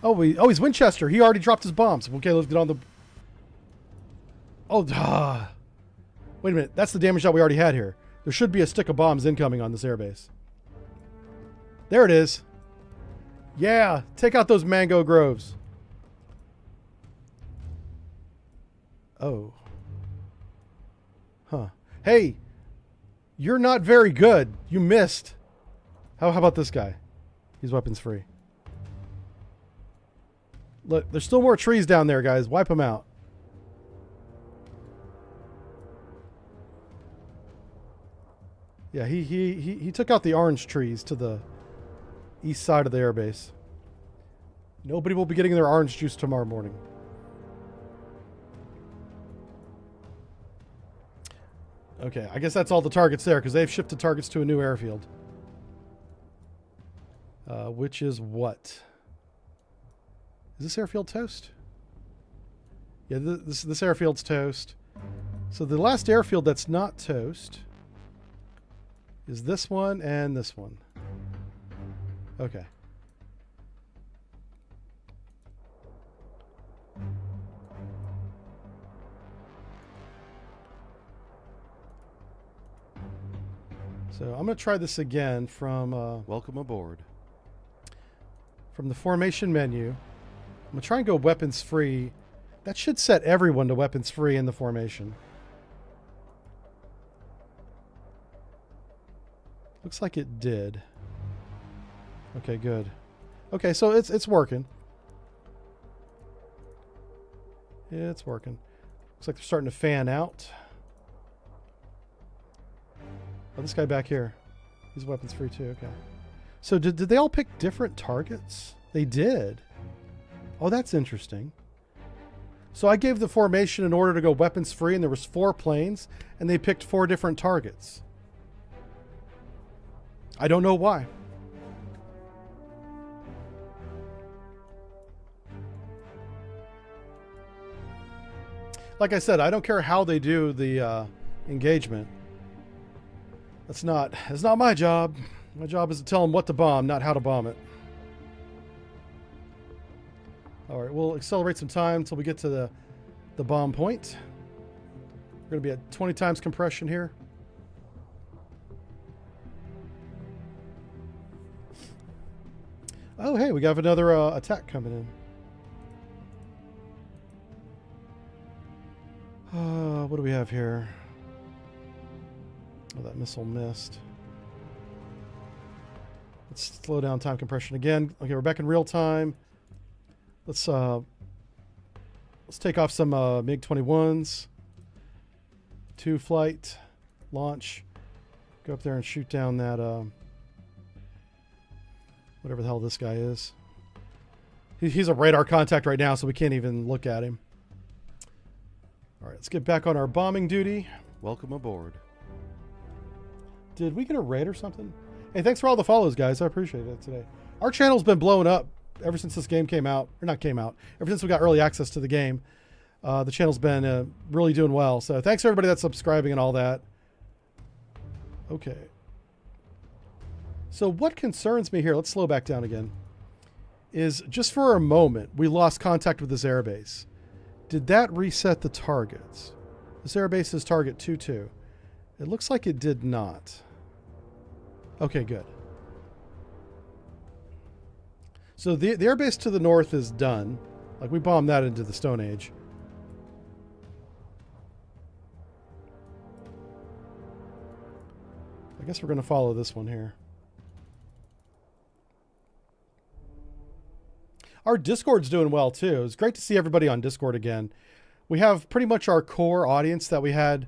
[SPEAKER 1] Oh, he's Winchester. He already dropped his bombs. Okay, let's get on the... Oh, wait a minute. That's the damage that we already had here. There should be a stick of bombs incoming on this airbase. There it is. Yeah, take out those mango groves. Oh. Huh. Hey, you're not very good. You missed. How about this guy? He's weapons free. Look, there's still more trees down there, guys. Wipe them out. Yeah, he took out the orange trees to the east side of the airbase. Nobody will be getting their orange juice tomorrow morning. Okay, I guess that's all the targets there because they've shifted targets to a new airfield. Which is what? Is this airfield toast? Yeah, this airfield's toast. So the last airfield that's not toast is this one and this one. Okay. So I'm going to try this again from...
[SPEAKER 3] Welcome aboard.
[SPEAKER 1] From the formation menu. I'm going to try and go weapons free. That should set everyone to weapons free in the formation. Looks like it did. Okay, good. Okay, so it's working. Yeah, it's working. Looks like they're starting to fan out. Oh, this guy back here. He's weapons free too, okay. So did they all pick different targets? They did. Oh, that's interesting. So I gave the formation an order to go weapons free and there was 4 planes and they picked 4 different targets. I don't know why. Like I said, I don't care how they do the engagement. That's not my job. My job is to tell them what to bomb, not how to bomb it. All right, we'll accelerate some time until we get to the bomb point. We're going to be at 20 times compression here. Oh, hey, we got another attack coming in. What do we have here? Oh, that missile missed. Let's slow down time compression again. Okay, we're back in real time. Let's take off some MiG-21s. 2 flight, launch, go up there and shoot down that whatever the hell this guy is. He's a radar contact right now, so we can't even look at him. All right, let's get back on our bombing duty. Welcome aboard. Did we get a raid or something? Hey, thanks for all the follows, guys. I appreciate it today. Our channel's been blowing up ever since this game came out. Or not came out. Ever since we got early access to the game. The channel's been really doing well. So thanks to everybody that's subscribing and all that. Okay. So what concerns me here, let's slow back down again, is just for a moment, we lost contact with this airbase. Did that reset the targets? This airbase is target 2-2. It looks like it did not. Okay, good. So the airbase to the north is done. Like, we bombed that into the Stone Age. I guess we're going to follow this one here. Our Discord's doing well, too. It's great to see everybody on Discord again. We have pretty much our core audience that we had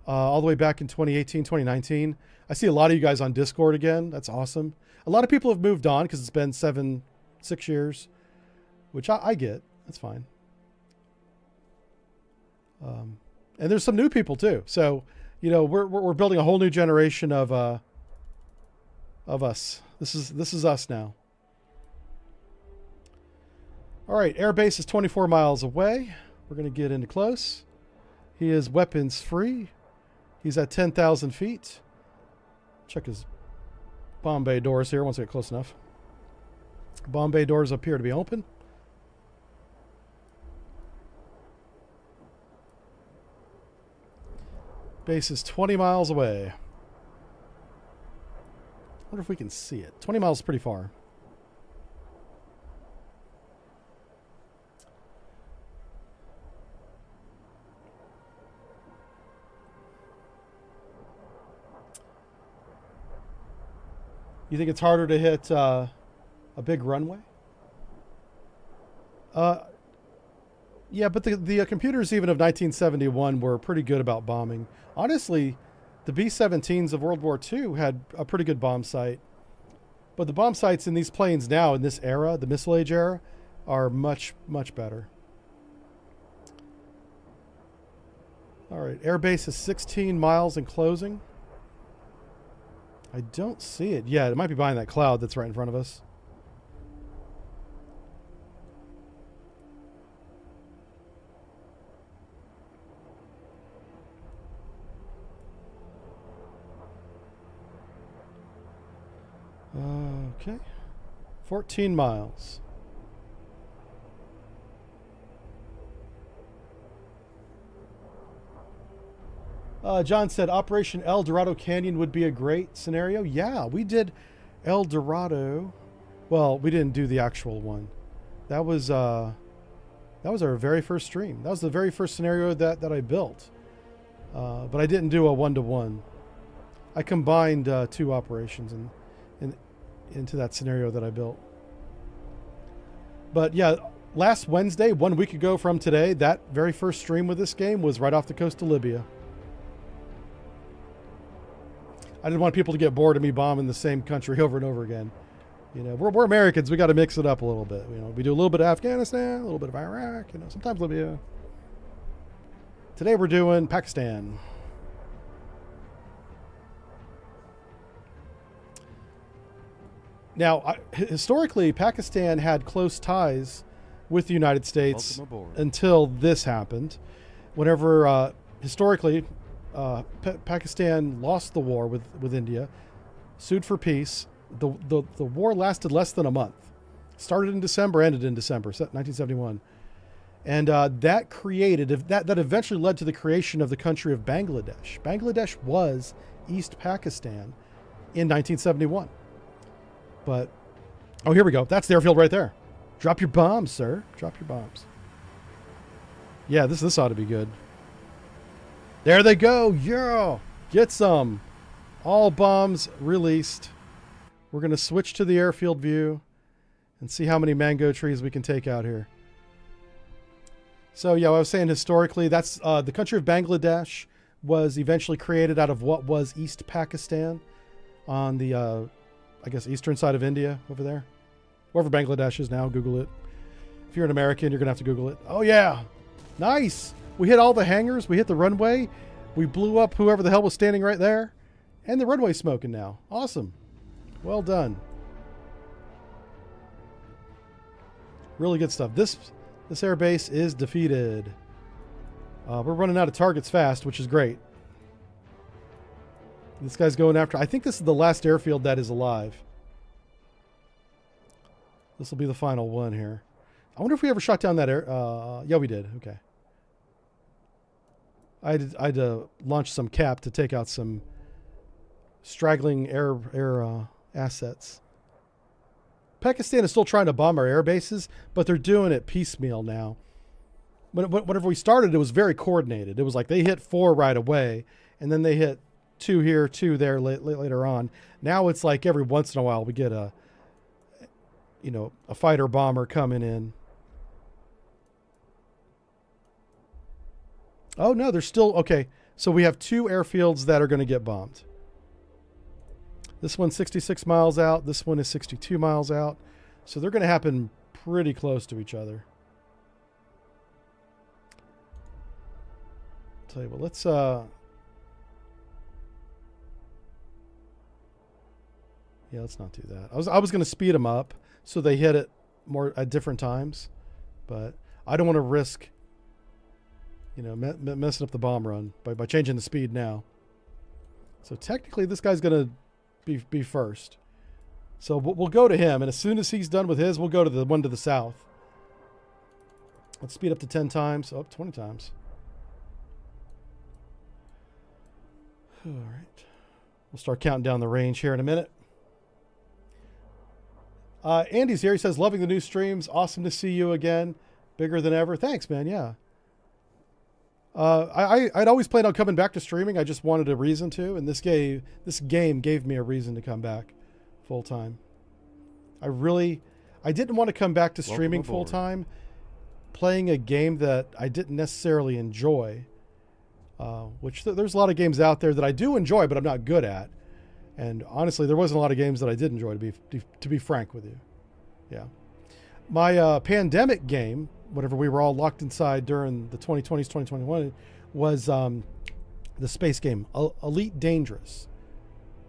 [SPEAKER 1] all the way back in 2018, 2019. I see a lot of you guys on Discord again. That's awesome. A lot of people have moved on because it's been 6 years, which I get. That's fine. And there's some new people too. So, you know, we're building a whole new generation of us. This is us now. All right, airbase is 24 miles away. We're going to get into close. He is weapons free. He's at 10,000 feet. Check his bomb bay doors here once we get close enough. Bomb bay doors appear to be open. Base is 20 miles away. Wonder if we can see it. 20 miles is pretty far. You think it's harder to hit a big runway? Yeah, but the computers even of 1971 were pretty good about bombing. Honestly, the B-17s of World War II had a pretty good bomb sight. But the bomb sights in these planes now, in this era, the missile age era, are much, much better. All right, airbase is 16 miles and closing. I don't see it yet. It might be behind that cloud that's right in front of us. Okay. 14 miles. John said Operation El Dorado Canyon would be a great scenario. Yeah, we did El Dorado. Well, we didn't do the actual one. That was our very first stream. That was the very first scenario that I built. But I didn't do a one-to-one. I combined two operations into that scenario that I built. But yeah, last Wednesday, 1 week ago from today, that very first stream with this game was right off the coast of Libya. I didn't want people to get bored of me bombing the same country over and over again. You know, we're Americans. We got to mix it up a little bit. You know, we do a little bit of Afghanistan, a little bit of Iraq. You know, sometimes Libya. Today we're doing Pakistan. Now, historically, Pakistan had close ties with the United States until this happened. Whenever, historically, Pakistan lost the war with India, sued for peace. The war lasted less than a month. Started in December, ended in December 1971. And that created, that eventually led to the creation of the country of Bangladesh. Bangladesh was East Pakistan in 1971. But, oh, here we go. That's the airfield right there. Drop your bombs, sir. Drop your bombs. Yeah, this ought to be good. There they go. Yeah. Get some. All bombs released. We're going to switch to the airfield view and see how many mango trees we can take out here. So, yeah, I was saying historically, that's the country of Bangladesh was eventually created out of what was East Pakistan on the, I guess, eastern side of India over there. Wherever Bangladesh is now, Google it. If you're an American, you're going to have to Google it. Oh, yeah. Nice. We hit all the hangars. We hit the runway. We blew up whoever the hell was standing right there. And the runway's smoking now. Awesome. Well done. Really good stuff. This air base is defeated. We're running out of targets fast, which is great. This guy's going after... I think this is the last airfield that is alive. This will be the final one here. I wonder if we ever shot down that air... yeah, we did. Okay. I had to launch some cap to take out some straggling air assets. Pakistan is still trying to bomb our air bases, but they're doing it piecemeal now. Whenever we started, it was very coordinated. It was like they hit 4 right away, and then they hit 2 here, 2 there later on. Now it's like every once in a while we get a fighter bomber coming in. Oh, no, they're still... Okay, so we have 2 airfields that are going to get bombed. This one's 66 miles out. This one is 62 miles out. So they're going to happen pretty close to each other. Tell you what, let's... Yeah, let's not do that. I was going to speed them up so they hit it more at different times. But I don't want to risk... messing up the bomb run by changing the speed now. So technically, this guy's going to be first. So we'll go to him, and as soon as he's done with his, we'll go to the one to the south. Let's speed up to 10 times. Oh, 20 times. All right. We'll start counting down the range here in a minute. Andy's here. He says, loving the new streams. Awesome to see you again. Bigger than ever. Thanks, man. Yeah. I'd always planned on coming back to streaming. I just wanted a reason to, and this game gave me a reason to come back full time. I didn't want to come back to streaming full time, playing a game that I didn't necessarily enjoy. Which there's a lot of games out there that I do enjoy, but I'm not good at. And honestly, there wasn't a lot of games that I did enjoy, to be frank with you. Yeah, my pandemic game, whatever we were all locked inside during the 2020s, 2021, was the space game, Elite Dangerous.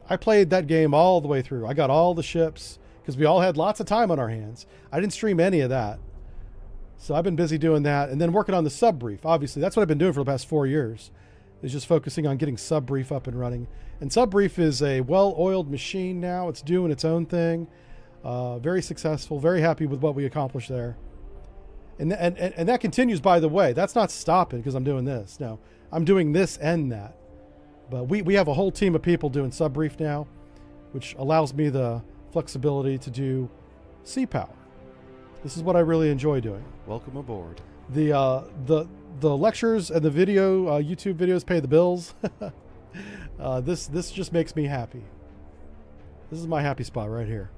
[SPEAKER 1] I played that game all the way through. I got all the ships because we all had lots of time on our hands. I didn't stream any of that. So I've been busy doing that and then working on the sub brief. Obviously, that's what I've been doing for the past 4 years, is just focusing on getting sub brief up and running. And sub brief is a well-oiled machine now. It's doing its own thing. Very successful, very happy with what we accomplished there. And that continues, by the way. That's not stopping because I'm doing this. No, I'm doing this and that. But we have a whole team of people doing sub brief now, which allows me the flexibility to do sea power. This is what I really enjoy doing.
[SPEAKER 3] Welcome aboard.
[SPEAKER 1] The lectures and the video YouTube videos pay the bills. This just makes me happy. This is my happy spot right here.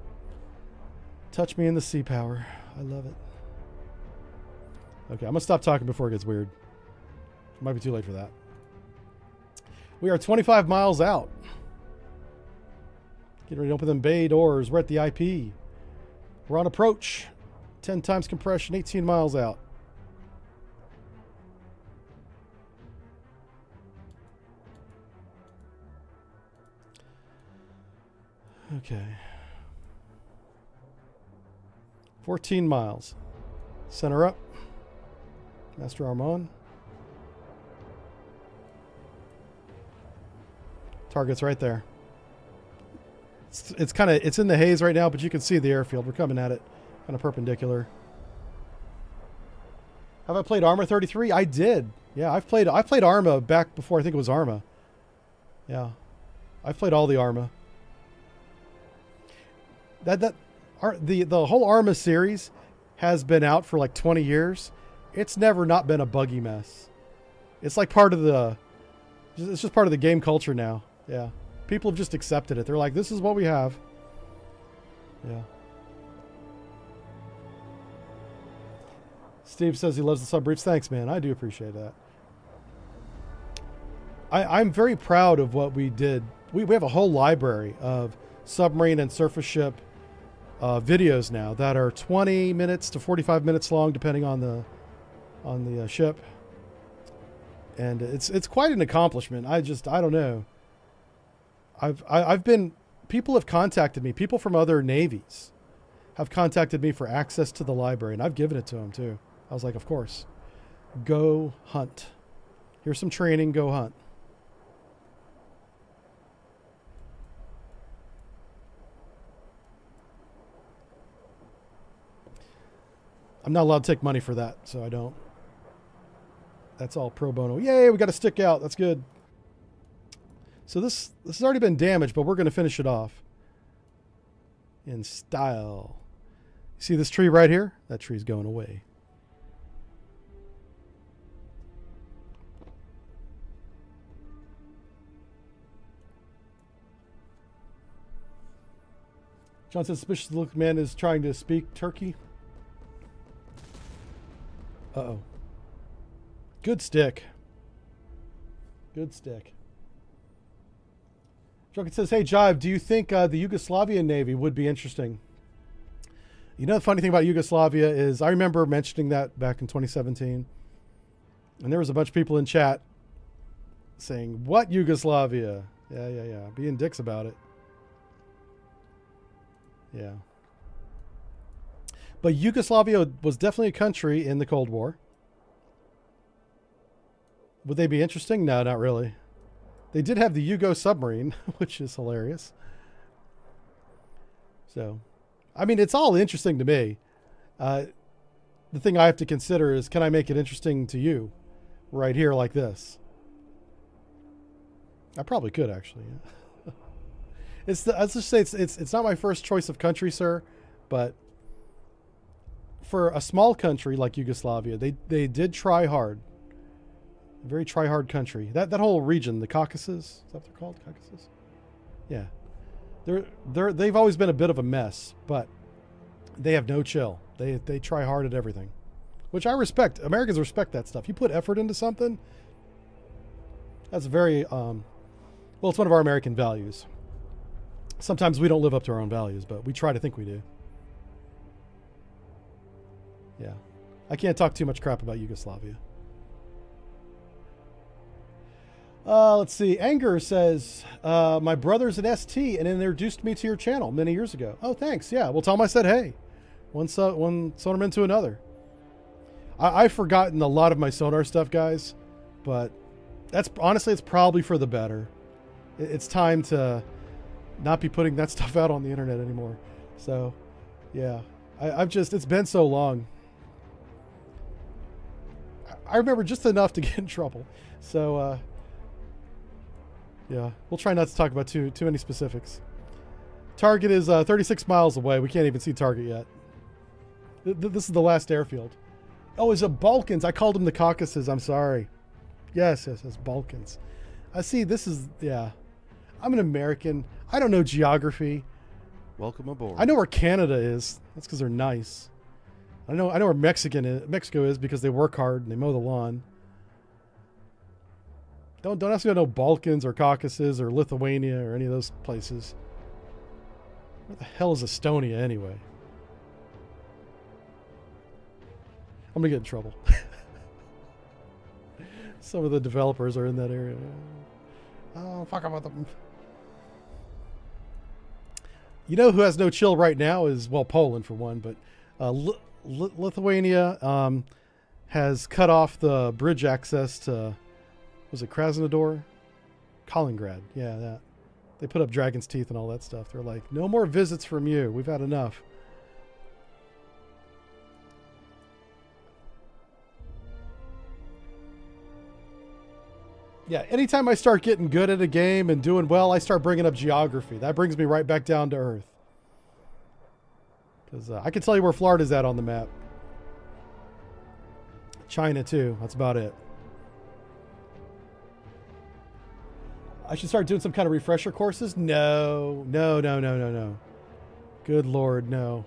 [SPEAKER 1] Touch me in the sea power. I love it. Okay, I'm gonna stop talking before it gets weird. It might be too late for that. We are 25 miles out. Getting ready to open them bay doors. We're at the IP. We're on approach. 10 times compression, 18 miles out. Okay. 14 miles. Center up. Master arm on. Target's right there. It's in the haze right now, but you can see the airfield. We're coming at it kind of perpendicular. Have I played Arma 33? I did. Yeah, I've played Arma back before I think it was Arma. Yeah. I've played all the Arma. The whole Arma series has been out for like 20 years. It's never not been a buggy mess. It's like it's just part of the game culture now. Yeah. People have just accepted it. They're like, this is what we have. Yeah. Steve says he loves the sub briefs. Thanks, man. I do appreciate that. I'm very proud of what we did. We have a whole library of submarine and surface ship videos now that are 20 minutes to 45 minutes long, depending on the ship. And it's quite an accomplishment. I don't know. People have contacted me. People from other navies have contacted me for access to the library, and I've given it to them too. I was like, of course, go hunt. Here's some training, go hunt. I'm not allowed to take money for that, so I don't. That's all pro bono. Yay, we got a stick out. That's good. So this has already been damaged, but we're going to finish it off in style. See this tree right here? That tree's going away. John says, suspicious looking man is trying to speak Turkey. Uh-oh. Good stick. Good stick. Drunken says, hey, Jive, do you think the Yugoslavian Navy would be interesting? You know, the funny thing about Yugoslavia is I remember mentioning that back in 2017. And there was a bunch of people in chat saying, what Yugoslavia? Yeah. Being dicks about it. Yeah. But Yugoslavia was definitely a country in the Cold War. Would they be interesting? No, not really. They did have the Yugo submarine, which is hilarious. So, I mean, it's all interesting to me. The thing I have to consider is, can I make it interesting to you right here like this? I probably could, actually. Let's just say it's not my first choice of country, sir, but for a small country like Yugoslavia, they did try hard. A very try-hard country. That whole region, the Caucasus, is that what they're called? Caucasus? Yeah. They've always been a bit of a mess, but they have no chill. They try hard at everything, which I respect. Americans respect that stuff. You put effort into something, that's very, well, it's one of our American values. Sometimes we don't live up to our own values, but we try to think we do. Yeah. I can't talk too much crap about Yugoslavia. Let's see. Anger says, my brother's at ST and introduced me to your channel many years ago. Oh, thanks. Yeah. Well, tell him I said, hey, one sonarman to another. I've forgotten a lot of my sonar stuff, guys, but honestly, it's probably for the better. It's time to not be putting that stuff out on the internet anymore. So yeah, it's been so long. I remember just enough to get in trouble. So, yeah, we'll try not to talk about too many specifics. Target is 36 miles away. We can't even see target yet. This is the last airfield. Oh, is it Balkans? I called them the Caucasus. I'm sorry. Yes, Balkans. I see. This is, yeah. I'm an American. I don't know geography.
[SPEAKER 3] Welcome aboard.
[SPEAKER 1] I know where Canada is. That's because they're nice. I know where Mexico is because they work hard and they mow the lawn. Don't ask me to know Balkans or Caucasus or Lithuania or any of those places. Where the hell is Estonia anyway? I'm gonna get in trouble. Some of the developers are in that area. Oh, fuck about them. You know who has no chill right now is, well, Poland for one, but Lithuania has cut off the bridge access to, was it Krasnodar? Kaliningrad. Yeah, that. They put up Dragon's Teeth and all that stuff. They're like, no more visits from you. We've had enough. Yeah, anytime I start getting good at a game and doing well, I start bringing up geography. That brings me right back down to earth. Because I can tell you where Florida's at on the map. China, too. That's about it. I should start doing some kind of refresher courses? No. Good Lord, no.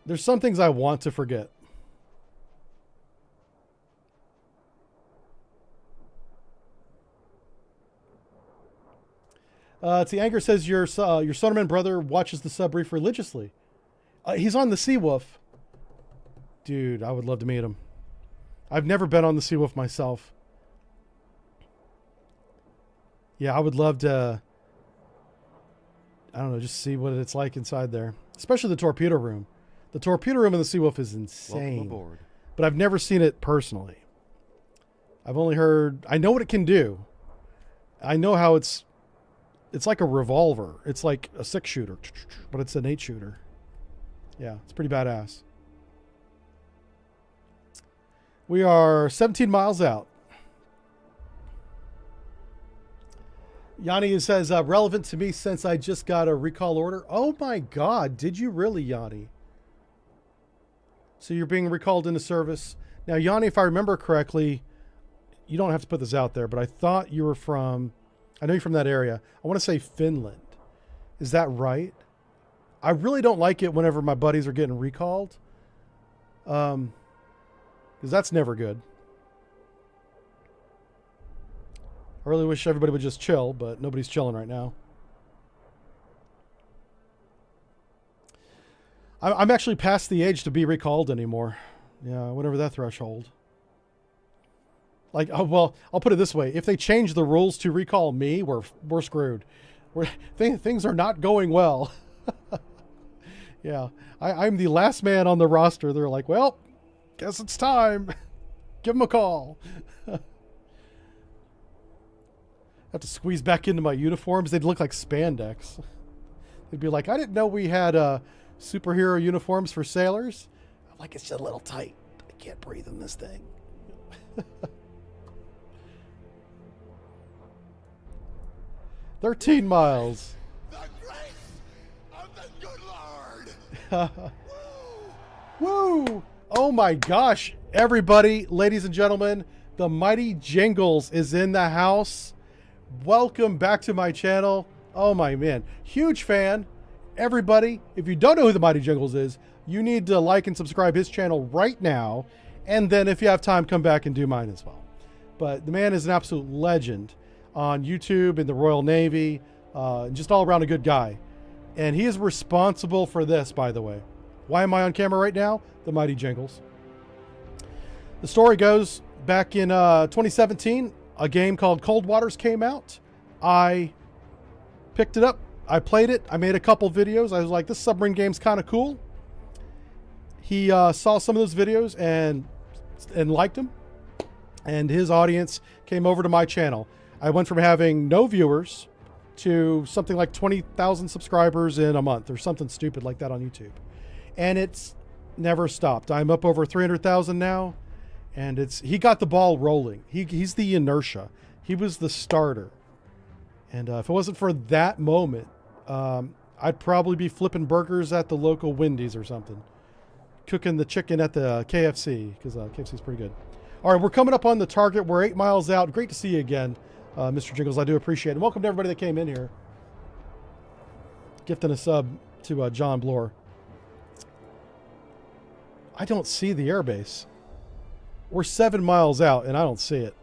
[SPEAKER 1] There's some things I want to forget. It's the Anger says your Sonoman brother watches the sub brief religiously. He's on the Seawolf. Dude, I would love to meet him. I've never been on the Seawolf myself. Yeah, I would love to, I don't know, just see what it's like inside there. Especially the torpedo room. The torpedo room in the Seawolf is insane.
[SPEAKER 3] Welcome aboard.
[SPEAKER 1] But I've never seen it personally. I've only heard, I know what it can do. I know how it's like a revolver. It's like a 6-shooter, but it's an 8-shooter. Yeah, it's pretty badass. We are 17 miles out. Yanni says, relevant to me since I just got a recall order. Oh my God, did you really, Yanni? So you're being recalled into service. Now, Yanni, if I remember correctly, you don't have to put this out there, but I thought you were from, I know you're from that area. I want to say Finland. Is that right? I really don't like it whenever my buddies are getting recalled. Because that's never good. I really wish everybody would just chill, but nobody's chilling right now. I'm actually past the age to be recalled anymore. Yeah, whatever that threshold. Like, oh, well, I'll put it this way. If they change the rules to recall me, we're screwed. Things are not going well. Yeah, I'm the last man on the roster. They're like, well, guess it's time. Give them a call. Have to squeeze back into my uniforms. They'd look like spandex. They'd be like, I didn't know we had superhero uniforms for sailors. I'm like, it's just a little tight. I can't breathe in this thing. 13 miles.
[SPEAKER 3] The grace of the good Lord.
[SPEAKER 1] Woo! Oh my gosh. Everybody, ladies and gentlemen, the Mighty Jingles is in the house. Welcome back to my channel. Oh my man. Huge fan. Everybody, if you don't know who the Mighty Jingles is, you need to like and subscribe his channel right now. And then if you have time, come back and do mine as well. But the man is an absolute legend on YouTube, in the Royal Navy, just all around a good guy. And he is responsible for this, by the way. Why am I on camera right now? The Mighty Jingles. The story goes back in 2017, a game called Cold Waters came out. I picked it up. I played it. I made a couple videos. I was like, this submarine game's kind of cool. He saw some of those videos and liked them. And his audience came over to my channel. I went from having no viewers to something like 20,000 subscribers in a month or something stupid like that on YouTube. And it's never stopped. I'm up over 300,000 now. And he got the ball rolling. He's the inertia. He was the starter. And if it wasn't for that moment, I'd probably be flipping burgers at the local Wendy's or something. Cooking the chicken at the KFC, because KFC is pretty good. All right, we're coming up on the target. We're 8 miles out. Great to see you again, Mr. Jingles. I do appreciate it. And welcome to everybody that came in here. Gifting a sub to John Bloor. I don't see the airbase. We're 7 miles out, and I don't see it.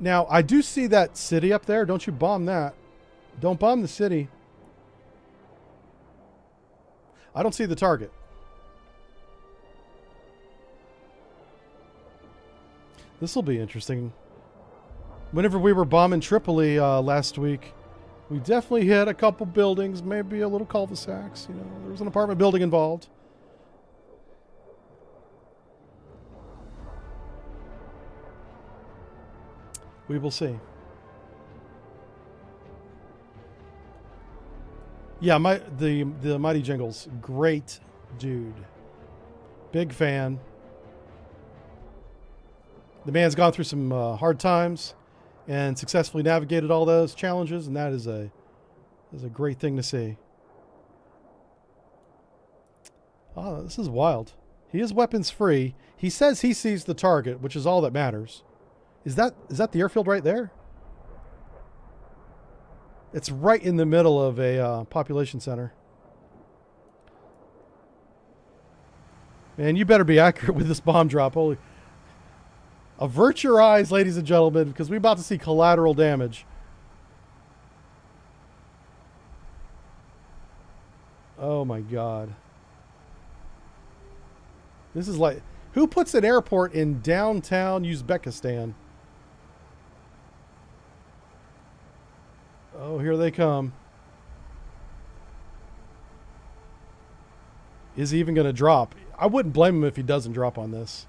[SPEAKER 1] Now, I do see that city up there. Don't you bomb that. Don't bomb the city. I don't see the target. This will be interesting. Whenever we were bombing Tripoli last week, we definitely hit a couple buildings, maybe a little cul-de-sacs. You know, there was an apartment building involved. We will see. Yeah, the Mighty Jingles, great dude. Big fan. The man's gone through some hard times and successfully navigated all those challenges, and that is a great thing to see. Oh, this is wild. He is weapons free. He says he sees the target, which is all that matters. Is that the airfield right there? It's right in the middle of a population center. Man, you better be accurate with this bomb drop. Holy. Avert your eyes, ladies and gentlemen, because we're about to see collateral damage. Oh my God. This is like, who puts an airport in downtown Uzbekistan? Oh, here they come. Is he even going to drop? I wouldn't blame him if he doesn't drop on this.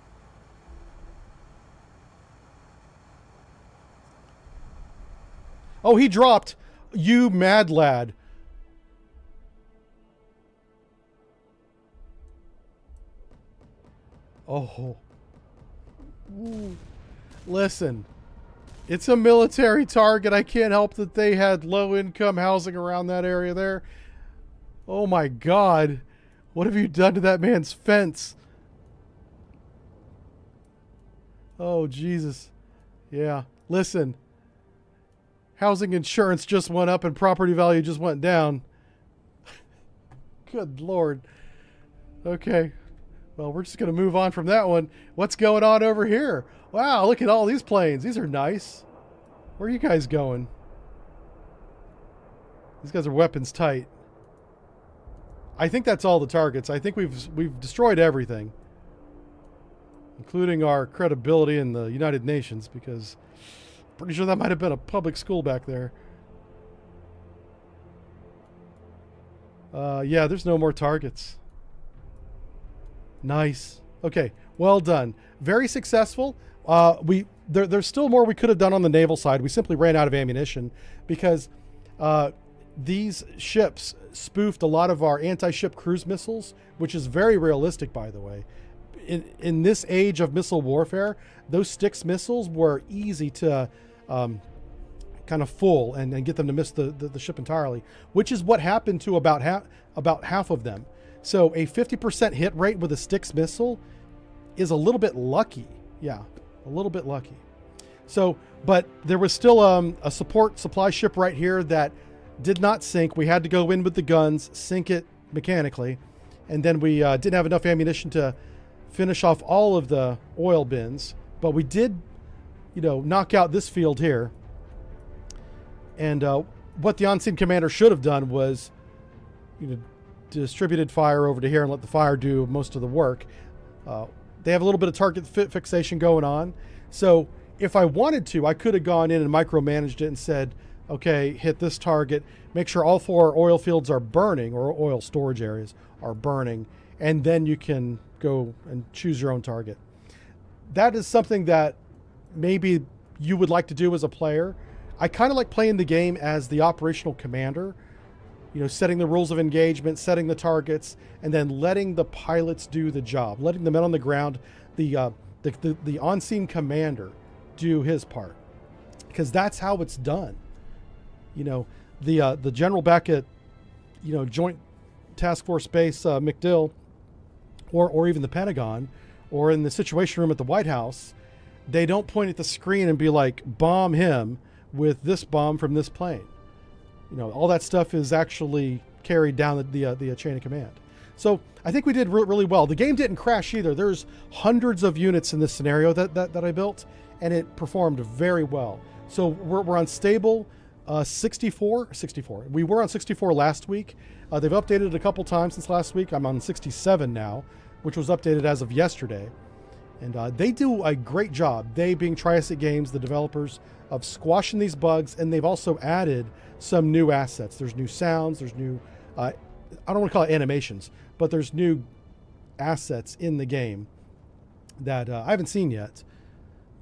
[SPEAKER 1] Oh, he dropped. You mad lad. Oh. Ooh. Listen. It's a military target. I can't help that they had low-income housing around that area there. Oh my God. What have you done to that man's fence? Oh, Jesus. Yeah. Listen. Housing insurance just went up and property value just went down. Good Lord. Okay. Well, we're just going to move on from that one. What's going on over here? Wow, look at all these planes. These are nice. Where are you guys going? These guys are weapons tight. I think that's all the targets. I think we've destroyed everything, including our credibility in the United Nations, because I'm pretty sure that might have been a public school back there. Yeah, there's no more targets. Nice. Okay, well done. Very successful. There's still more we could have done on the naval side. We simply ran out of ammunition because these ships spoofed a lot of our anti-ship cruise missiles, which is very realistic, by the way. In this age of missile warfare, those Styx missiles were easy to kind of fool and get them to miss the ship entirely, which is what happened to about half of them. So a 50% hit rate with a Styx missile is a little bit lucky. Yeah, a little bit lucky. So, but there was still a support supply ship right here that did not sink. We had to go in with the guns, sink it mechanically, and then we didn't have enough ammunition to finish off all of the oil bins. But we did, knock out this field here. And what the on-scene commander should have done was, distributed fire over to here and let the fire do most of the work. They have a little bit of target fixation going on. So if I wanted to, I could have gone in and micromanaged it and said, okay, hit this target, make sure all 4 oil fields are burning, or oil storage areas are burning, and then you can go and choose your own target. That is something that maybe you would like to do as a player. I kind of like playing the game as the operational commander, setting the rules of engagement, setting the targets, and then letting the pilots do the job, letting the men on the ground, the on-scene commander, do his part, because that's how it's done. The general back at Joint Task Force Base MacDill, or even the Pentagon, or in the Situation Room at the White House, they don't point at the screen and be like, bomb him with this bomb from this plane. All that stuff is actually carried down the chain of command. So I think we did really well. The game didn't crash either. There's hundreds of units in this scenario that I built, and it performed very well. So we're on stable 64. We were on 64 last week. They've updated it a couple times since last week. I'm on 67 now, which was updated as of yesterday. And they do a great job, they being Triassic Games, the developers, of squashing these bugs, and they've also added some new assets. There's new sounds, there's new, I don't want to call it animations, but there's new assets in the game that I haven't seen yet,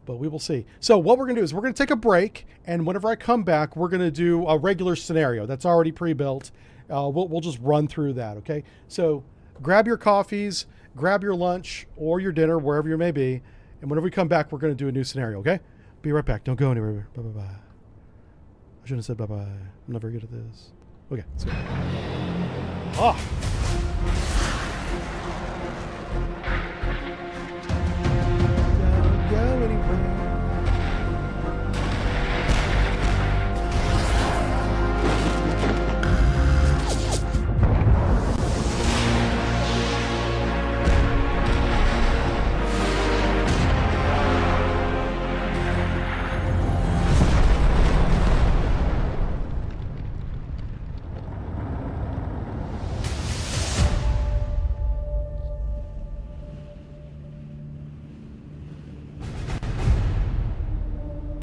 [SPEAKER 1] but we will see. So what we're going to do is we're going to take a break, and whenever I come back, we're going to do a regular scenario that's already pre-built. We'll just run through that, okay? So grab your coffees, grab your lunch or your dinner, wherever you may be, and whenever we come back, we're going to do a new scenario, okay? Be right back. Don't go anywhere. Bye-bye-bye. I shouldn't have said bye-bye. I'm not very good at this. Okay, let's go. Ah! Don't go anywhere.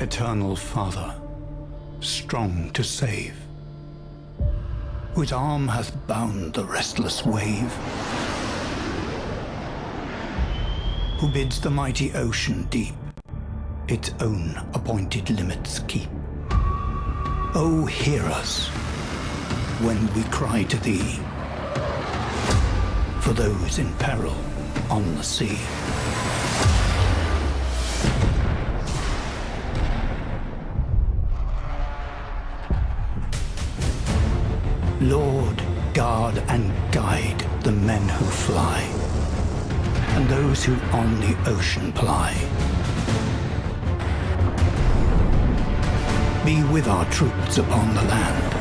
[SPEAKER 2] Eternal Father, strong to save, whose arm hath bound the restless wave, who bids the mighty ocean deep its own appointed limits keep. Oh, hear us when we cry to thee, for those in peril on the sea. Lord, guard and guide the men who fly, and those who on the ocean ply. Be with our troops upon the land,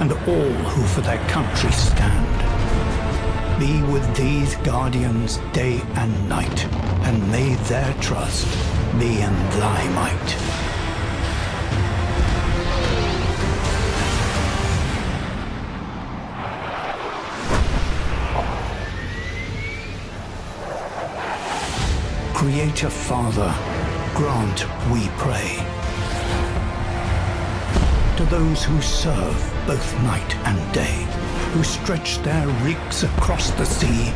[SPEAKER 2] and all who for their country stand. Be with these guardians day and night, and may their trust be in thy might. Creator Father, grant, we pray, to those who serve both night and day, who stretch their rigs across the sea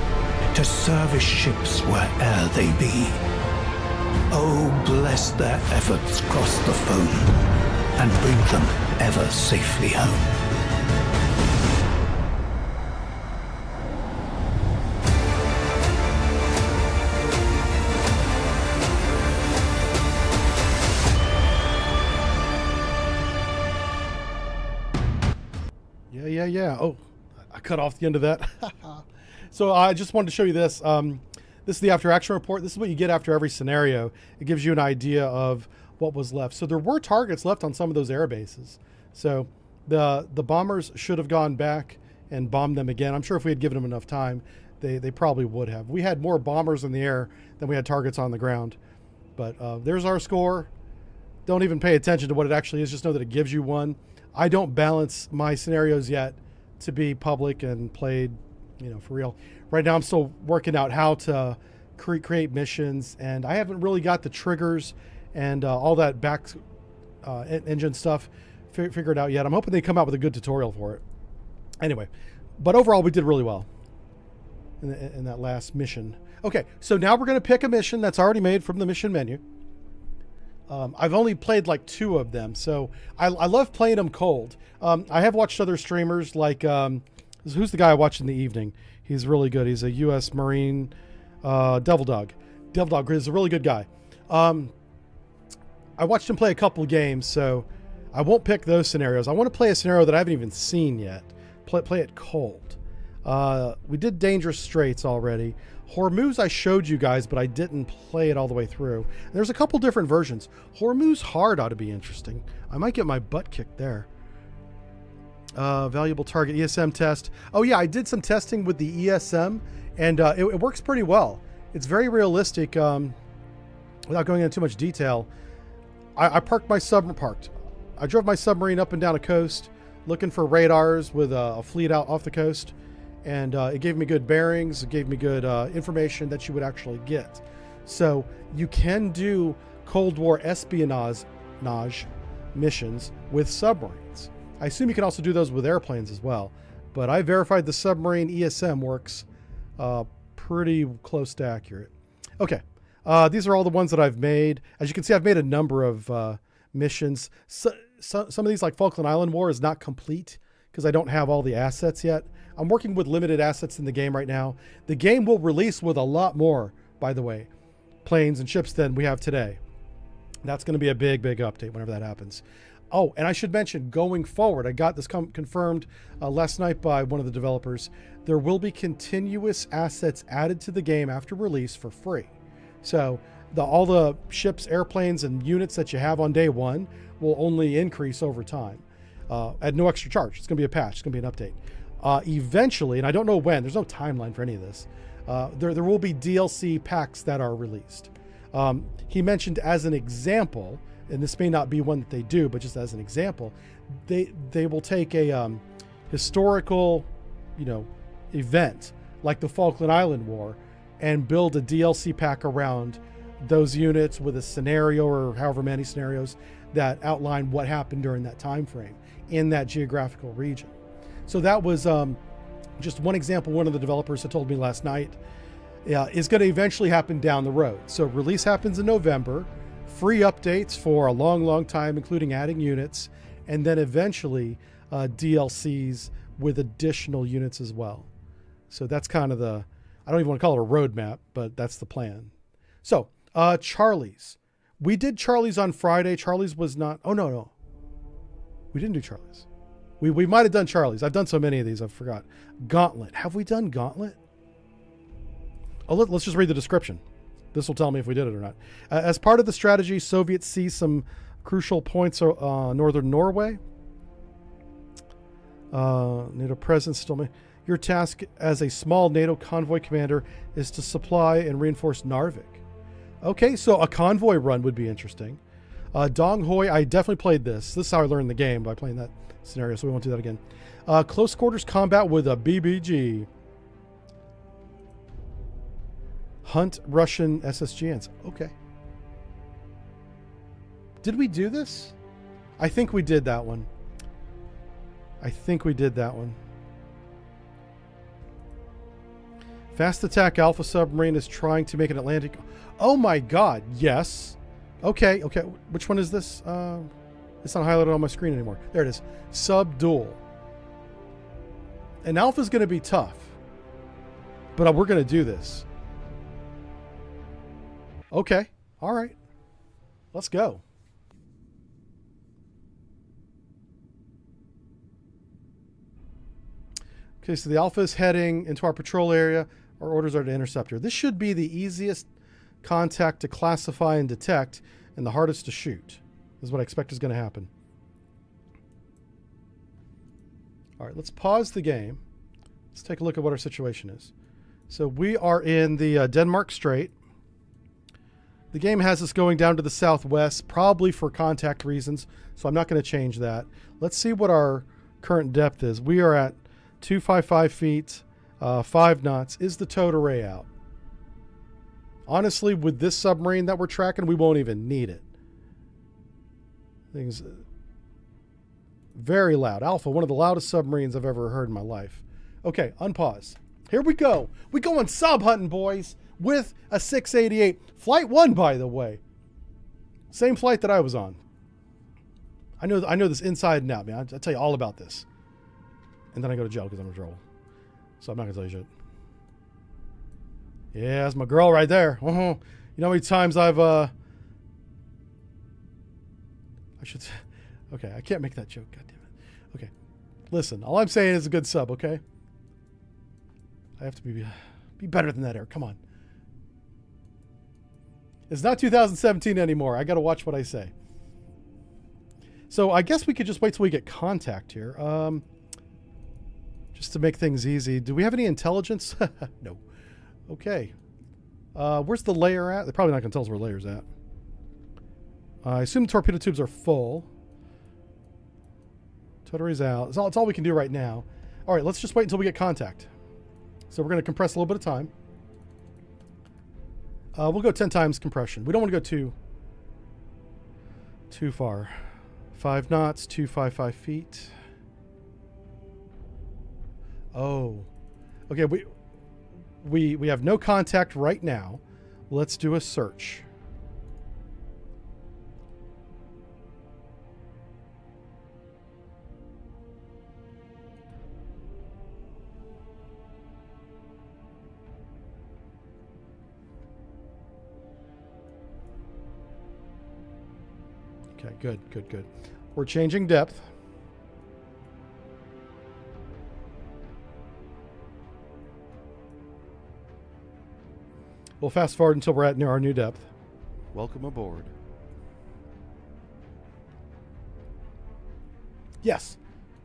[SPEAKER 2] to service ships where'er they be. Oh, bless their efforts cross the foam and bring them ever safely home.
[SPEAKER 1] Yeah. Oh, I cut off the end of that. So I just wanted to show you this. This is the after action report. This is what you get after every scenario. It gives you an idea of what was left. So there were targets left on some of those air bases. So the bombers should have gone back and bombed them again. I'm sure if we had given them enough time, they probably would have. We had more bombers in the air than we had targets on the ground. But there's our score. Don't even pay attention to what it actually is. Just know that it gives you one. I don't balance my scenarios yet to be public and played, for real. Right now I'm still working out how to create missions, and I haven't really got the triggers and all that back engine stuff figured out yet. I'm hoping they come out with a good tutorial for it. Anyway, but overall we did really well in that last mission. Okay, so now we're going to pick a mission that's already made from the mission menu. I've only played like 2 of them, so I love playing them cold. I have watched other streamers like, who's the guy I watched in the evening? He's really good. He's a U.S. Marine, Devil Dog. Devil Dog is a really good guy. I watched him play a couple of games, so I won't pick those scenarios. I want to play a scenario that I haven't even seen yet. Play it cold. We did Dangerous Straits already. Hormuz I showed you guys, but I didn't play it all the way through. And there's a couple different versions. Hormuz Hard ought to be interesting. I might get my butt kicked there. Valuable target ESM test. Oh yeah, I did some testing with the ESM, and it works pretty well. It's very realistic. Without going into too much detail, I parked my submarine. I drove my submarine up and down a coast, looking for radars with a fleet out off the coast. And it gave me good bearings. It gave me good information that you would actually get. So you can do Cold War espionage missions with submarines. I assume you can also do those with airplanes as well. But I verified the submarine ESM works pretty close to accurate. Okay, these are all the ones that I've made. As you can see, I've made a number of missions. Some of these, like Falkland Island War, is not complete because I don't have all the assets yet. I'm working with limited assets in the game right now. The game will release with a lot more, by the way, planes and ships than we have today. That's going to be a big update whenever that happens. Oh, and I should mention, going forward, I got this confirmed last night by one of the developers. There will be continuous assets added to the game after release for free. So all the ships, airplanes, and units that you have on day one will only increase over time at no extra charge. It's going to be a patch. It's going to be an update. Eventually, and I don't know when, there's no timeline for any of this, there will be DLC packs that are released. He mentioned as an example, and this may not be one that they do, but just as an example, they will take a historical, event like the Falkland Island War and build a DLC pack around those units with a scenario or however many scenarios that outline what happened during that time frame in that geographical region. So that was just one example. One of the developers had told me last night is going to eventually happen down the road. So release happens in November, free updates for a long time, including adding units, and then eventually DLCs with additional units as well. So that's kind of the, I don't even want to call it a roadmap, but that's the plan. So Charlie's. We did Charlie's on Friday. Charlie's was not, oh no. We didn't do Charlie's. We might have done Charlie's. I've done so many of these, I forgot. Gauntlet. Have we done Gauntlet? Oh, let's just read the description. This will tell me if we did it or not. As part of the strategy, Soviets seize some crucial points northern Norway. NATO presence still may. Your task as a small NATO convoy commander is to supply and reinforce Narvik. Okay, so a convoy run would be interesting. Dong Hoi, I definitely played this. This is how I learned the game, by playing that scenario, so we won't do that again. Close quarters combat with a BBG. Hunt Russian SSGNs. Okay. Did we do this? I think we did that one. Fast attack Alpha submarine is trying to make an Atlantic. Oh my God. Yes. Okay. Which one is this? It's not highlighted on my screen anymore. There it is. Subdual. And Alpha's going to be tough, but we're going to do this. Okay. All right. Let's go. Okay, so the Alpha is heading into our patrol area. Our orders are to intercept her. This should be the easiest contact to classify and detect and the hardest to shoot. This is what I expect is going to happen. All right, let's pause the game. Let's take a look at what our situation is. So we are in the Denmark Strait. The game has us going down to the southwest, probably for contact reasons, so I'm not going to change that. Let's see what our current depth is. We are at 255 feet, 5 knots. Is the towed array out? Honestly, with this submarine that we're tracking, we won't even need it. Things very loud. Alpha, one of the loudest submarines I've ever heard in my life. Okay, unpause. Here we go. We going sub hunting, boys, with a 688. Flight 1, by the way. Same flight that I was on. I know this inside and out, man. I'll tell you all about this. And then I go to jail because I'm a troll. So I'm not going to tell you shit. Yeah, that's my girl right there. You know how many times I've, I should, okay, I can't make that joke. God damn it. Okay. Listen, all I'm saying is a good sub, okay? I have to be better than that, Eric. Come on. It's not 2017 anymore. I got to watch what I say. So I guess we could just wait till we get contact here. Just to make things easy. Do we have any intelligence? No. Okay. Where's the layer at? They're probably not going to tell us where the layer's at. I assume torpedo tubes are full. Totary's out. It's all we can do right now. All right, let's just wait until we get contact. So we're going to compress a little bit of time. We'll go 10 times compression. We don't want to go too far. 5 knots, 255 feet. Oh. Okay, we have no contact right now. Let's do a search. Okay, good. We're changing depth. We'll fast forward until we're at near our new depth.
[SPEAKER 3] Welcome aboard.
[SPEAKER 1] Yes,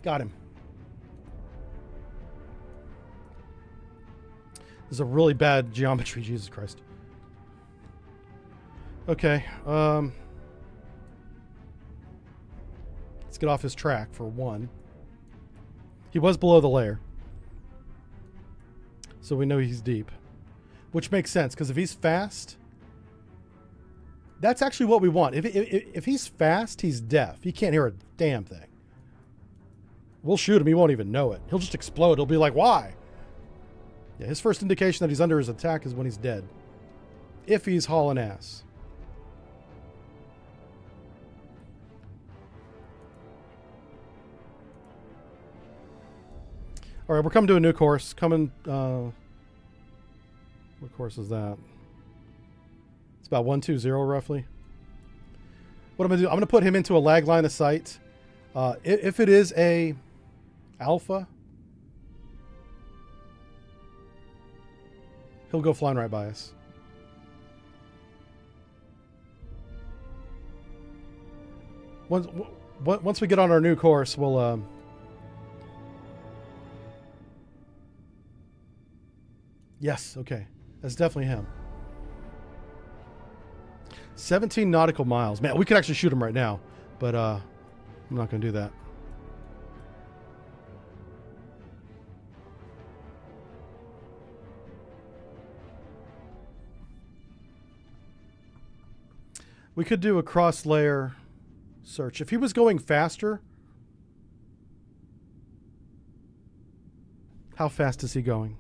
[SPEAKER 1] got him. This is a really bad geometry, Jesus Christ. Okay, let's get off his track for one. He was below the layer, so we know he's deep. Which makes sense, because if he's fast, That's actually what we want. If he's fast, he's deaf. He can't hear a damn thing. We'll shoot him. He won't even know it. He'll just explode. He'll be like, why? Yeah, his first indication that he's under his attack is when he's dead. If he's hauling ass. All right, we're coming to a new course. Coming, what course is that? It's about 120 roughly. What I'm going to do, I'm going to put him into a lag line of sight. If it is a alpha, he'll go flying right by us. Once we get on our new course, we'll... Yes, okay. That's definitely him. 17 nautical miles. Man, we could actually shoot him right now, but I'm not going to do that. We could do a cross-layer search. If he was going faster, how fast is he going?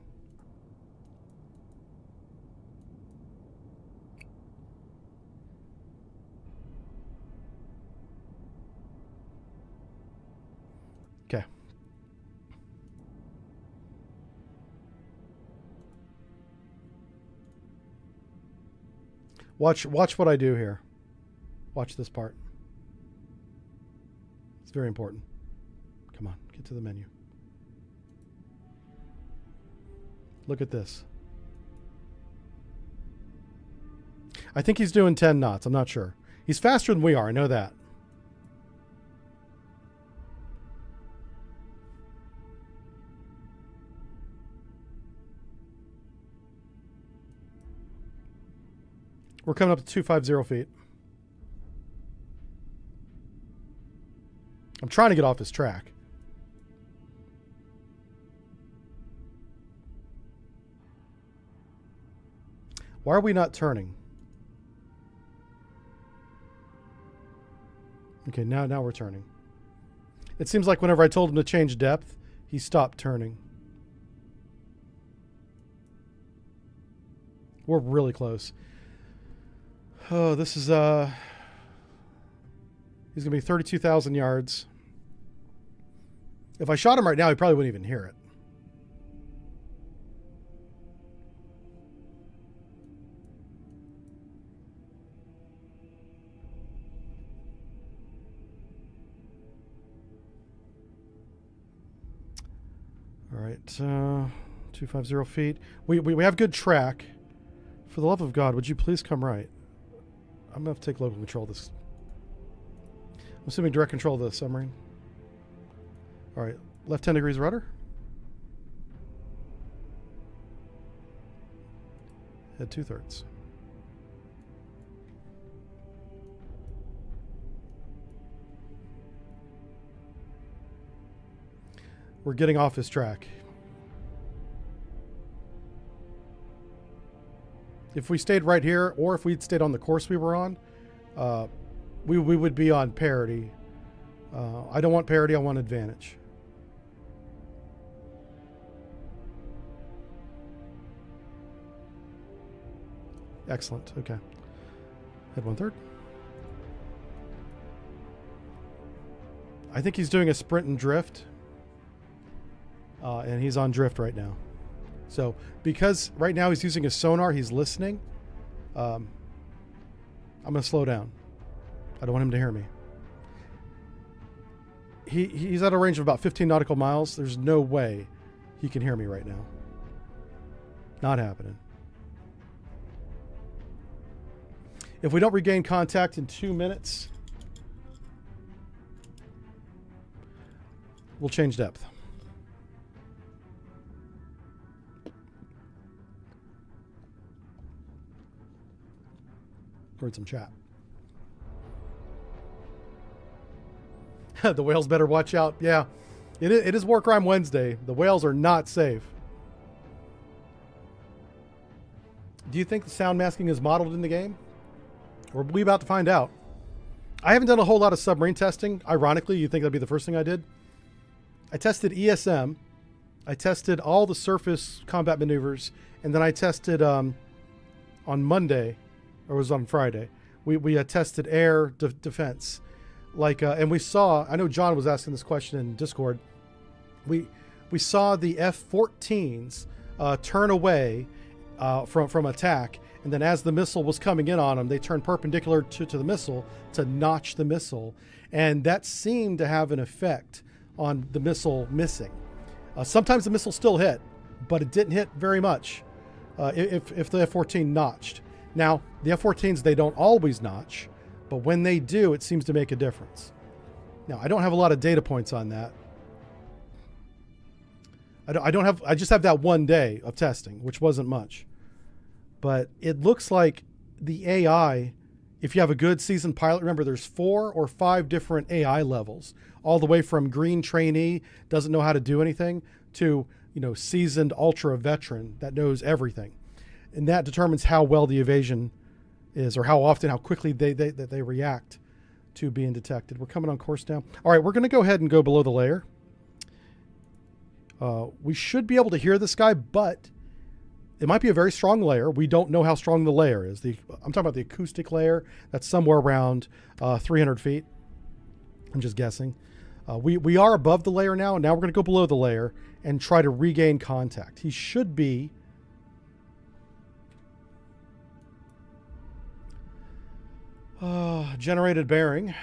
[SPEAKER 1] Okay. Watch what I do here. Watch this part. It's very important. Come on, get to the menu. Look at this. I think he's doing 10 knots. I'm not sure. He's faster than we are. I know that. We're coming up to 250 feet. I'm trying to get off his track. Why are we not turning? Okay, now we're turning. It seems like whenever I told him to change depth, he stopped turning. We're really close. Oh, this is he's gonna be 32,000 yards. If I shot him right now, he probably wouldn't even hear it. All right, 250 feet. We have good track. For the love of God, would you please come right? I'm going to have to take local control of this. I'm assuming direct control of the submarine. All right, left 10 degrees rudder. Head 2/3. We're getting off his track. If we stayed right here, or if we'd stayed on the course we were on, we would be on parity. I don't want parity, I want advantage. Excellent, okay. Head 1/3. I think he's doing a sprint and drift. And he's on drift right now. So because right now he's using his sonar, he's listening. I'm going to slow down. I don't want him to hear me. He's at a range of about 15 nautical miles. There's no way he can hear me right now. Not happening. If we don't regain contact in 2 minutes, we'll change depth. Read some chat. The whales better watch out. Yeah, it is War Crime Wednesday. The whales are not safe. Do you think the sound masking is modeled in the game? We about to find out. I haven't done a whole lot of submarine testing. Ironically, you'd think that'd be the first thing I did. I tested ESM. I tested all the surface combat maneuvers. And then I tested on Monday, or it was on Friday, we tested air defense. And we saw, I know John was asking this question in Discord. We saw the F-14s turn away from attack. And then as the missile was coming in on them, they turned perpendicular to the missile to notch the missile. And that seemed to have an effect on the missile missing. Sometimes the missile still hit, but it didn't hit very much if the F-14 notched. Now, the F-14s, they don't always notch, but when they do, it seems to make a difference. Now, I don't have a lot of data points on that. I just have that one day of testing, which wasn't much. But it looks like the AI, if you have a good seasoned pilot, remember there's 4 or 5 different AI levels, all the way from green trainee, doesn't know how to do anything, to seasoned ultra veteran that knows everything. And that determines how well the evasion is, or how quickly they react to being detected. We're coming on course now. All right, we're going to go ahead and go below the layer. We should be able to hear this guy, but it might be a very strong layer. We don't know how strong the layer is. I'm talking about the acoustic layer. That's somewhere around 300 feet. I'm just guessing. We are above the layer now, and now we're going to go below the layer and try to regain contact. He should be generated bearing.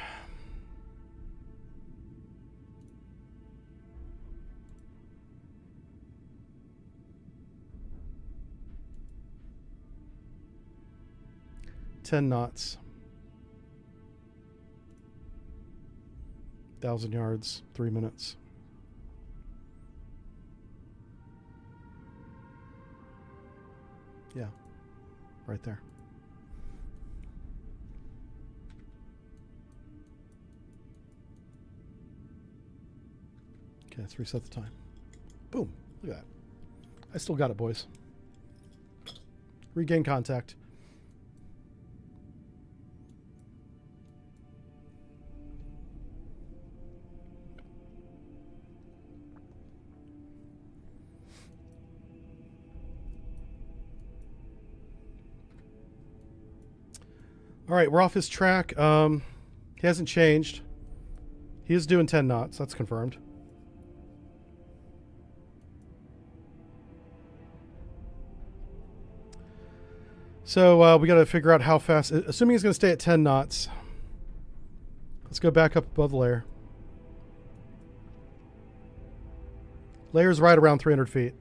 [SPEAKER 1] $10 knots. 1,000 yards, 3 minutes. Yeah, right there. Okay, let's reset the time. Boom, look at that. I still got it, boys. Regain contact. All right, we're off his track. He hasn't changed. He is doing 10 knots. That's confirmed. So we got to figure out how fast, assuming he's going to stay at 10 knots. Let's go back up above the layer. Layer's right around 300 feet.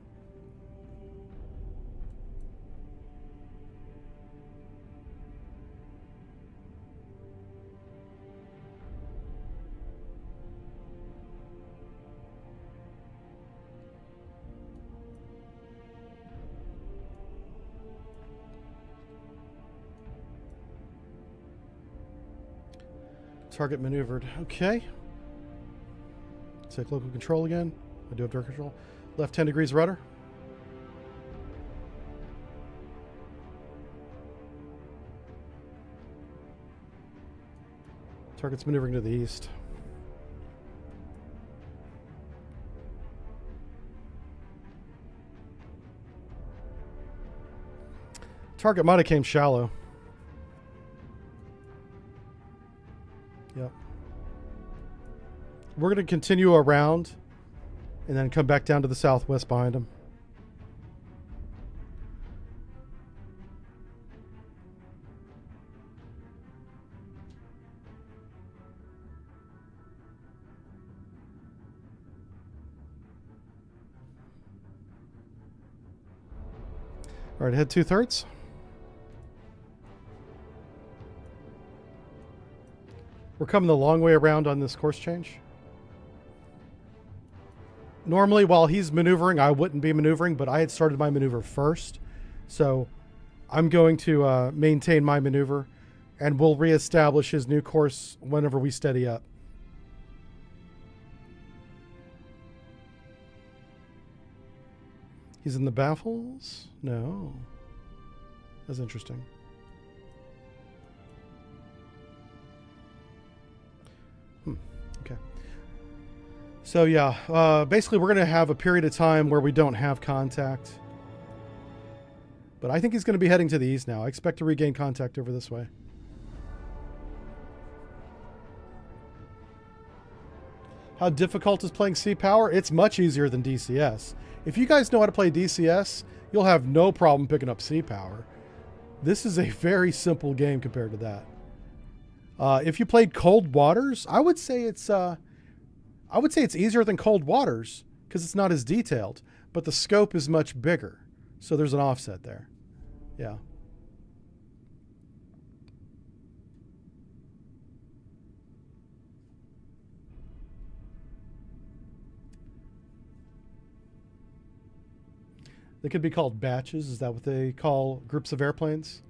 [SPEAKER 1] Target maneuvered. Okay. Take local control again. I do have direct control. Left 10 degrees rudder. Target's maneuvering to the east. Target might have came shallow. Yep. We're going to continue around and then come back down to the southwest behind him. All right, head 2/3. We're coming the long way around on this course change. Normally, while he's maneuvering, I wouldn't be maneuvering, but I had started my maneuver first. So I'm going to maintain my maneuver, and we'll reestablish his new course whenever we steady up. He's in the baffles? No. That's interesting. Okay. So yeah, basically we're going to have a period of time where we don't have contact. But I think he's going to be heading to the east now. I expect to regain contact over this way. How difficult is playing Sea Power? It's much easier than DCS. If you guys know how to play DCS, you'll have no problem picking up Sea Power. This is a very simple game compared to that. If you played Cold Waters, I would say it's easier than Cold Waters because it's not as detailed, but the scope is much bigger. So there's an offset there. Yeah. They could be called batches. Is that what they call groups of airplanes?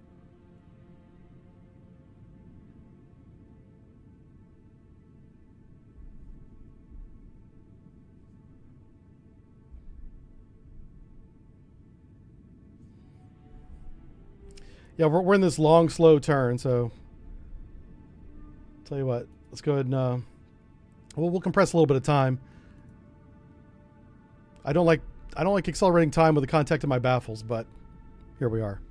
[SPEAKER 1] Yeah, we're in this long, slow turn, so tell you what, let's go ahead and we'll compress a little bit of time. I don't like accelerating time with the contact of my baffles, but here we are.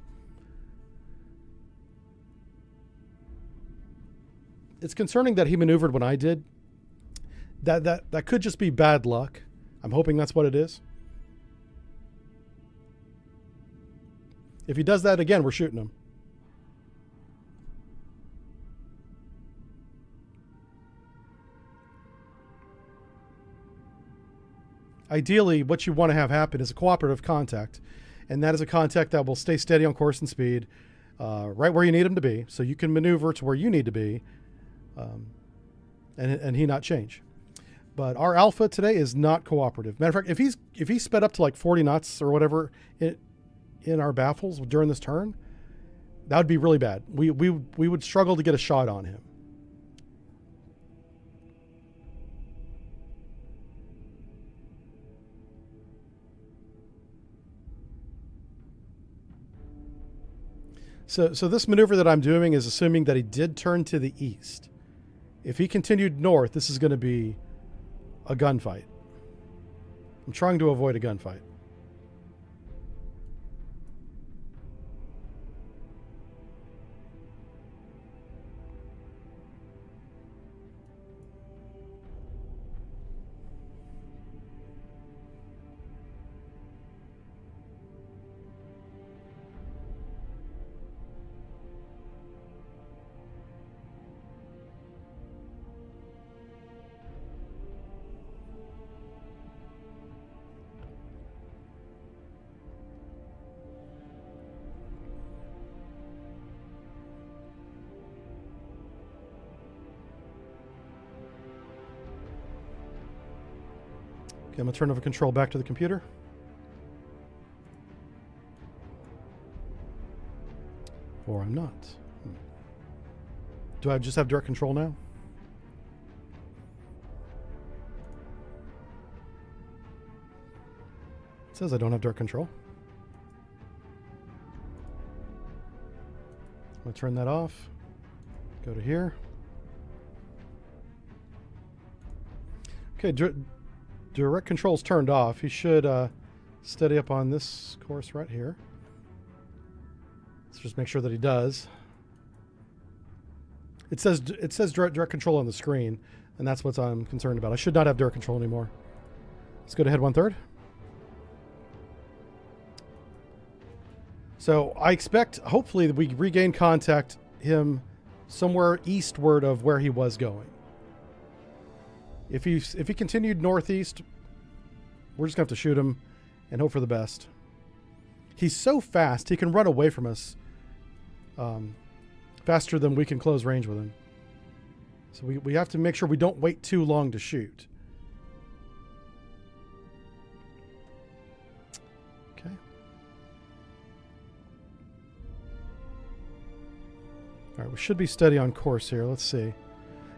[SPEAKER 1] It's concerning that he maneuvered when I did. That could just be bad luck. I'm hoping that's what it is. If he does that again, we're shooting him. Ideally, what you want to have happen is a cooperative contact, and that is a contact that will stay steady on course and speed, right where you need him to be, so you can maneuver to where you need to be, and he not change. But our Alpha today is not cooperative. Matter of fact, if he's sped up to like 40 knots or whatever in our baffles during this turn, that would be really bad. We would struggle to get a shot on him. So this maneuver that I'm doing is assuming that he did turn to the east. If he continued north, this is going to be a gunfight. I'm trying to avoid a gunfight. I'm going to turn over control back to the computer. Or I'm not. Do I just have direct control now? It says I don't have direct control. I'm going to turn that off. Go to here. Okay, direct control's turned off. He should steady up on this course right here. Let's just make sure that he does. It says direct control on the screen, and that's what I'm concerned about. I should not have direct control anymore. Let's go to head 1/3. So I expect, hopefully, that we regain contact him somewhere eastward of where he was going. If he continued northeast, we're just going to have to shoot him and hope for the best. He's so fast, he can run away from us faster than we can close range with him. So we have to make sure we don't wait too long to shoot. Okay. All right, we should be steady on course here. Let's see.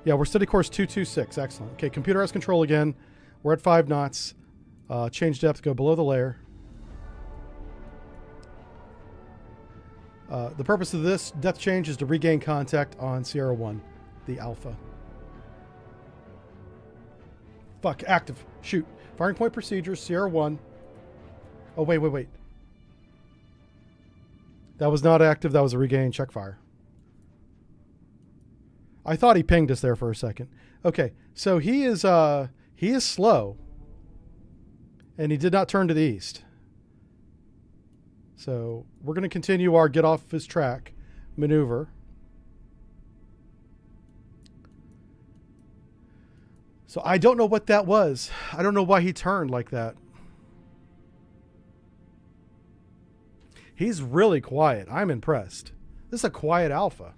[SPEAKER 1] Yeah, we're steady course 226. Excellent. Okay, computer has control again. We're at 5 knots. Change depth, go below the layer. The purpose of this depth change is to regain contact on Sierra 1, the Alpha. Fuck, active. Shoot. Firing point procedures, Sierra 1. Oh, wait. That was not active. That was a regain. Check fire. I thought he pinged us there for a second. Okay, so he is slow. And he did not turn to the east. So we're going to continue our get off his track maneuver. So I don't know what that was. I don't know why he turned like that. He's really quiet. I'm impressed. This is a quiet alpha.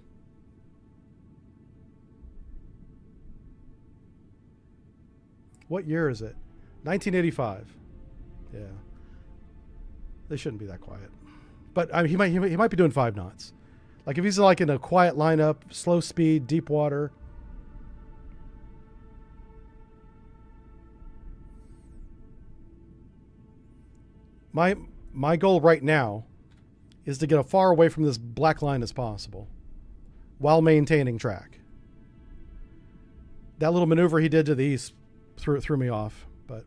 [SPEAKER 1] What year is it? 1985. Yeah. They shouldn't be that quiet. But I mean, he might be doing 5 knots. Like if he's like in a quiet lineup, slow speed, deep water. My goal right now is to get as far away from this black line as possible while maintaining track. That little maneuver he did to the east threw me off, but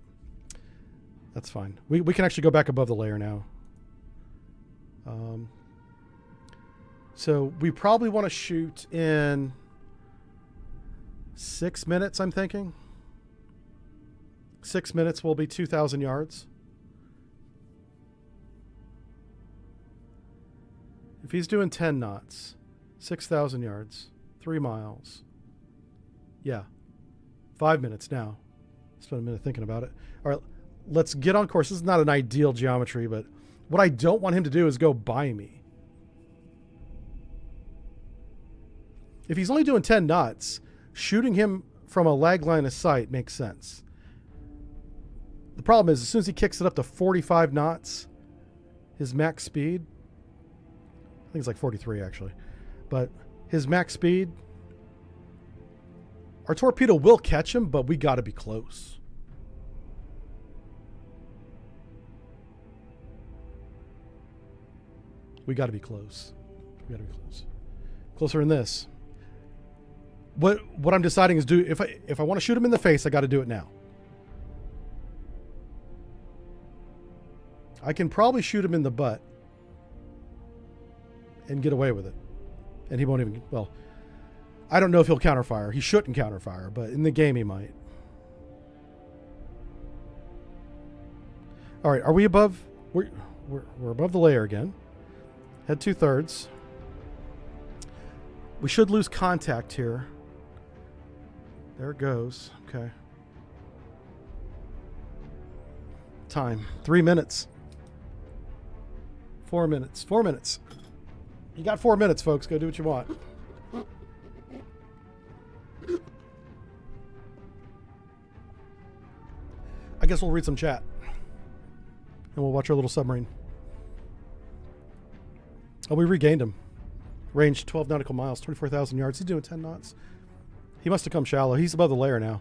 [SPEAKER 1] that's fine. We can actually go back above the layer now. So we probably want to shoot in 6 minutes, I'm thinking. 6 minutes will be 2,000 yards. If he's doing 10 knots, 6,000 yards, 3 miles. Yeah. 5 minutes now. Spend a minute thinking about it. All right, let's get on course. This is not an ideal geometry, but what I don't want him to do is go by me. If he's only doing 10 knots, shooting him from a lag line of sight makes sense. The problem is, as soon as he kicks it up to 45 knots, his max speed, I think it's like 43 actually, but his max speed, our torpedo will catch him, but we got to be close. We got to be close. We got to be close. Closer than this. What I'm deciding is if I want to shoot him in the face, I got to do it now. I can probably shoot him in the butt and get away with it. And he won't even, well, I don't know if he'll counterfire. He shouldn't counterfire, but in the game he might. All right, are we above? We're above the layer again. Head 2/3. We should lose contact here. There it goes. Okay. Time. 3 minutes. 4 minutes. 4 minutes. You got 4 minutes, folks. Go do what you want. I guess we'll read some chat. And we'll watch our little submarine. Oh, we regained him. Range 12 nautical miles, 24,000 yards. He's doing 10 knots. He must have come shallow. He's above the layer now.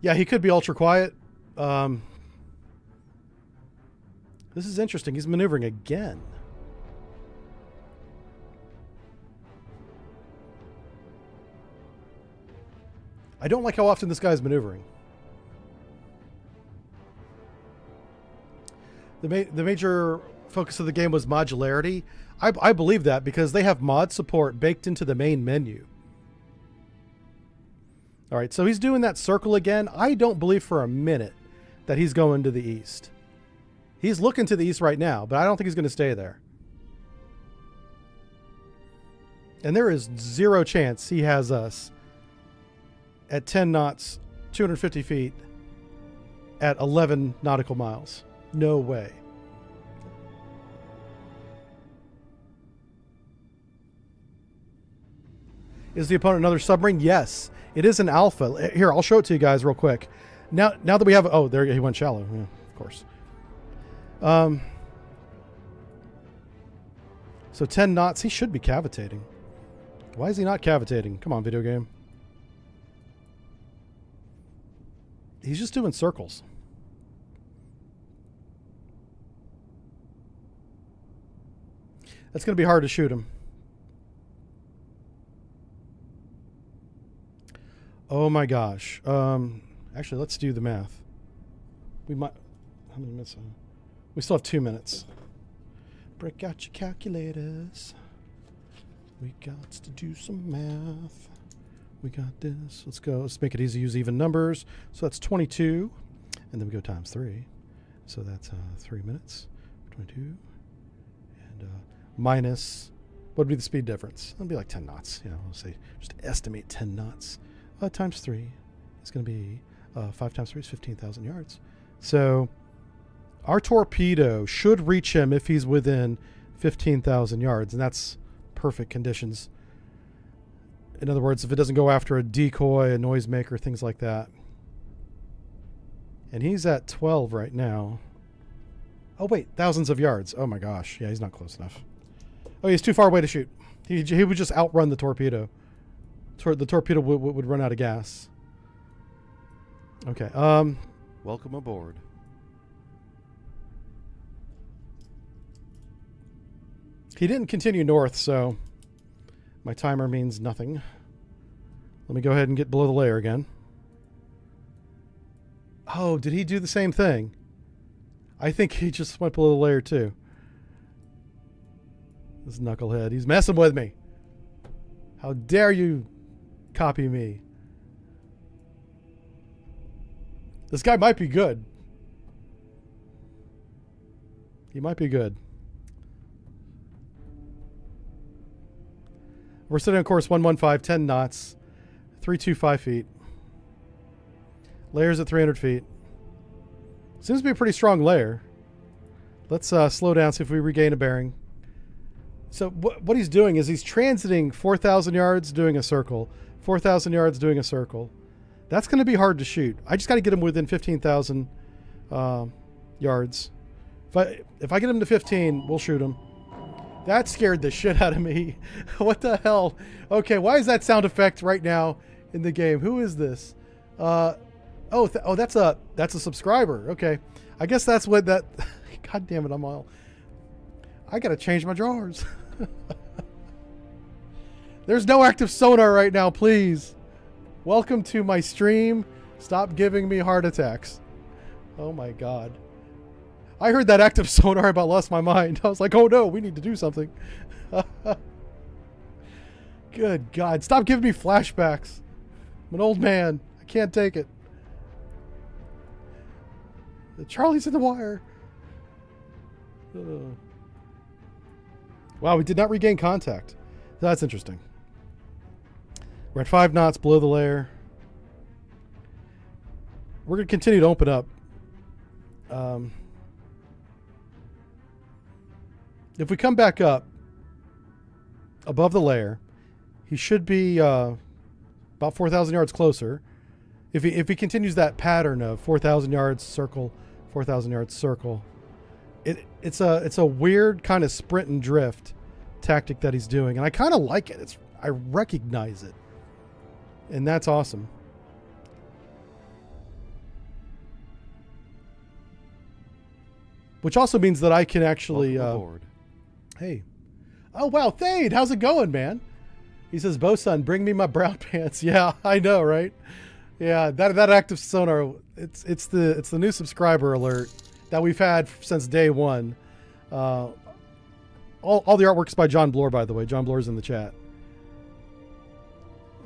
[SPEAKER 1] Yeah, he could be ultra quiet. This is interesting. He's maneuvering again. I don't like how often this guy's maneuvering. The major focus of the game was modularity. I believe that because they have mod support baked into the main menu. All right, so he's doing that circle again. I don't believe for a minute that he's going to the east. He's looking to the east right now, but I don't think he's going to stay there. And there is zero chance he has us at 10 knots, 250 feet, at 11 nautical miles. No way. Is the opponent another submarine? Yes, it is an alpha. Here, I'll show it to you guys real quick. Now that we have, oh, there he went shallow. Yeah, of course. So 10 knots. He should be cavitating. Why is he not cavitating? Come on, video game. He's just doing circles. That's going to be hard to shoot him. Oh my gosh. Actually, let's do the math. We might. How many minutes? We still have 2 minutes. Break out your calculators. We got to do some math. We got this. Let's go. Let's make it easy. Use even numbers. So that's 22. And then we go times 3. So that's 3 minutes. 22. And minus. What would be the speed difference? It'll be like 10 knots. You know, I'll say just estimate 10 knots. Times 3 is going to be 5 times 3 is 15,000 yards. So our torpedo should reach him if he's within 15,000 yards, and that's perfect conditions. In other words, if it doesn't go after a decoy, a noisemaker, things like that. And he's at 12 right now. Oh, wait, thousands of yards. Oh, my gosh. Yeah, he's not close enough. Oh, he's too far away to shoot. He would just outrun the torpedo. The torpedo would run out of gas. Okay.
[SPEAKER 4] Welcome aboard.
[SPEAKER 1] He didn't continue north, so my timer means nothing. Let me go ahead and get below the layer again. Oh, did he do the same thing? I think he just went below the layer too. This knucklehead. He's messing with me. How dare you copy me? This guy might be good. He might be good. We're sitting on course 115, 10 knots, 325 feet. Layers at 300 feet. Seems to be a pretty strong layer. Let's slow down, see if we regain a bearing. So what he's doing is he's transiting 4,000 yards, doing a circle. 4,000 yards, doing a circle. That's going to be hard to shoot. I just got to get him within 15,000 yards. If I get him to 15, we'll shoot him. That scared the shit out of me. What the hell? Okay, why is that sound effect right now in the game? Who is this? Oh, that's a subscriber. Okay, I guess that's what that. God damn it! I gotta change my drawers. There's no active sonar right now. Please, welcome to my stream. Stop giving me heart attacks. Oh my god. I heard that active sonar, about lost my mind. I was like, oh no, we need to do something. Good God. Stop giving me flashbacks. I'm an old man. I can't take it. Charlie's in the wire. Wow, we did not regain contact. That's interesting. We're at 5 knots below the layer. We're going to continue to open up. If we come back up above the layer, he should be about 4,000 yards closer. If he continues that pattern of 4,000 yards circle, 4,000 yards circle, it's a weird kind of sprint and drift tactic that he's doing, and I kind of like it. I recognize it, and that's awesome. Which also means that I can actually. Hey. Oh, wow. Thade, how's it going, man? He says, Bosun, bring me my brown pants. Yeah, I know, right? Yeah, that active sonar, it's the new subscriber alert that we've had since day one. All the artwork's by John Bloor, by the way. John Bloor's in the chat.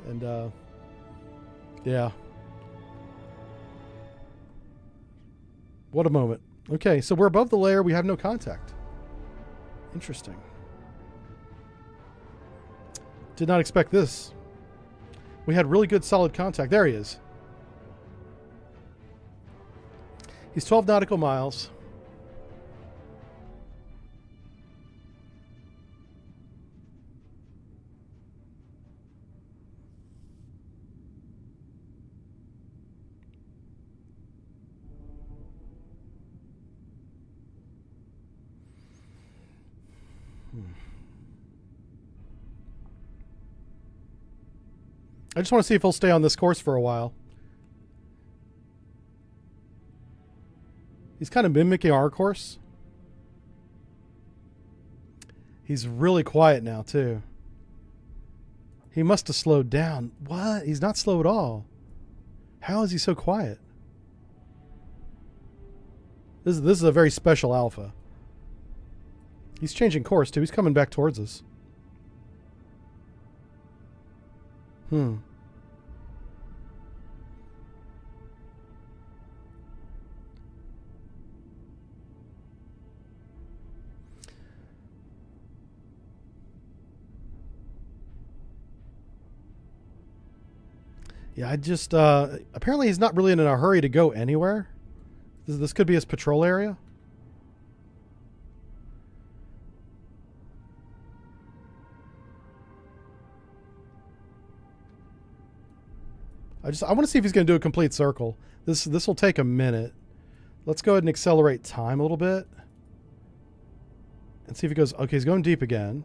[SPEAKER 1] And, yeah. What a moment. Okay, so we're above the layer. We have no contact. Interesting. Did not expect this. We had really good solid contact. There he is. He's 12 nautical miles. I just want to see if he'll stay on this course for a while. He's kind of mimicking our course. He's really quiet now, too. He must have slowed down. What? He's not slow at all. How is he so quiet? This is a very special alpha. He's changing course too. He's coming back towards us. Yeah, I just apparently he's not really in a hurry to go anywhere. This could be his patrol area. I want to see if he's going to do a complete circle. This will take a minute. Let's go ahead and accelerate time a little bit. And see if he goes... Okay, he's going deep again.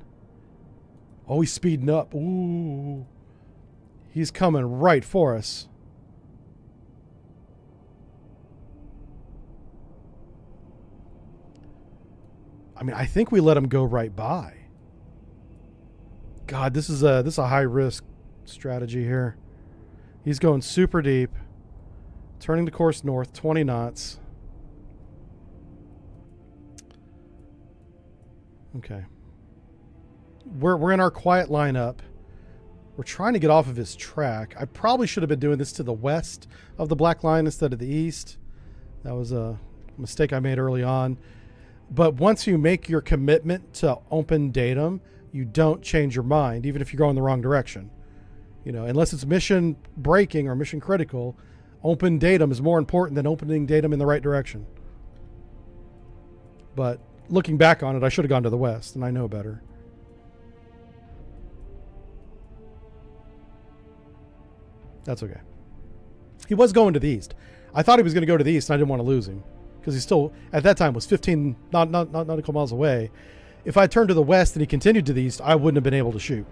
[SPEAKER 1] Oh, he's speeding up. Ooh. He's coming right for us. I mean, I think we let him go right by. God, this is a high risk strategy here. He's going super deep. Turning the course north, 20 knots. Okay. We're in our quiet lineup. We're trying to get off of his track. I probably should have been doing this to the west of the black line instead of the east. That was a mistake I made early on. But once you make your commitment to open datum, you don't change your mind, even if you're going the wrong direction. You know, unless it's mission breaking or mission critical, open datum is more important than opening datum in the right direction. But looking back on it, I should have gone to the west, and I know better. That's okay. He was going to the east. I thought he was going to go to the east, and I didn't want to lose him because he still, at that time, was 15 nautical miles away. If I turned to the west and he continued to the east, I wouldn't have been able to shoot.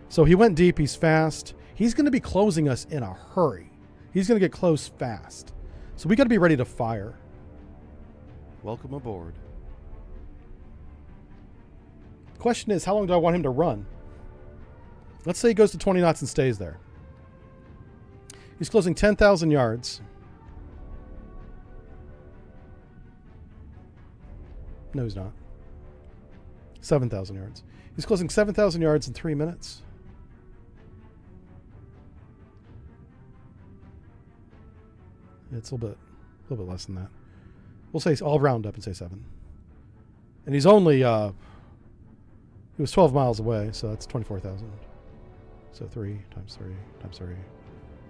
[SPEAKER 1] So he went deep. He's fast. He's going to be closing us in a hurry. He's going to get close fast. So we got to be ready to fire.
[SPEAKER 4] Welcome aboard.
[SPEAKER 1] Question is, how long do I want him to run? Let's say he goes to 20 knots and stays there. He's closing 10,000 yards. No, he's not. 7,000 yards. He's closing 7,000 yards in 3 minutes. It's a little bit less than that. We'll say, I'll round up and say 7. And he's only, he was 12 miles away, so that's 24,000. So 3 times 3 times 3.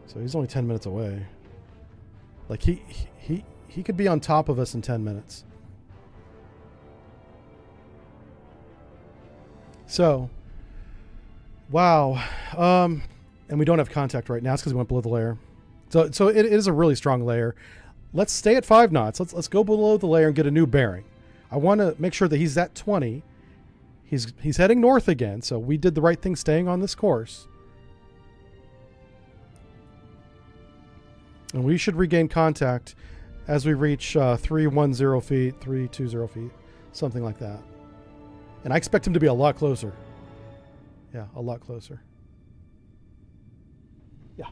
[SPEAKER 1] So he's only 10 minutes away. Like he could be on top of us in 10 minutes. So, wow. And we don't have contact right now. It's because we went below the layer. So it is a really strong layer. Let's stay at 5 knots. Let's go below the layer and get a new bearing. I want to make sure that he's at 20. He's heading north again, so we did the right thing staying on this course. And we should regain contact as we reach 310 feet, 320 feet, something like that. And I expect him to be a lot closer. Yeah, a lot closer. Yeah.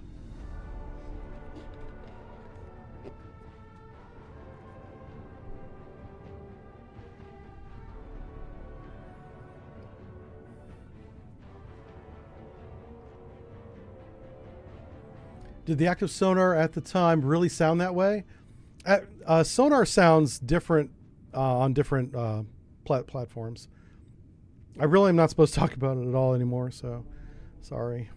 [SPEAKER 1] Did the active sonar at the time really sound that way? Sonar sounds different on different platforms. I really am not supposed to talk about it at all anymore, so sorry.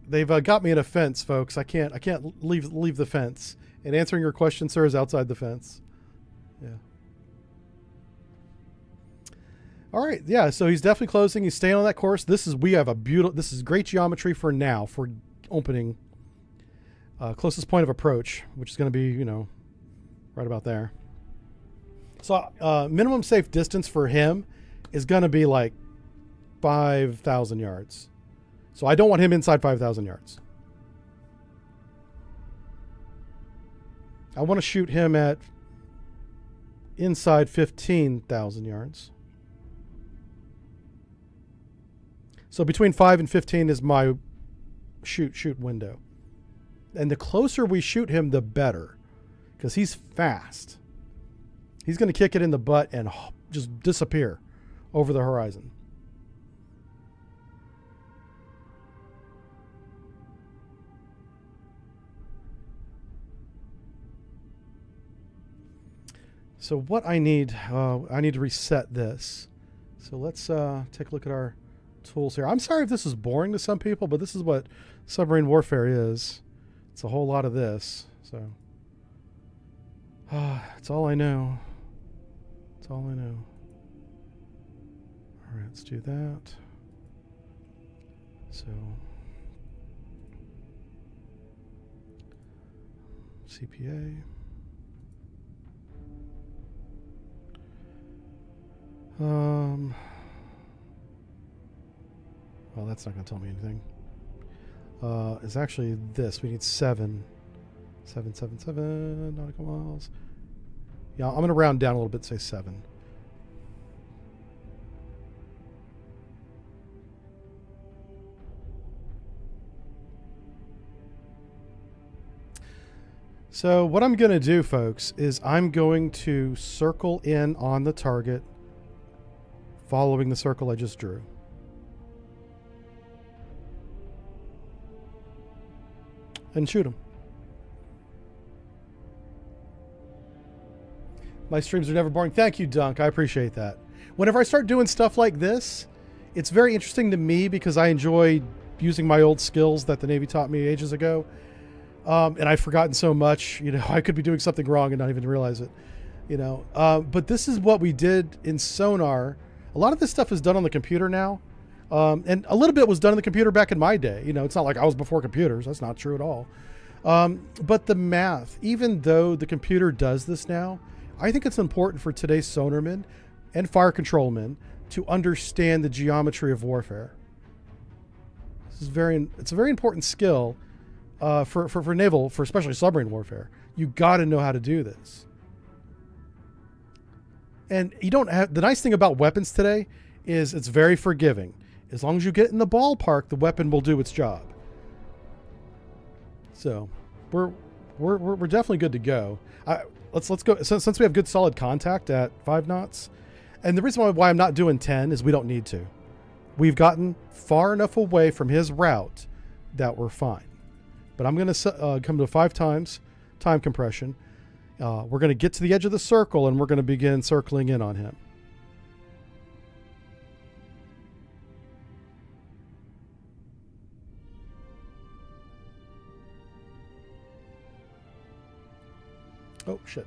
[SPEAKER 1] They've got me in a fence, folks. I can't leave the fence. And answering your question, sir, is outside the fence. Yeah. All right, yeah. So he's definitely closing. He's staying on that course. This is great geometry for now for opening. Closest point of approach, which is going to be, right about there. So minimum safe distance for him is going to be like 5,000 yards. So I don't want him inside 5,000 yards. I want to shoot him at inside 15,000 yards. So between 5 and 15 is my shoot window. And the closer we shoot him, the better, because he's fast. He's going to kick it in the butt and just disappear over the horizon. So what I need to reset this. So let's take a look at our tools here. I'm sorry if this is boring to some people, but this is what submarine warfare is. It's a whole lot of this. So it's all I know. It's all I know. All right, let's do that. So CPA. Well, that's not going to tell me anything. It's actually this. We need 7 nautical miles. Yeah, I'm going to round down a little bit, say 7. So what I'm going to do, folks, is I'm going to circle in on the target following the circle I just drew. And shoot him. My streams are never boring. Thank you, Dunk. I appreciate that. Whenever I start doing stuff like this, it's very interesting to me because I enjoy using my old skills that the Navy taught me ages ago. And I've forgotten so much. You know, I could be doing something wrong and not even realize it. You know, but this is what we did in sonar. A lot of this stuff is done on the computer now. And a little bit was done on the computer back in my day. You know, it's not like I was before computers. That's not true at all. But the math, even though the computer does this now, I think it's important for today's sonarmen and fire control men to understand the geometry of warfare. It's a very important skill for naval, for especially submarine warfare. You got to know how to do this. And you don't have, the nice thing about weapons today is it's very forgiving. As long as you get in the ballpark, the weapon will do its job. So we're definitely good to go. Let's go, since we have good solid contact at 5 knots. And the reason why I'm not doing 10 is we don't need to. We've gotten far enough away from his route that we're fine. But I'm going to come to 5 times time compression. We're going to get to the edge of the circle and we're going to begin circling in on him. Oh shit!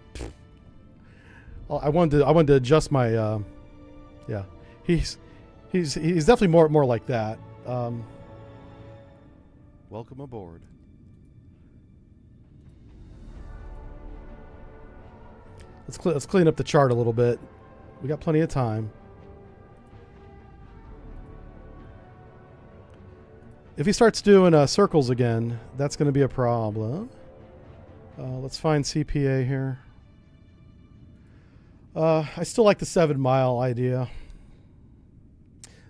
[SPEAKER 1] I wanted to adjust my. Yeah, he's definitely more like that.
[SPEAKER 4] Welcome aboard.
[SPEAKER 1] Let's clean up the chart a little bit. We got plenty of time. If he starts doing circles again, that's going to be a problem. Let's find CPA here. I still like the 7 mile idea.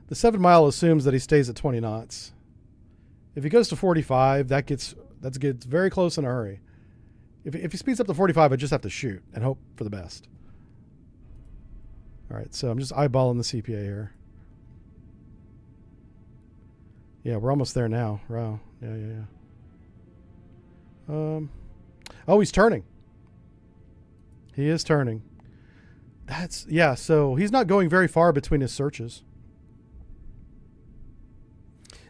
[SPEAKER 1] The 7 mile assumes that he stays at 20 knots. If he goes to 45, that gets very close in a hurry. If he speeds up to 45, I just have to shoot and hope for the best. All right, so I'm just eyeballing the CPA here. Yeah, we're almost there now. Wow. Yeah. Oh, he's turning. He is turning. Yeah, so he's not going very far between his searches.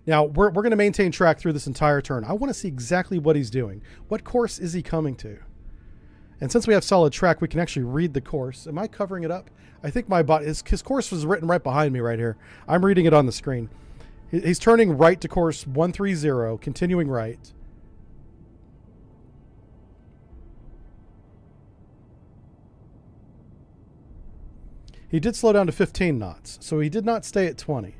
[SPEAKER 1] Now, we're going to maintain track through this entire turn. I want to see exactly what he's doing. What course is he coming to? And since we have solid track, we can actually read the course. Am I covering it up? I think his course was written right behind me right here. I'm reading it on the screen. He's turning right to course 130, continuing right. He did slow down to 15 knots, so he did not stay at 20.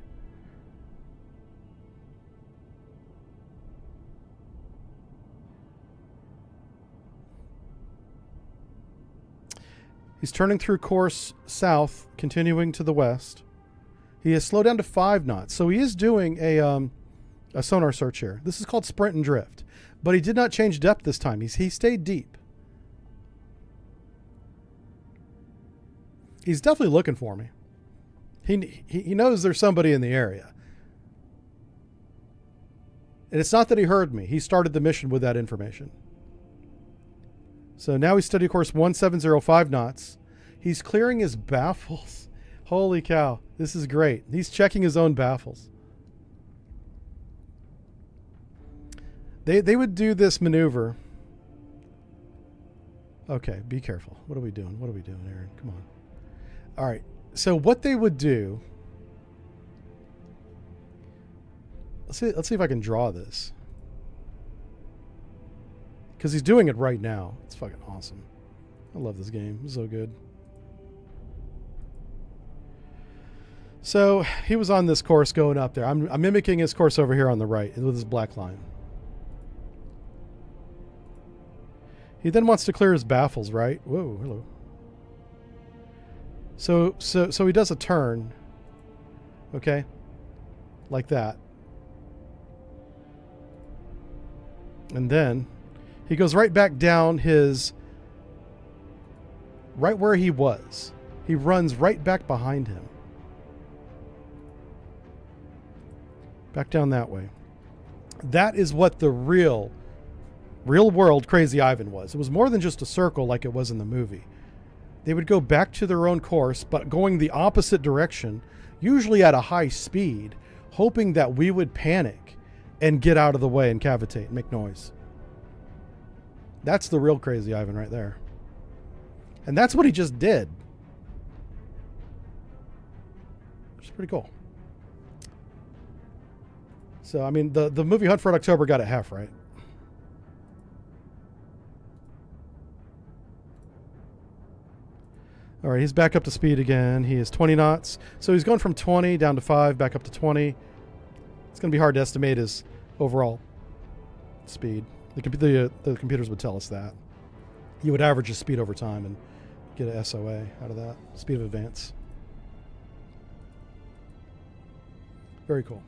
[SPEAKER 1] He's turning through course south, continuing to the west. He has slowed down to 5 knots. So he is doing a sonar search here. This is called sprint and drift. But he did not change depth this time. He stayed deep. He's definitely looking for me. He knows there's somebody in the area. And it's not that he heard me. He started the mission with that information. So now he's steady course 1705 knots. He's clearing his baffles. Holy cow. This is great. He's checking his own baffles. They would do this maneuver. Okay, be careful. What are we doing? What are we doing, Aaron? Come on. All right. So what they would do... Let's see if I can draw this. Because he's doing it right now. It's fucking awesome. I love this game. It's so good. So he was on this course going up there. I'm mimicking his course over here on the right with his black line. He then wants to clear his baffles, right? Whoa, hello. So he does a turn. Okay? Like that. And then he goes right back down his... right where he was. He runs right back behind him. Back down that way. That is what the real world Crazy Ivan was. It was more than just a circle like it was in the movie. They would go back to their own course, but going the opposite direction, usually at a high speed, hoping that we would panic and get out of the way and cavitate and make noise. That's the real Crazy Ivan right there. And that's what he just did. Which is pretty cool. So, I mean, the movie Hunt for Red October got it half right. All right, he's back up to speed again. He is 20 knots. So he's going from 20 down to 5, back up to 20. It's going to be hard to estimate his overall speed. The computers would tell us that. You would average his speed over time and get an SOA out of that. Speed of advance. Very cool.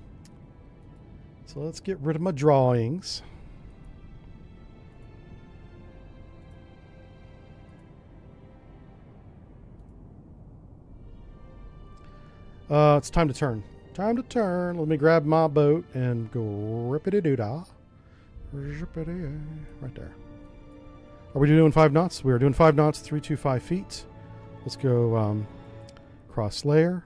[SPEAKER 1] So let's get rid of my drawings. It's time to turn. Time to turn. Let me grab my boat and go rippity-doo-dah. Right there. Are we doing 5 knots? We are doing 5 knots, 325 feet. Let's go cross layer.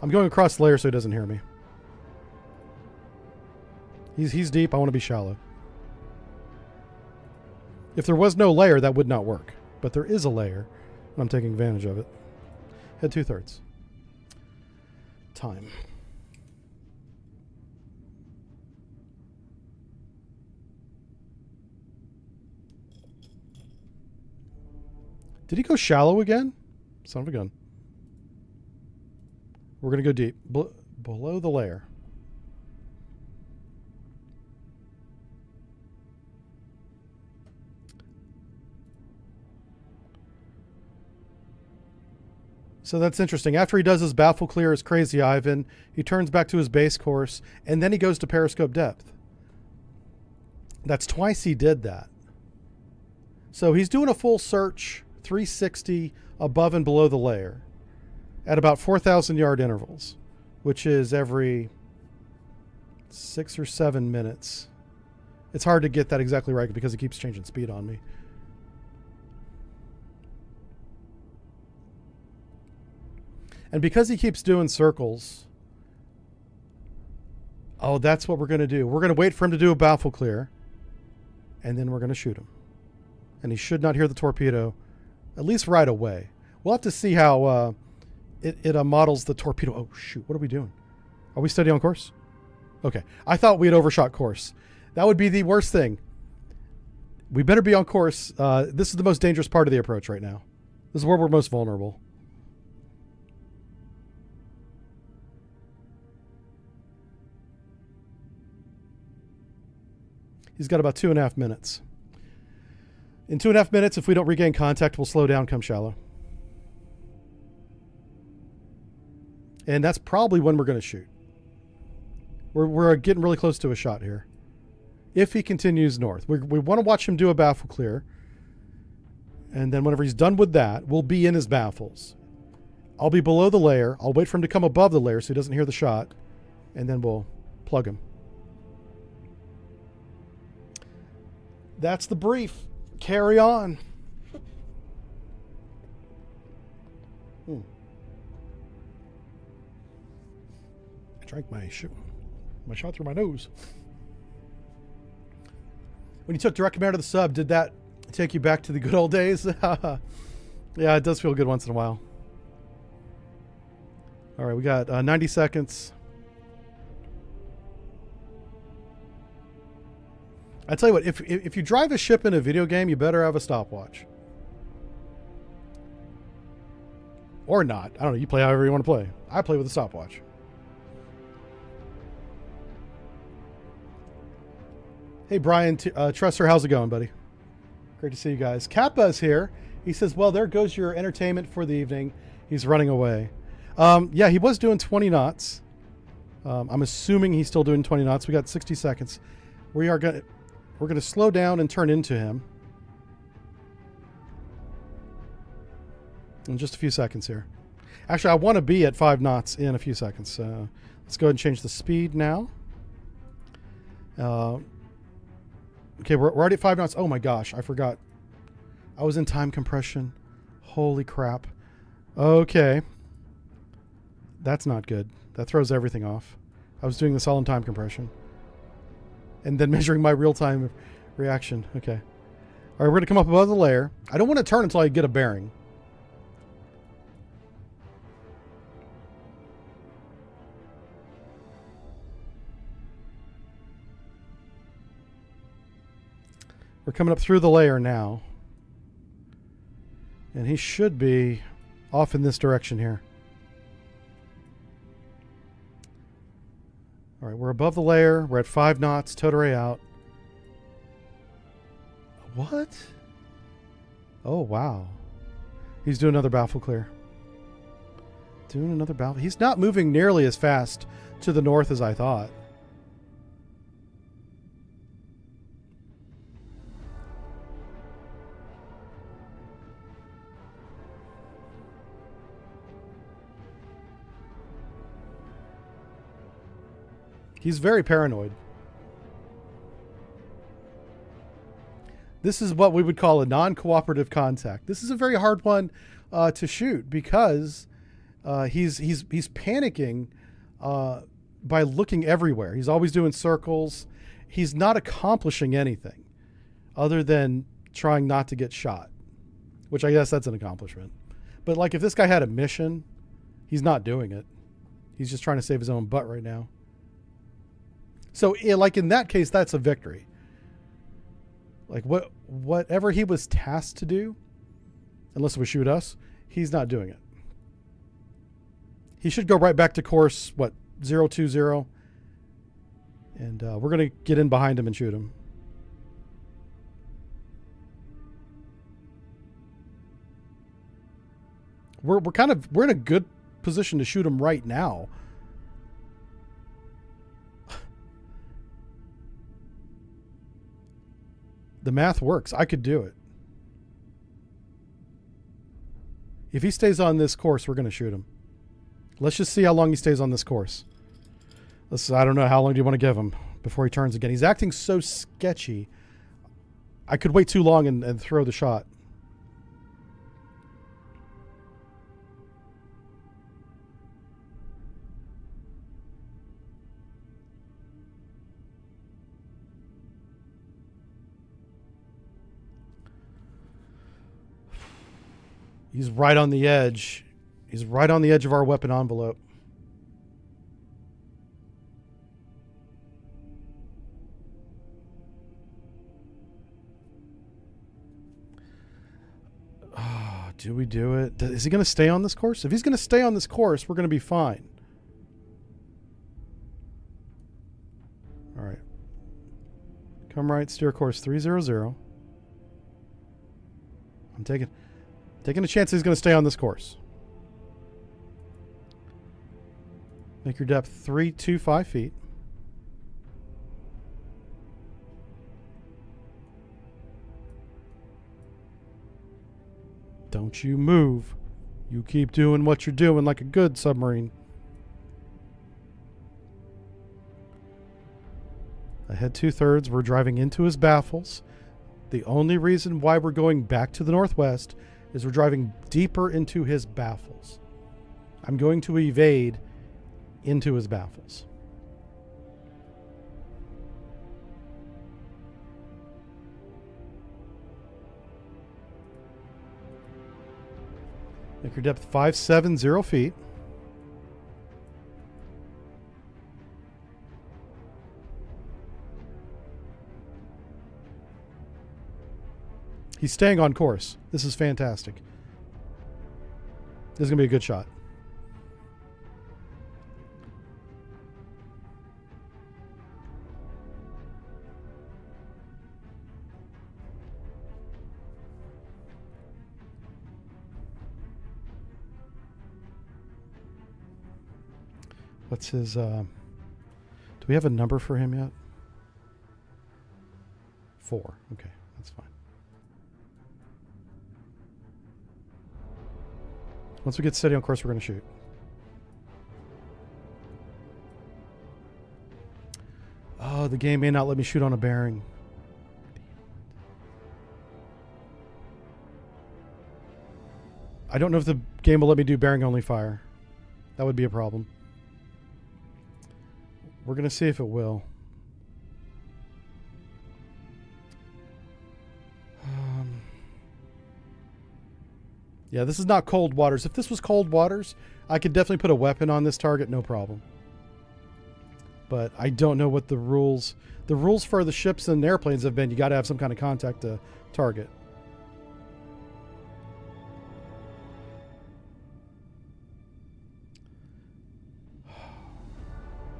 [SPEAKER 1] I'm going across the layer so he doesn't hear me. He's deep. I want to be shallow. If there was no layer, that would not work. But there is a layer, and I'm taking advantage of it. Head 2/3. Time. Did he go shallow again? Son of a gun. We're going to go deep. Below the layer. So that's interesting. After he does his baffle clear as Crazy Ivan, he turns back to his base course, and then he goes to periscope depth. That's twice he did that. So he's doing a full search, 360 above and below the layer, at about 4,000 yard intervals, which is every 6 or 7 minutes. It's hard to get that exactly right because he keeps changing speed on me. And because he keeps doing circles, oh, that's what we're going to do. We're going to wait for him to do a baffle clear, and then we're going to shoot him. And he should not hear the torpedo, at least right away. We'll have to see how it models the torpedo. Oh, shoot. What are we doing? Are we steady on course? Okay. I thought we had overshot course. That would be the worst thing. We better be on course. This is the most dangerous part of the approach right now. This is where we're most vulnerable. He's got about 2.5 minutes. In 2.5 minutes, if we don't regain contact, we'll slow down, come shallow. And that's probably when we're going to shoot. We're getting really close to a shot here. If he continues north. We want to watch him do a baffle clear. And then whenever he's done with that, we'll be in his baffles. I'll be below the layer. I'll wait for him to come above the layer so he doesn't hear the shot. And then we'll plug him. That's the brief. Carry on. I drank my shot through my nose. When you took direct command of the sub, did that take you back to the good old days? Yeah, it does feel good once in a while. All right, we got 90 seconds. I tell you what, if you drive a ship in a video game, you better have a stopwatch. Or not. I don't know. You play however you want to play. I play with a stopwatch. Hey, Brian Trusser, how's it going, buddy? Great to see you guys. Kappa's here. He says, well, there goes your entertainment for the evening. He's running away. Yeah, he was doing 20 knots. I'm assuming he's still doing 20 knots. We got 60 seconds. We're going to slow down and turn into him. In just a few seconds here. Actually, I want to be at 5 knots in a few seconds. Let's go ahead and change the speed now. Okay, we're already at 5 knots. Oh my gosh, I forgot. I was in time compression. Holy crap. Okay. That's not good. That throws everything off. I was doing this all in time compression. And then measuring my real-time reaction. Okay. All right, we're going to come up above the layer. I don't want to turn until I get a bearing. We're coming up through the layer now. And he should be off in this direction here. All right, we're above the layer. We're at 5 knots. Total ray out. What? Oh, wow. He's doing another baffle clear. Doing another baffle. He's not moving nearly as fast to the north as I thought. He's very paranoid. This is what we would call a non-cooperative contact. This is a very hard one to shoot because he's panicking by looking everywhere. He's always doing circles. He's not accomplishing anything other than trying not to get shot, which I guess that's an accomplishment. But like if this guy had a mission, he's not doing it. He's just trying to save his own butt right now. So, like in that case, that's a victory. Like whatever he was tasked to do, unless it would shoot us, he's not doing it. He should go right back to course, 020, and we're going to get in behind him and shoot him. We're in a good position to shoot him right now. The math works. I could do it. If he stays on this course, we're going to shoot him. Let's just see how long he stays on this course. I don't know. How long do you want to give him before he turns again? He's acting so sketchy. I could wait too long and throw the shot. He's right on the edge. He's right on the edge of our weapon envelope. Oh, do we do it? Is he going to stay on this course? If he's going to stay on this course, we're going to be fine. All right. Come right, steer course 300. I'm taking a chance he's going to stay on this course. Make your depth 325 feet. Don't you move. You keep doing what you're doing like a good submarine. Ahead 2/3, we're driving into his baffles. The only reason why we're going back to the northwest is we're driving deeper into his baffles. I'm going to evade into his baffles. Make your depth 570 feet. He's staying on course. This is fantastic. This is going to be a good shot. What's his, do we have a number for him yet? 4. Okay, that's fine. Once we get steady on course, we're going to shoot. Oh, the game may not let me shoot on a bearing. I don't know if the game will let me do bearing only fire. That would be a problem. We're going to see if it will. Yeah, this is not cold waters. If this was cold waters, I could definitely put a weapon on this target, no problem. But I don't know what the rules for the ships and airplanes have been. You got to have some kind of contact to target.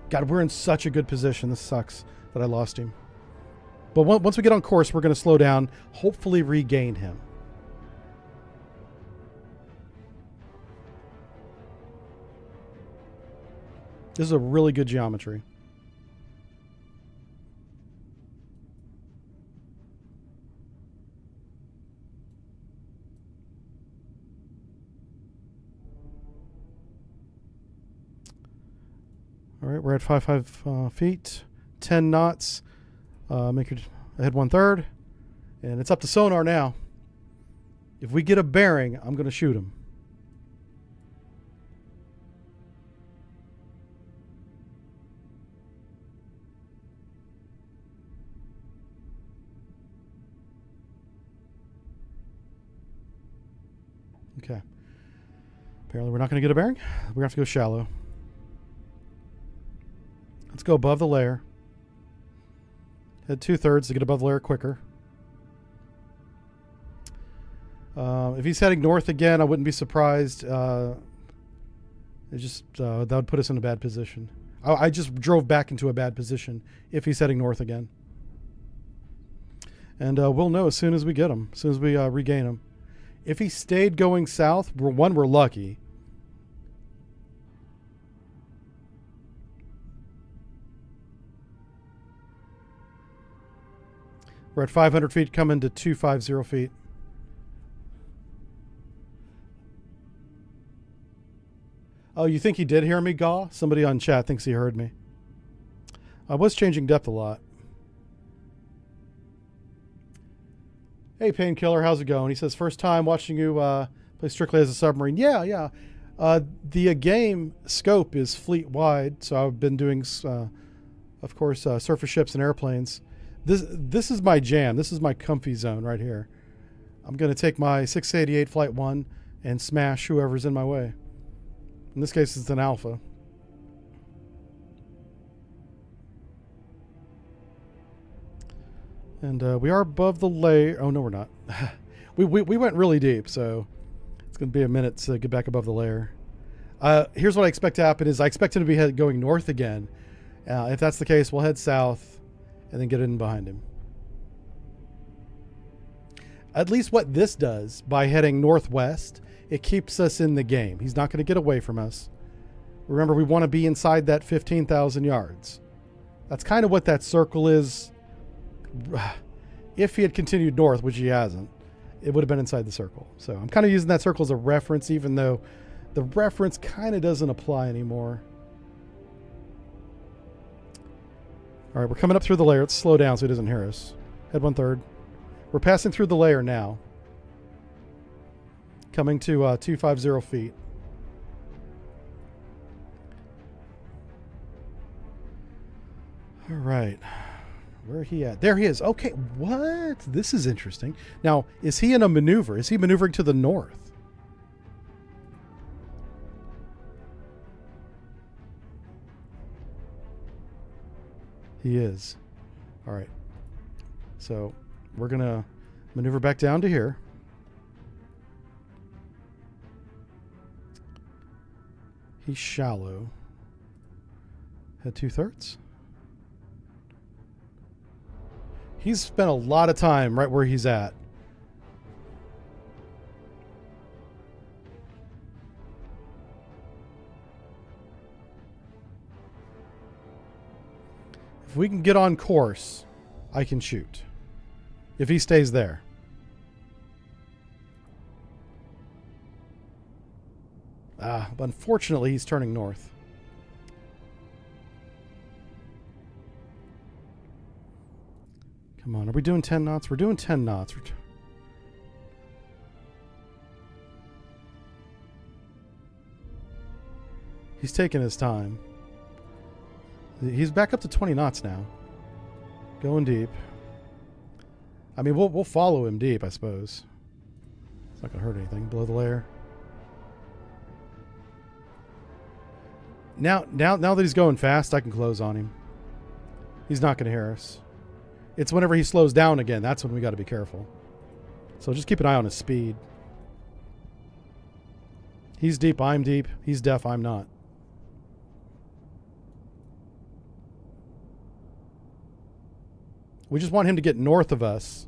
[SPEAKER 1] God, we're in such a good position. This sucks that I lost him. But once we get on course, we're going to slow down, hopefully regain him. This is a really good geometry. All right, we're at 5 feet, 10 knots. Make your ahead 1/3, and it's up to sonar now. If we get a bearing, I'm going to shoot him. Okay. Apparently we're not going to get a bearing. We're going to have to go shallow. Let's go above the layer. Head 2/3 to get above the layer quicker. If he's heading north again, I wouldn't be surprised. That would put us in a bad position. I just drove back into a bad position if he's heading north again. And we'll know as soon as we get him, as soon as we regain him. If he stayed going south, we're lucky. We're at 500 feet, coming to 250 feet. Oh, you think he did hear me, Gaw? Somebody on chat thinks he heard me. I was changing depth a lot. Hey, Painkiller, how's it going? He says, first time watching you play strictly as a submarine. Yeah. The game scope is fleet-wide, so I've been doing, of course, surface ships and airplanes. This is my jam. This is my comfy zone right here. I'm going to take my 688 Flight 1 and smash whoever's in my way. In this case, it's an Alpha. And we are above the layer. Oh, no, we're not. we went really deep, so it's going to be a minute to get back above the layer. Here's what I expect to happen is I expect him to be going north again. If that's the case, we'll head south and then get in behind him. At least what this does by heading northwest, it keeps us in the game. He's not going to get away from us. Remember, we want to be inside that 15,000 yards. That's kind of what that circle is. If he had continued north, which he hasn't, it would have been inside the circle. So I'm kind of using that circle as a reference, even though the reference kind of doesn't apply anymore. All right, we're coming up through the layer. Let's slow down so he doesn't hear us. Head 1/3. We're passing through the layer now. Coming to 250 feet. All right. Where are he at? There he is. Okay, what? This is interesting. Now, is he in a maneuver? Is he maneuvering to the north? He is. All right. So we're going to maneuver back down to here. He's shallow. Head 2/3. He's spent a lot of time right where he's at. If we can get on course, I can shoot. If he stays there. But unfortunately, he's turning north. Come on, are we doing 10 knots? We're doing 10 knots. He's taking his time. He's back up to 20 knots now. Going deep. I mean, we'll follow him deep, I suppose. It's not going to hurt anything. Below the layer. Now that he's going fast, I can close on him. He's not going to hear us. It's whenever he slows down again, that's when we got to be careful. So just keep an eye on his speed. He's deep, I'm deep. He's deaf, I'm not. We just want him to get north of us,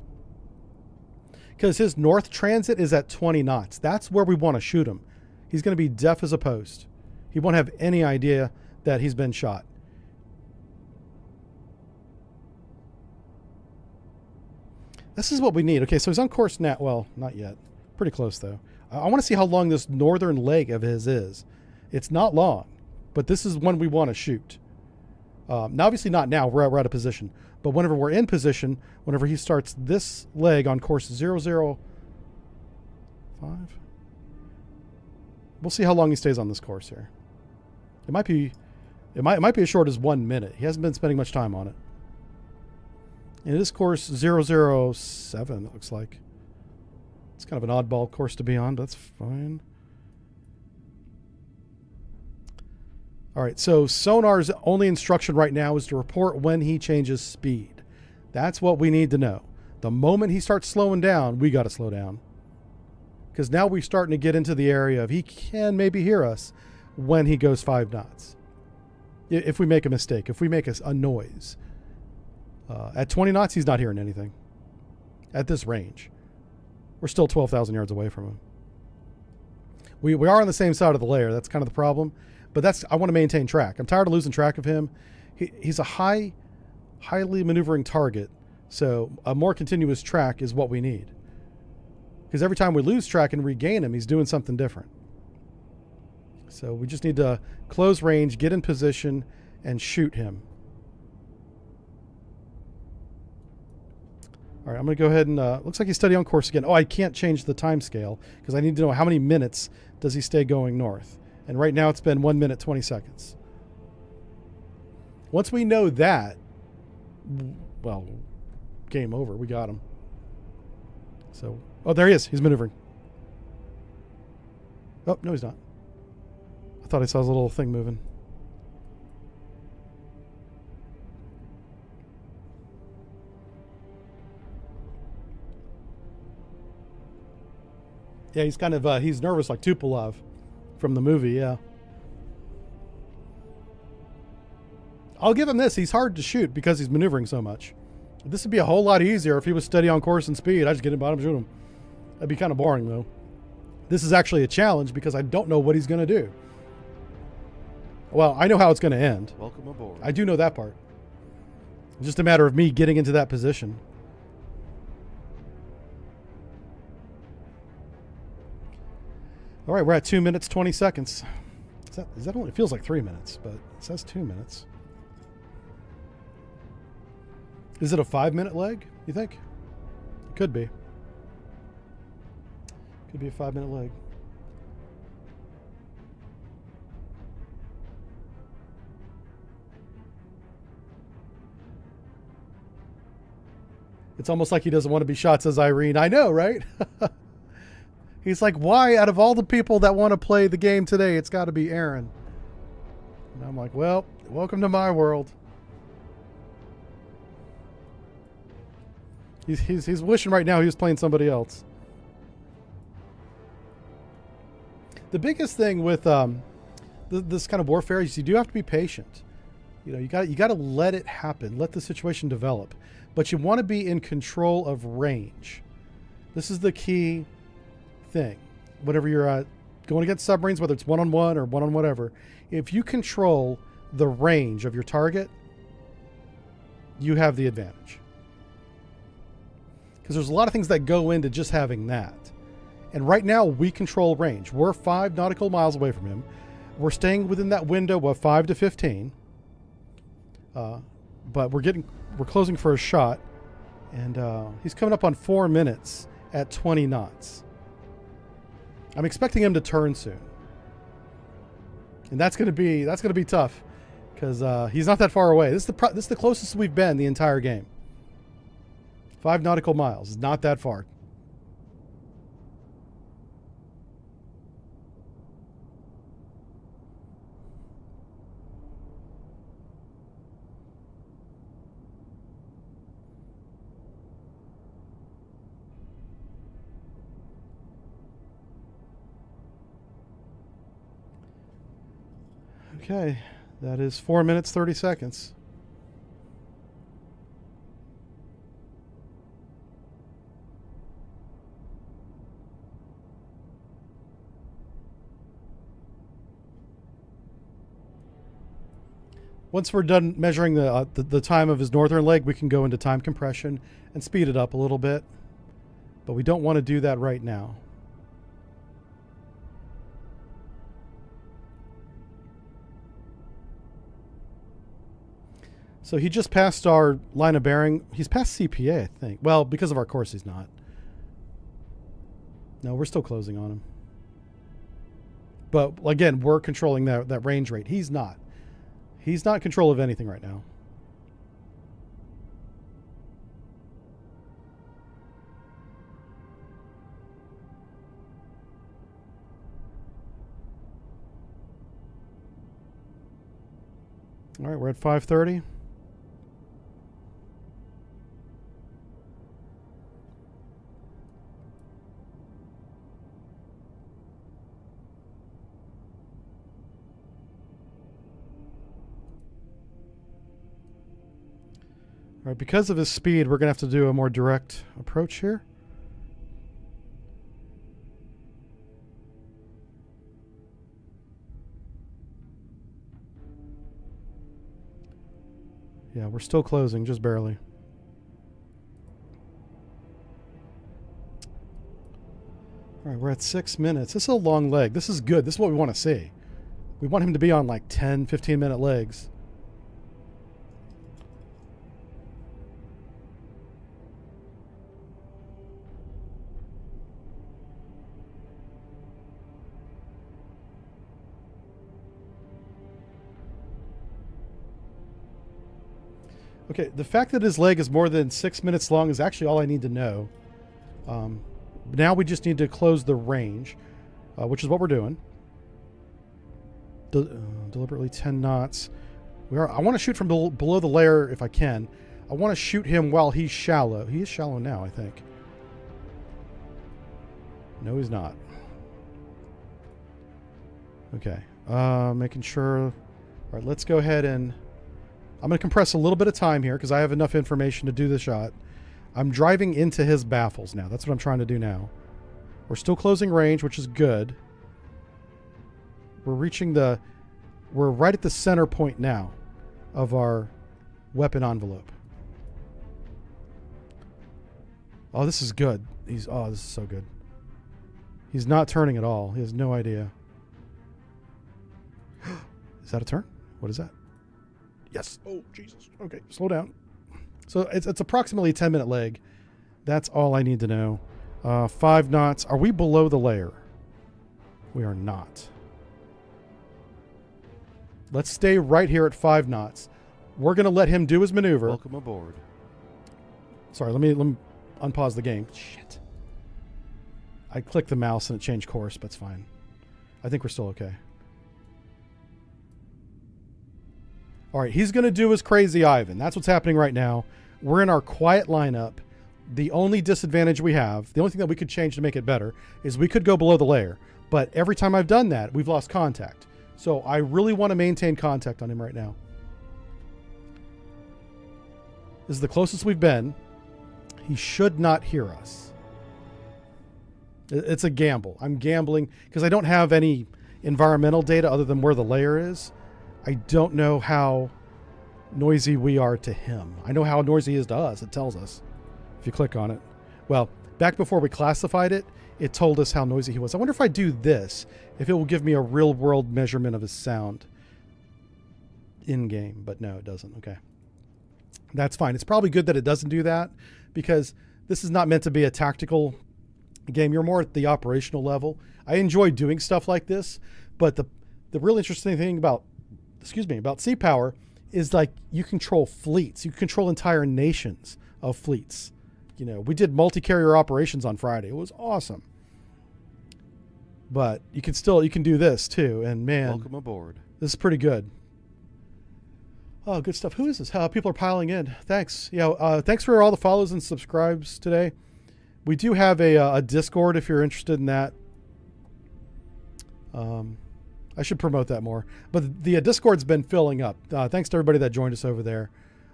[SPEAKER 1] because his north transit is at 20 knots. That's where we want to shoot him. He's going to be deaf as a post. He won't have any idea that he's been shot. This is what we need. Okay, so he's on course now. Well, not yet. Pretty close, though. I want to see how long this northern leg of his is. It's not long, but this is when we want to shoot. Now, obviously not now. We're out of position. But whenever we're in position, whenever he starts this leg on course 005, we'll see how long he stays on this course here. It might be as short as 1 minute. He hasn't been spending much time on it. And it is course 007, it looks like. It's kind of an oddball course to be on, but that's fine. All right, so sonar's only instruction right now is to report when he changes speed. That's what we need to know. The moment he starts slowing down, we got to slow down. Because now we're starting to get into the area of he can maybe hear us when he goes 5 knots. If we make a mistake, if we make a noise. At 20 knots, he's not hearing anything. At this range. We're still 12,000 yards away from him. We are on the same side of the layer. That's kind of the problem. But I want to maintain track. I'm tired of losing track of him. He's a highly maneuvering target. So a more continuous track is what we need. Because every time we lose track and regain him, he's doing something different. So we just need to close range, get in position, and shoot him. All right, I'm going to go ahead and... looks like he's steady on course again. Oh, I can't change the time scale because I need to know how many minutes does he stay going north. And right now it's been 1 minute, 20 seconds. Once we know that, well, game over. We got him. So, oh, there he is. He's maneuvering. Oh, no, he's not. I thought I saw his little thing moving. Yeah, he's kind of, he's nervous like Tupolev from the movie, yeah. I'll give him this. He's hard to shoot because he's maneuvering so much. This would be a whole lot easier if he was steady on course and speed. I just get in bottom, shoot him. That'd be kind of boring, though. This is actually a challenge because I don't know what he's going to do. Well, I know how it's going to end.
[SPEAKER 4] Welcome aboard.
[SPEAKER 1] I do know that part. It's just a matter of me getting into that position. All right, we're at 2 minutes, 20 seconds. Is that only? It feels like 3 minutes, but it says 2 minutes. Is it a 5-minute leg, you think? It could be. Could be a 5-minute leg. It's almost like he doesn't want to be shot, says Irene. I know, right? He's like, why, out of all the people that want to play the game today, it's got to be Aaron. And I'm like, well, welcome to my world. He's wishing right now he was playing somebody else. The biggest thing with this kind of warfare is you do have to be patient. You know, you got to let it happen, let the situation develop, but you want to be in control of range. This is the key thing. Whenever you're going against submarines, whether it's one-on-one or one-on whatever, if you control the range of your target, you have the advantage. Because there's a lot of things that go into just having that. And right now, we control range. We're 5 nautical miles away from him. We're staying within that window of 5 to 15. But we're closing for a shot. And he's coming up on 4 minutes at 20 knots. I'm expecting him to turn soon. And that's going to be tough. Because he's not that far away. This is the closest we've been the entire game. 5 nautical miles is not that far. Okay, that is 4 minutes, 30 seconds. Once we're done measuring the time of his northern leg, we can go into time compression and speed it up a little bit. But we don't want to do that right now. So he just passed our line of bearing. He's past CPA, I think. Well, because of our course, he's not. No, we're still closing on him. But again, we're controlling that range rate. He's not. He's not in control of anything right now. All right, we're at 5:30. All right, because of his speed, we're going to have to do a more direct approach here. Yeah, we're still closing, just barely. All right, we're at 6 minutes. This is a long leg. This is good. This is what we want to see. We want him to be on like 10, 15-minute legs. Okay, the fact that his leg is more than 6 minutes long is actually all I need to know. Now we just need to close the range, which is what we're doing. Deliberately 10 knots. I want to shoot from below the layer if I can. I want to shoot him while he's shallow. He is shallow now, I think. No, he's not. Okay, making sure. All right, let's go ahead and... I'm going to compress a little bit of time here because I have enough information to do the shot. I'm driving into his baffles now. That's what I'm trying to do now. We're still closing range, which is good. We're reaching the We're right at the center point now of our weapon envelope. Oh, this is good. This is so good. He's not turning at all. He has no idea. Is that a turn? What is that? Yes. Oh, Jesus. Okay, slow down. So it's approximately a 10-minute leg. That's all I need to know. 5 knots. Are we below the layer? We are not. Let's stay right here at 5 knots. We're going to let him do his maneuver.
[SPEAKER 4] Welcome aboard.
[SPEAKER 1] Sorry, let me unpause the game. Shit. I clicked the mouse and it changed course, but it's fine. I think we're still okay. All right, he's going to do his crazy Ivan. That's what's happening right now. We're in our quiet lineup. The only disadvantage we have, the only thing that we could change to make it better, is we could go below the layer. But every time I've done that, we've lost contact. So I really want to maintain contact on him right now. This is the closest we've been. He should not hear us. It's a gamble. I'm gambling because I don't have any environmental data other than where the layer is. I don't know how noisy we are to him. I know how noisy he is to us. It tells us if you click on it. Well, back before we classified it, it told us how noisy he was. I wonder if I do this, if it will give me a real world measurement of his sound in game, but no, it doesn't. Okay. That's fine. It's probably good that it doesn't do that because this is not meant to be a tactical game. You're more at the operational level. I enjoy doing stuff like this, but the real interesting thing about Sea Power is like you control fleets. You control entire nations of fleets. You know, we did multi-carrier operations on Friday. It was awesome. But you can do this too. And man,
[SPEAKER 4] Welcome aboard.
[SPEAKER 1] this is pretty good. Oh, good stuff. Who is this? People are piling in. Thanks. Yeah. Thanks for all the follows and subscribes today. We do have a Discord if you're interested in that. I should promote that more. But the Discord's been filling up. Thanks to everybody that joined us over there.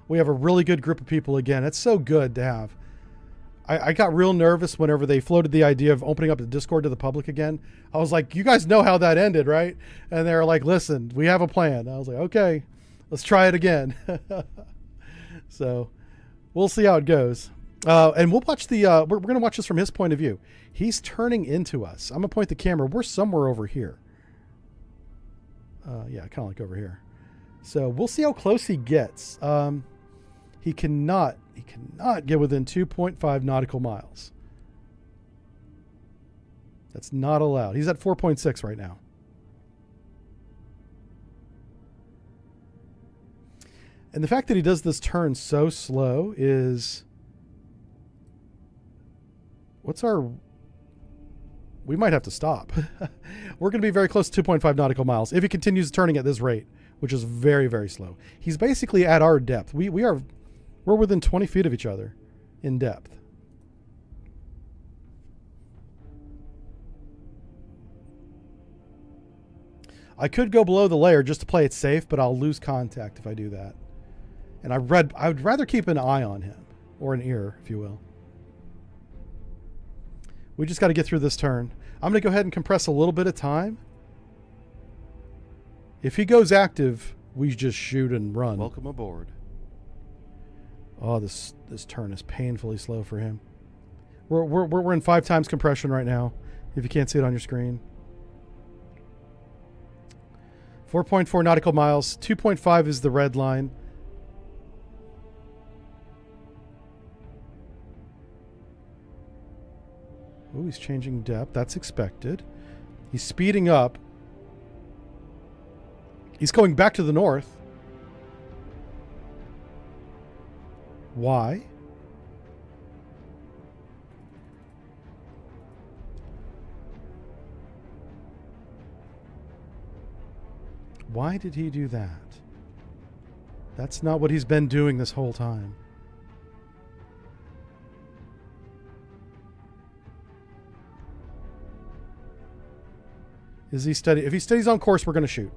[SPEAKER 1] We have a really good group of people again. It's so good to have. I got real nervous whenever they floated the idea of opening up the Discord to the public again. I was like, you guys know how that ended, right? And they were like, listen, we have a plan. I was like, okay, let's try it again. So we'll see how it goes. And we'll watch we're going to watch this from his point of view. He's turning into us. I'm going to point the camera. We're somewhere over here. Yeah, kind of like over here. So we'll see how close he gets. He cannot get within 2.5 nautical miles. That's not allowed. He's at 4.6 right now. And the fact that he does this turn so slow is... We might have to stop. We're going to be very close to 2.5 nautical miles if he continues turning at this rate, which is very, very slow. He's basically at our depth. We're within 20 feet of each other in depth. I could go below the layer just to play it safe, but I'll lose contact if I do that. And I would rather keep an eye on him, or an ear, if you will. We just got to get through this turn. I'm going to go ahead and compress a little bit of time. If he goes active, we just shoot and run.
[SPEAKER 4] Welcome aboard.
[SPEAKER 1] Oh, this turn is painfully slow for him. We're in 5 times compression right now, if you can't see it on your screen. 4.4 nautical miles. 2.5 is the red line. Oh, he's changing depth. That's expected. He's speeding up. He's going back to the north. Why? Why did he do that? That's not what he's been doing this whole time. Is he steady? If he stays on course, we're going to shoot.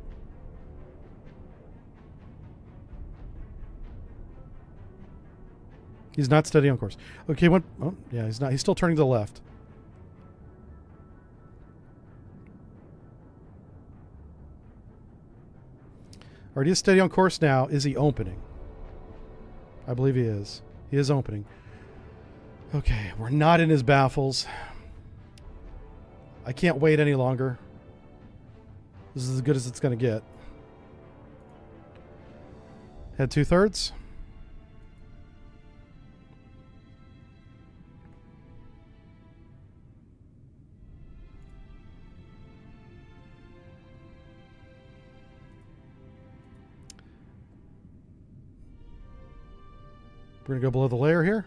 [SPEAKER 1] He's not steady on course. Okay, oh, yeah, he's not. He's still turning to the left. All right, he is steady on course now. Is he opening? I believe he is. He is opening. Okay, we're not in his baffles. I can't wait any longer. This is as good as it's going to get. Head 2/3. We're going to go below the layer here.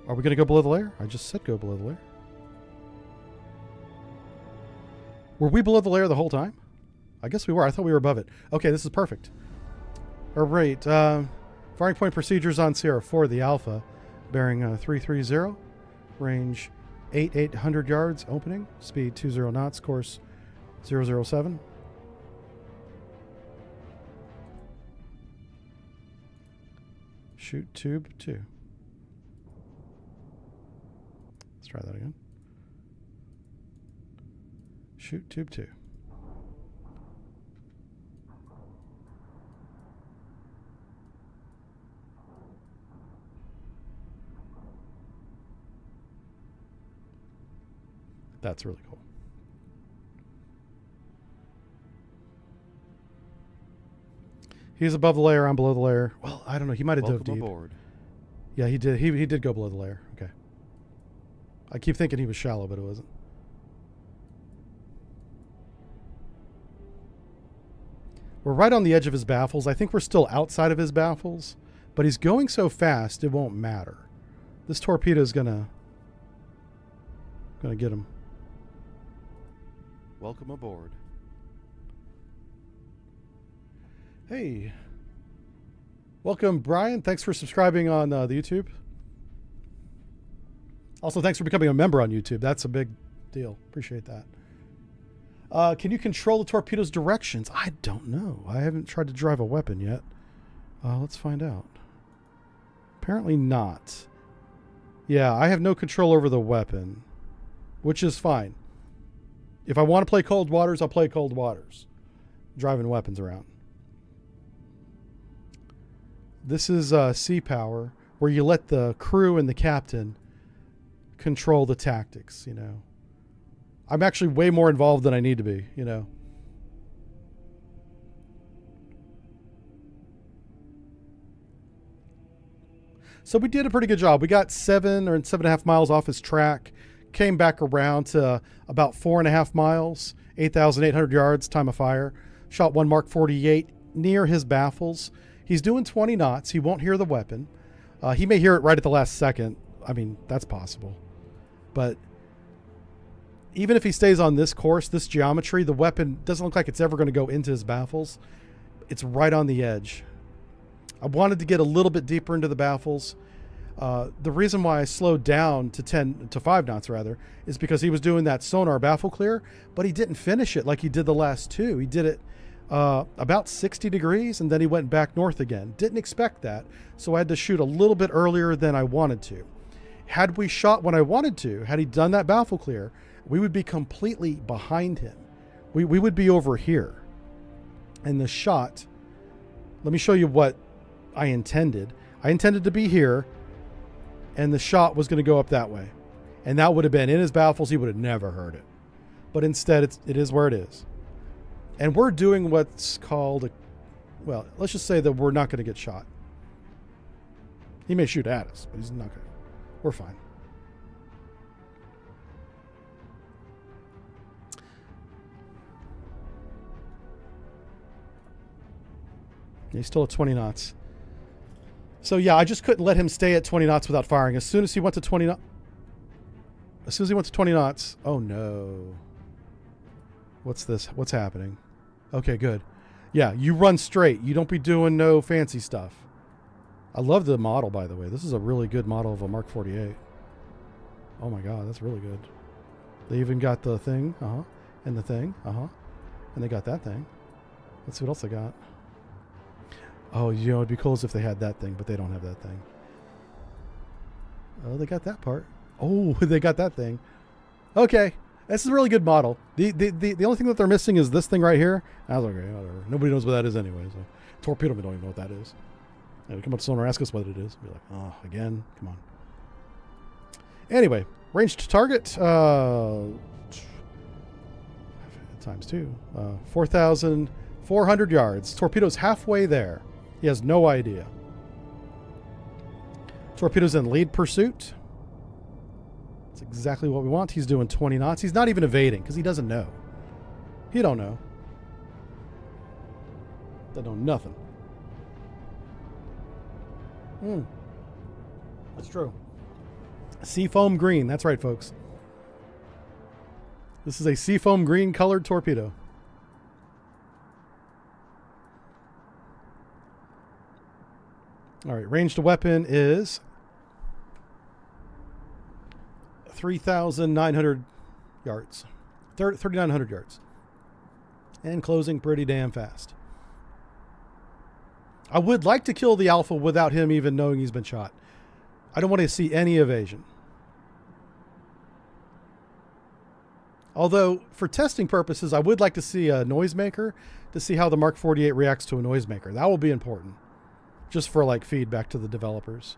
[SPEAKER 1] Are we going to go below the layer? I just said go below the layer. Were we below the layer the whole time? I guess we were. I thought we were above it. Okay, this is perfect. All right. Firing point procedures on Sierra 4, the Alpha, bearing 330, range 800 yards, opening, speed 20 knots, course 007. Shoot tube 2. Let's try that again. Shoot tube 2. That's really cool. He's above the layer. I'm below the layer. Well, I don't know. He might have dove deep.
[SPEAKER 4] Aboard.
[SPEAKER 1] Yeah, he did. He did go below the layer. Okay. I keep thinking he was shallow, but it wasn't. We're right on the edge of his baffles. I think we're still outside of his baffles, but he's going so fast it won't matter. This torpedo is gonna get him.
[SPEAKER 4] Welcome aboard.
[SPEAKER 1] Hey. Welcome, Brian. Thanks for subscribing on the YouTube. Also, thanks for becoming a member on YouTube. That's a big deal. Appreciate that. Can you control the torpedo's directions? I don't know. I haven't tried to drive a weapon yet. Let's find out. Apparently not. Yeah, I have no control over the weapon, which is fine. If I want to play Cold Waters, I'll play Cold Waters. Driving weapons around. This is Sea Power, where you let the crew and the captain control the tactics, you know. I'm actually way more involved than I need to be, you know. So we did a pretty good job. We got 7 or 7.5 miles off his track, came back around to about 4.5 miles, 8,800 yards, time of fire. Shot one Mark 48 near his baffles. He's doing 20 knots. He won't hear the weapon. He may hear it right at the last second. I mean, that's possible. But even if he stays on this course, this geometry, the weapon doesn't look like it's ever going to go into his baffles. It's right on the edge. I wanted to get a little bit deeper into the baffles. The reason why I slowed down to 5 knots rather is because he was doing that sonar baffle clear, but he didn't finish it like he did the last two. He did it about 60 degrees and then he went back north again. Didn't expect that, so I had to shoot a little bit earlier than I wanted to. Had we shot when I wanted to, had he done that baffle clear, we would be completely behind him. We would be over here. And the shot, let me show you what I intended. I intended to be here, and the shot was going to go up that way. And that would have been in his baffles. He would have never heard it. But instead, it is where it is. And we're doing what's called, well, let's just say that we're not going to get shot. He may shoot at us, but he's not going to. We're fine. He's still at 20 knots. So yeah, I just couldn't let him stay at 20 knots without firing. As soon as he went to 20 knots, oh no. What's this? What's happening? Okay, good. Yeah, you run straight. You don't be doing no fancy stuff. I love the model, by the way. This is a really good model of a Mark 48. Oh my God, that's really good. They even got the thing, and the thing, and they got that thing. Let's see what else they got. Oh, you know, it'd be cool as if they had that thing, but they don't have that thing. Oh, they got that part. Oh, they got that thing. Okay. This is a really good model. The only thing that they're missing is this thing right here. I was like, okay, whatever. Nobody knows what that is anyway. So torpedo men don't even know what that is. And come up to someone and ask us what it is. Be like, oh, again? Come on. Anyway, range to target. Times 2. 4,400 yards. Torpedo's halfway there. He has no idea. Torpedo's in lead pursuit. That's exactly what we want. He's doing 20 knots. He's not even evading because he doesn't know. He don't know. Doesn't know nothing. That's true. Seafoam green. That's right, folks. This is a seafoam green colored torpedo. All right, range to weapon is 3,900 yards. 3,900 yards. And closing pretty damn fast. I would like to kill the Alpha without him even knowing he's been shot. I don't want to see any evasion. Although, for testing purposes, I would like to see a noisemaker to see how the Mark 48 reacts to a noisemaker. That will be important. Just for, like, feedback to the developers.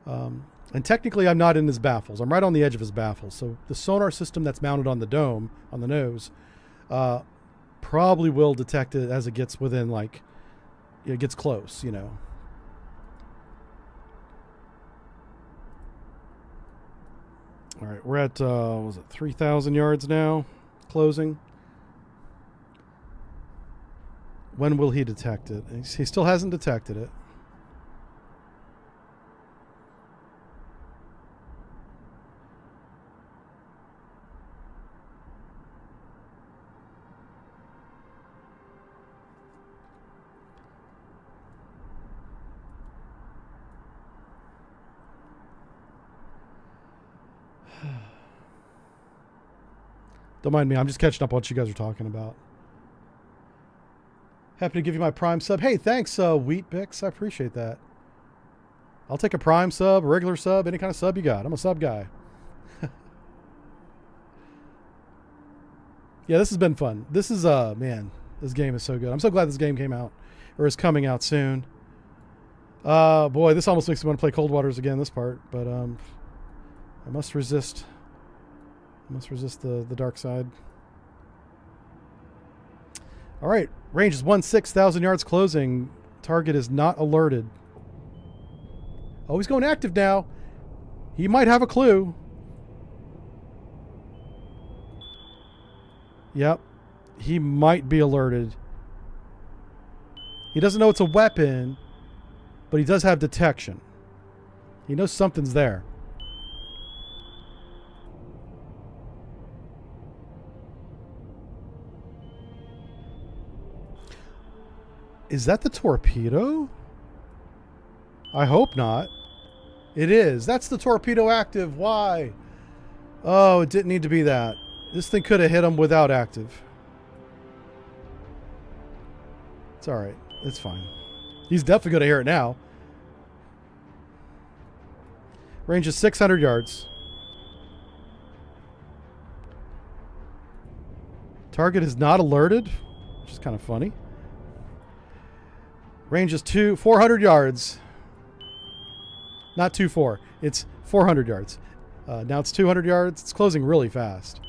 [SPEAKER 1] And technically, I'm not in his baffles. I'm right on the edge of his baffles. So the sonar system that's mounted on the dome, on the nose, probably will detect it as it gets within, like, it gets close, you know. All right, we're at, what was it, 3,000 yards now, closing. When will he detect it? He still hasn't detected it. Don't mind me. I'm just catching up on what you guys are talking about. Happy to give you my Prime sub. Hey, thanks, Wheatbix. I appreciate that. I'll take a Prime sub, a regular sub, any kind of sub you got. I'm a sub guy. Yeah, this has been fun. This is, man, this game is so good. I'm so glad this game came out, or is coming out soon. Boy, this almost makes me want to play Cold Waters again, this part. But, I must resist. I must resist the dark side. All right. Range is 16,000 yards closing. Target is not alerted. Oh, he's going active now. He might have a clue. Yep. He might be alerted. He doesn't know it's a weapon, but he does have detection. He knows something's there. Is that the torpedo? I hope not. It is. That's the torpedo active. Why? Oh, it didn't need to be that. This thing could have hit him without active. It's alright. It's fine. He's definitely going to hear it now. Range is 600 yards. Target is not alerted, which is kind of funny. Range is 400 yards. Not 2-4. It's 400 yards. Now it's 200 yards. It's closing really fast.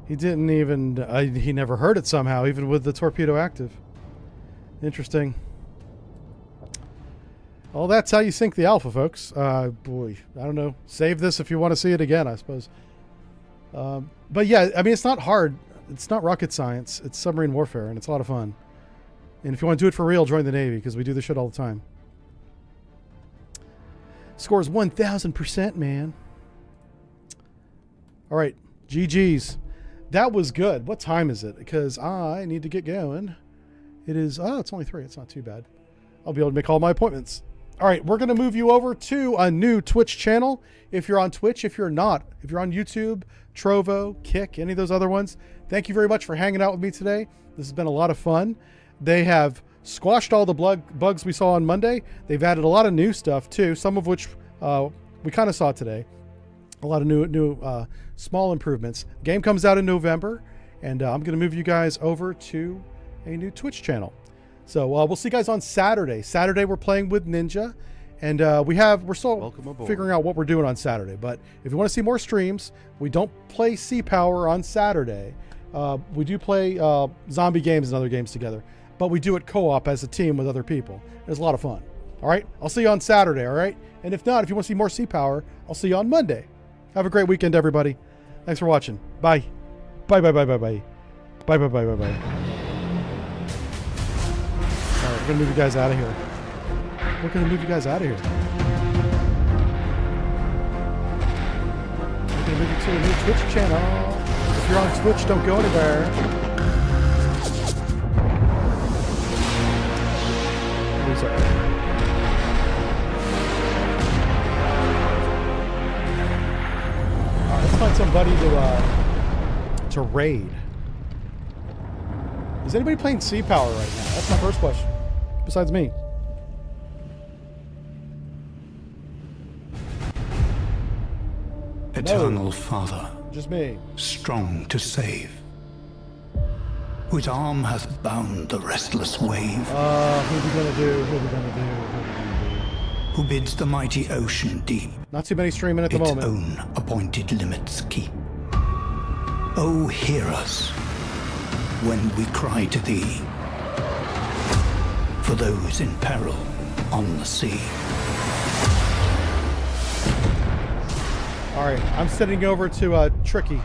[SPEAKER 1] He didn't even... he never heard it somehow, even with the torpedo active. Interesting. Well, that's how you sink the Alpha, folks. Boy, I don't know. Save this if you want to see it again, I suppose. But yeah, I mean, it's not hard. It's not rocket science. It's submarine warfare, and it's a lot of fun. And if you want to do it for real, join the Navy, because we do this shit all the time. Scores 1,000%, man. All right, GG's. That was good. What time is it? Because I need to get going. It is... Oh, it's only 3. It's not too bad. I'll be able to make all my appointments. All right, we're going to move you over to a new Twitch channel. If you're on Twitch, if you're not, if you're on YouTube, Trovo, Kick, any of those other ones, thank you very much for hanging out with me today. This has been a lot of fun. They have squashed all the bugs we saw on Monday. They've added a lot of new stuff too, some of which we kind of saw today. A lot of new small improvements. Game comes out in November, and I'm going to move you guys over to a new Twitch channel. So we'll see you guys on Saturday. Saturday we're playing with Ninja, and we're still figuring out what we're doing on Saturday. But if you want to see more streams, we don't play Sea Power on Saturday. We do play zombie games and other games together, but we do it co-op as a team with other people. It's a lot of fun. All right, I'll see you on Saturday. All right, and if not, if you want to see more Sea Power, I'll see you on Monday. Have a great weekend, everybody. Thanks for watching. Bye. Bye. Bye. Bye. Bye. Bye. Bye. Bye. Bye. Bye. Bye. All right, we're gonna move you guys out of here. We're gonna move you guys out of here. We're gonna move you to a new Twitch channel. If you're on Twitch, don't go anywhere. All right, let's find somebody to raid. Is anybody playing Sea Power right now? That's my first question. Besides me.
[SPEAKER 2] Eternal Father,
[SPEAKER 1] Just me.
[SPEAKER 2] strong to save, whose arm hath bound the restless wave,
[SPEAKER 1] Who we gonna do? Who we gonna do? Who we gonna do?
[SPEAKER 2] who bids the mighty ocean deep
[SPEAKER 1] Not too many streaming at the
[SPEAKER 2] its
[SPEAKER 1] moment.
[SPEAKER 2] own appointed limits keep. Oh, hear us when we cry to thee, for those in peril on the sea.
[SPEAKER 1] All right, I'm sending over to Tricky.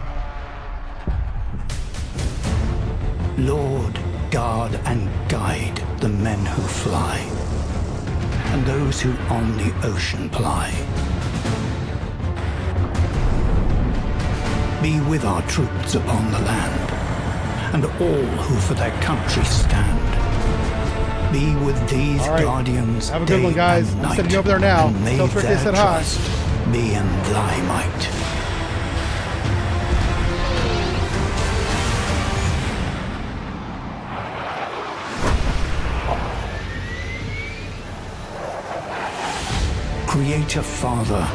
[SPEAKER 2] Lord, guard and guide the men who fly, and those who on the ocean ply. Be with our troops upon the land, and all who for their country stand. Be with these
[SPEAKER 1] All right.
[SPEAKER 2] guardians
[SPEAKER 1] Have a good
[SPEAKER 2] day
[SPEAKER 1] one, guys.
[SPEAKER 2] and
[SPEAKER 1] I'm
[SPEAKER 2] night,
[SPEAKER 1] sending you over there now.
[SPEAKER 2] and may
[SPEAKER 1] Tell Tricky I
[SPEAKER 2] their
[SPEAKER 1] said hi.
[SPEAKER 2] trust be in thy might. Creator Father,